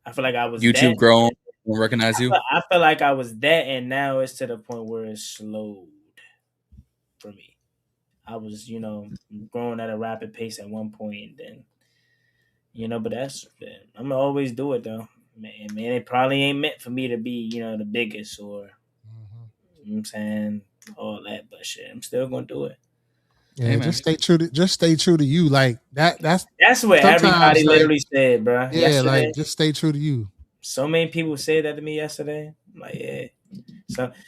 I feel like I was YouTube grown, will recognize you. I feel like I was that, and now it's to the point where it's slowed for me. I was, growing at a rapid pace at one point, and then, But I'm gonna always do it though. Man, it probably ain't meant for me to be, the biggest or you know what I'm saying, all that, but shit, I'm still gonna do it. Yeah, just stay true to you. Like that's what everybody literally said, bro. Yeah, yesterday. like just stay true to you. So many people said that to me yesterday. I'm like, yeah.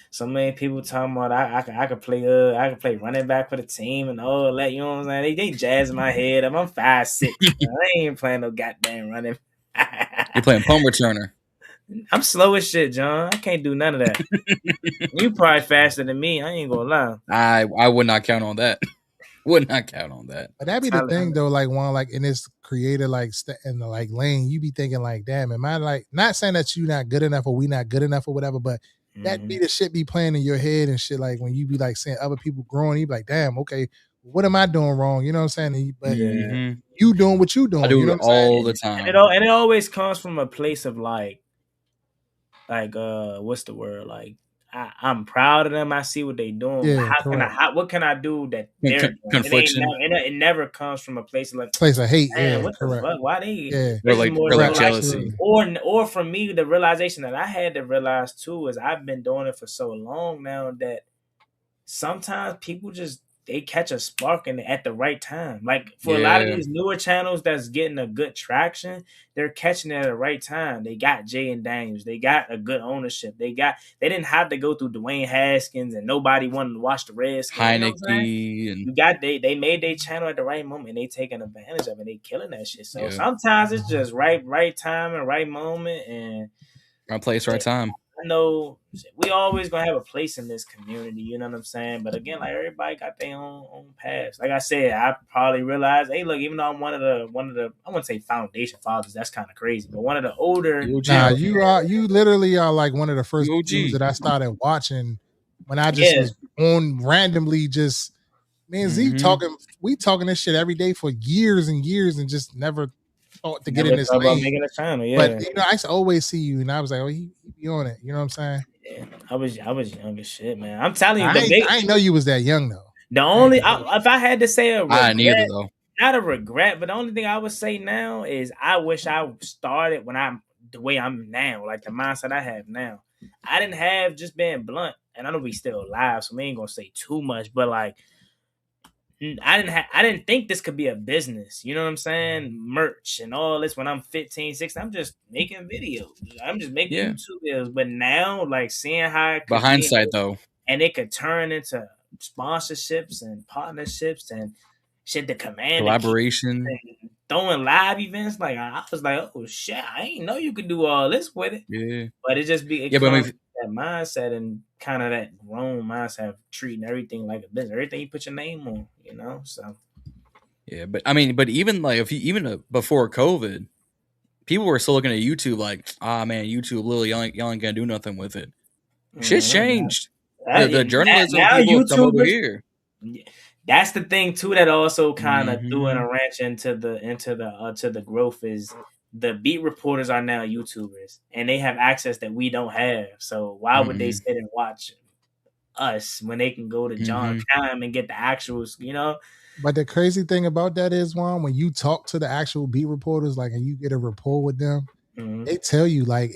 So many people talking about I could play running back for the team and all that. You know what I'm saying? They jazz my head up. I'm 5'6". I ain't playing no goddamn running. You're playing punt returner. I'm slow as shit, John. I can't do none of that. You probably faster than me. I ain't gonna lie. I would not count on that. Would not count on that. But that'd be the thing though, like Juan, like in this creator in the like lane, you be thinking like, damn, am I like not saying that you not good enough or we not good enough or whatever, but that be the shit be playing in your head and shit. Like when you be like seeing other people growing, you be like, damn, okay, what am I doing wrong? You know what I'm saying? But you doing what you doing. I do you know it all the time. And it always comes from a place of like what's the word? Like I'm proud of them. I see what they doing. Yeah, what can I do that they're doing? Confliction. It never comes from a place of like hate. Man, what the fuck? Why they? Yeah, like jealousy. Or for me, the realization that I had to realize too is I've been doing it for so long now that sometimes people just they catch a spark at the right time. Like for a lot of these newer channels that's getting a good traction, they're catching it at the right time. They got Jay and Daniels. They got a good ownership. They didn't have to go through Dwayne Haskins and nobody wanted to watch the Redskins. Heineke and they made their channel at the right moment and they taking advantage of it. They killing that shit. So sometimes it's just right time and right moment and right place, right time. I know we always gonna have a place in this community, you know what I'm saying? But again, like everybody got their own paths. Like I said, I probably realized, hey, look, even though I'm one of the I wouldn't say foundation fathers, that's kind of crazy, but one of the older. Nah, you literally are like one of the first dudes that I started watching when I just was on randomly just Z talking. We talking this shit every day for years and years and just never thought to get in this lane. Making a channel, But I used to always see you, and I was like, "Oh, he be on it." You know what I'm saying? Yeah, I was young as shit, man. I'm telling you, I didn't know you was that young though. The only if I had to say a regret, neither though. Not a regret, but the only thing I would say now is I wish I started when I'm the way I'm now, like the mindset I have now. I didn't have, just being blunt, and I know we still alive, so we ain't gonna say too much, but like. I didn't think this could be a business. You know what I'm saying? Merch and all this when I'm 15, 16. I'm just making videos. I'm just making YouTube videos. But now, like, seeing how it could hindsight though. And it could turn into sponsorships and partnerships and shit, the command collaboration and throwing live events. Like I was like, oh shit, I ain't know you could do all this with it. Yeah. But it just be that mindset and kind of that grown mindset of treating everything like a business. Everything you put your name on, so. Yeah, but I mean, even like even before COVID, people were still looking at YouTube like, man, YouTube, little y'all ain't gonna do nothing with it. Shit's changed. The journalism people come over here. That's the thing too that also kind of threw in a wrench into the growth is the beat reporters are now YouTubers and they have access that we don't have. So why would they sit and watch us when they can go to Jon Juan and get the actuals, But the crazy thing about that is, Juan, when you talk to the actual beat reporters, like, and you get a rapport with them, they tell you like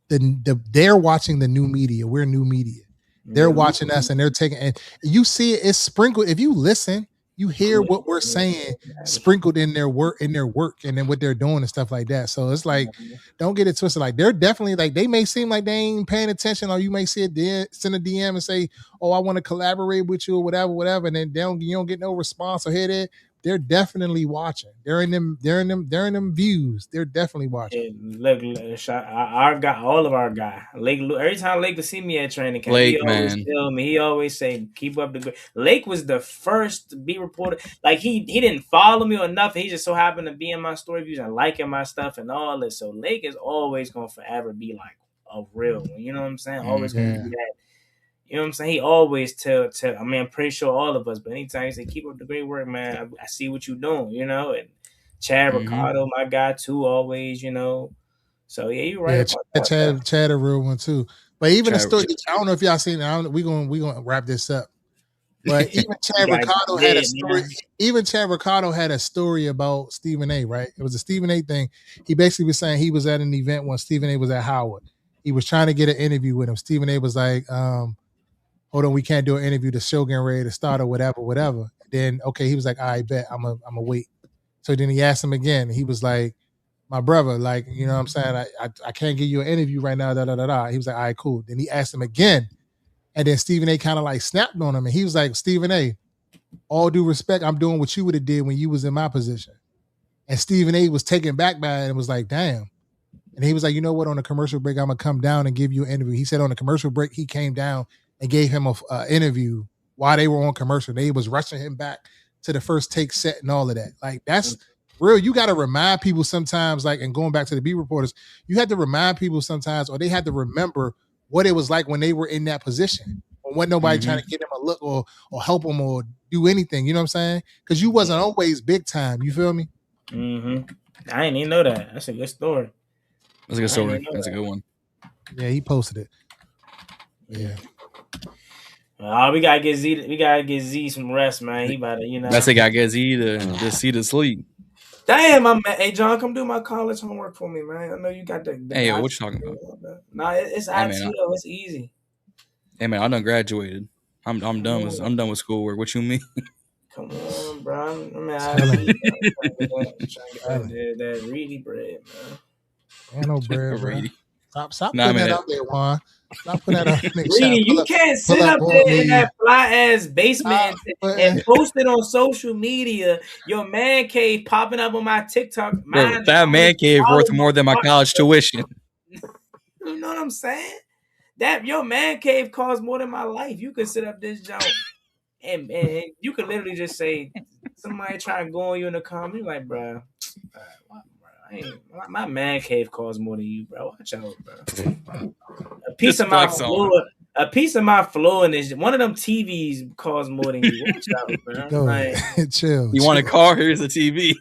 they're watching the new media. We're new media. They're watching us and they're taking, and you see it's sprinkled. If you listen, you hear what we're saying sprinkled in their work and then what they're doing and stuff like that. So it's like, don't get it twisted. Like they're definitely like, they may seem like they ain't paying attention, or you may see send a DM and say, oh, I want to collaborate with you or whatever. And then you don't get no response or hear that. They're definitely watching. They're in them views. They're definitely watching. Look, our guy, all of our guy, Lake. Every time Lake to see me at training camp, he always tell me. He always say, "Keep up the good." Lake was the first to be reported. Like he didn't follow me or nothing. He just so happened to be in my story views and liking my stuff and all this. So Lake is always gonna forever be like a real one. You know what I'm saying? Always gonna be that. You know what I'm saying? He always tell. I mean, I'm pretty sure all of us, but anytime he say, keep up the great work, man, I see what you're doing, and Chad Ricardo, my guy too, always, So yeah, you're right. Yeah, Chad a real one too. But even the story, I don't know if y'all seen it. We're gonna wrap this up. But even Chad Ricardo had a story. Even Chad Ricardo had a story about Stephen A. Right? It was a Stephen A. thing. He basically was saying he was at an event when Stephen A. was at Howard. He was trying to get an interview with him. Stephen A. was like, "Hold on, we can't do an interview. The show getting ready to start or whatever." Then he was like, "I bet I'm a wait." So then he asked him again. He was like, "My brother, like, you know what I'm saying? I can't give you an interview right now, He was like, "All right, cool." Then he asked him again. And then Stephen A. kind of like snapped on him. And he was like, "Stephen A., all due respect, I'm doing what you would have did when you was in my position." And Stephen A. was taken back by it and was like, "Damn." And he was like, "You know what? On the commercial break, I'm going to come down and give you an interview." He said on the commercial break, he came down and gave him an interview while they were on commercial. They was rushing him back to the first take set and all of that. Like, that's real. You got to remind people sometimes, like, and going back to the beat reporters, you had to remind people sometimes, or they had to remember what it was like when they were in that position. Or when nobody trying to get them a look or help them or do anything. You know what I'm saying? Because you wasn't always big time. You feel me? Mm-hmm. I didn't even know that. That's a good story. That's a good story. That's a good one. Yeah, he posted it. Yeah. We gotta get Z. We gotta get Z some rest, man. He about to, you know. That's the guy get Z to just see to sleep. Damn, my man. Hey, John, come do my college homework for me, man. I know you got the hey, yo, what you talking about? Nah, it's IT though. It's easy. Hey man, I done graduated. I'm done with schoolwork. What you mean? Come on, bro. I'm trying to get that Reedie bread, man. Ain't no bread, bro. Stop putting that out there, Juan. Stop putting that out there. Reedie, you can't sit up there in that fly ass basement and post it on social media. Your man cave popping up on my TikTok. Bro, that man cave worth more than my college tuition. You know what I'm saying? That your man cave costs more than my life. You can sit up this joint and you could literally just say somebody try to go on you in the comments. You're like, bro, my man cave costs more than you, bro. Watch out, bro. A piece of my floor and this one of them TVs costs more than you. Watch out, bro. Like, chill. You want a car? Here's a TV.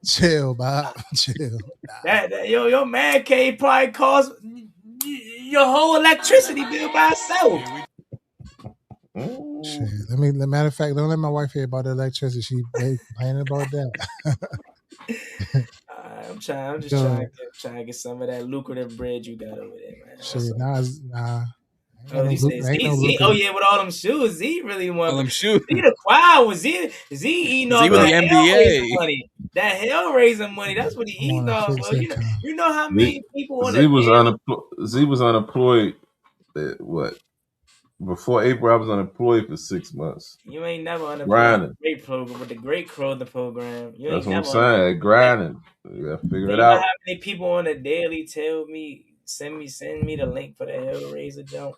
Chill, Bob. Chill. Your man cave probably costs your whole electricity bill by itself. Shit. Matter of fact, don't let my wife hear about the electricity. She complaining about that. I'm just trying to get some of that lucrative bread you got over there, man. Shit, nah. With all them shoes, Z really want all them shoes. Z the choir was Z eating off with the NBA money. That Hellraiser money, that's what he eating off of. You know how many people on Z was unemployed. What? Before April, I was unemployed for 6 months. You ain't never unemployed. Grinding. Great program with the great clothing program. That's what I'm saying. Grinding. You gotta figure it out. How many people on the daily tell me, send me the link for the Hellraiser jump?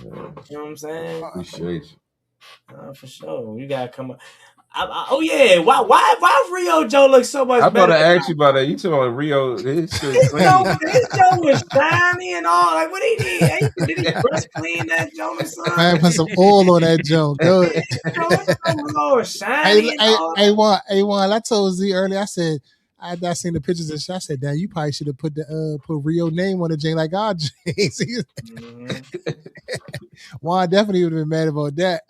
You know what I'm saying? Appreciate you. For sure. You gotta come up. Why Rio Joe looks so much better? I'm about to ask you about that. You talking about Rio? His Joe was shiny and all. Like, what he did? Did he brush clean that Joe or something? Man, put some oil on that Joe. Shiny. Hey, Juan, I told Z earlier, I said, I seen the pictures and shit. I said, "Damn, you probably should have put Rio name on the Jane like our James." Juan definitely would have been mad about that.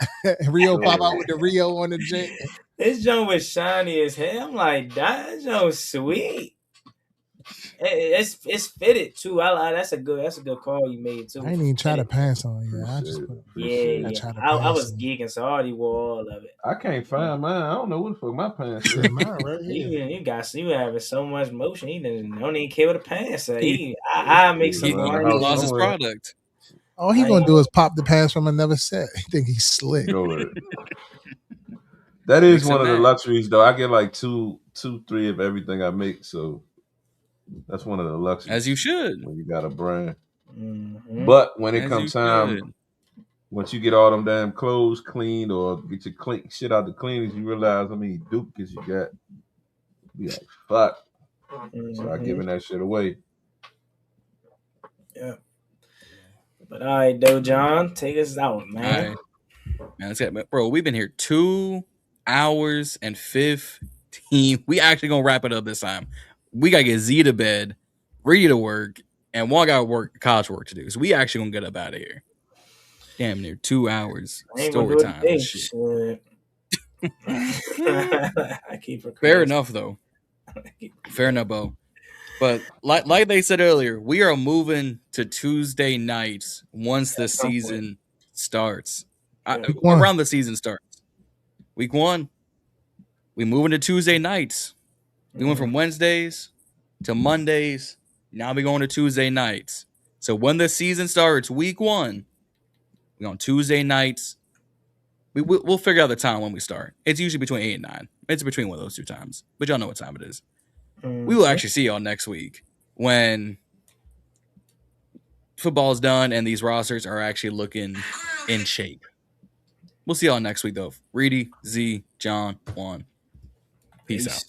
Rio pop out with the Rio on the Jane. This joint was shiny as hell. I'm like, that joint sweet. It's fitted too. That's a good call you made too. I didn't even try to pass on you. I just I was geeking, so I already wore all of it. I can't find mine. I don't know what the fuck my pants is. Mine right here. You having so much motion. He don't even care what the pants say. I make some money. He lost his product. All he gonna do is pop the pants from another set. He think he's slick. That is one of the luxuries, though. I get like 2, 3 of everything I make, so. That's one of the luxuries. As you should. When you got a brand. Mm-hmm. But when it comes time, once you get all them damn clothes cleaned or get your shit out the cleaners, you realize how many duplicates you got. You be like, fuck. Mm-hmm. Start giving that shit away. Yeah. But all right, though, John, take us out, man. All right. Man, let's get, bro, we've been here 2 hours and 15. We actually gonna wrap it up this time. We gotta get Z to bed, Reedie to work, and Juan got college work to do. So we actually gonna get up out of here. damn near 2 hours I ain't gonna story do it time. today. Shit. I keep Fair enough, though. Fair enough, Bo. But like they said earlier, we are moving to Tuesday nights once the season starts. Around the season starts. Week 1, we moving to Tuesday nights. We went from Wednesdays to Mondays. Now we going to Tuesday nights. So when the season starts, week 1, we on Tuesday nights. We'll figure out the time when we start. It's usually between 8 and 9. It's between one of those two times. But y'all know what time it is. We will actually see y'all next week when football's done and these rosters are actually looking in shape. We'll see y'all next week, though. Reedie, Z, Jon Juan. Peace out.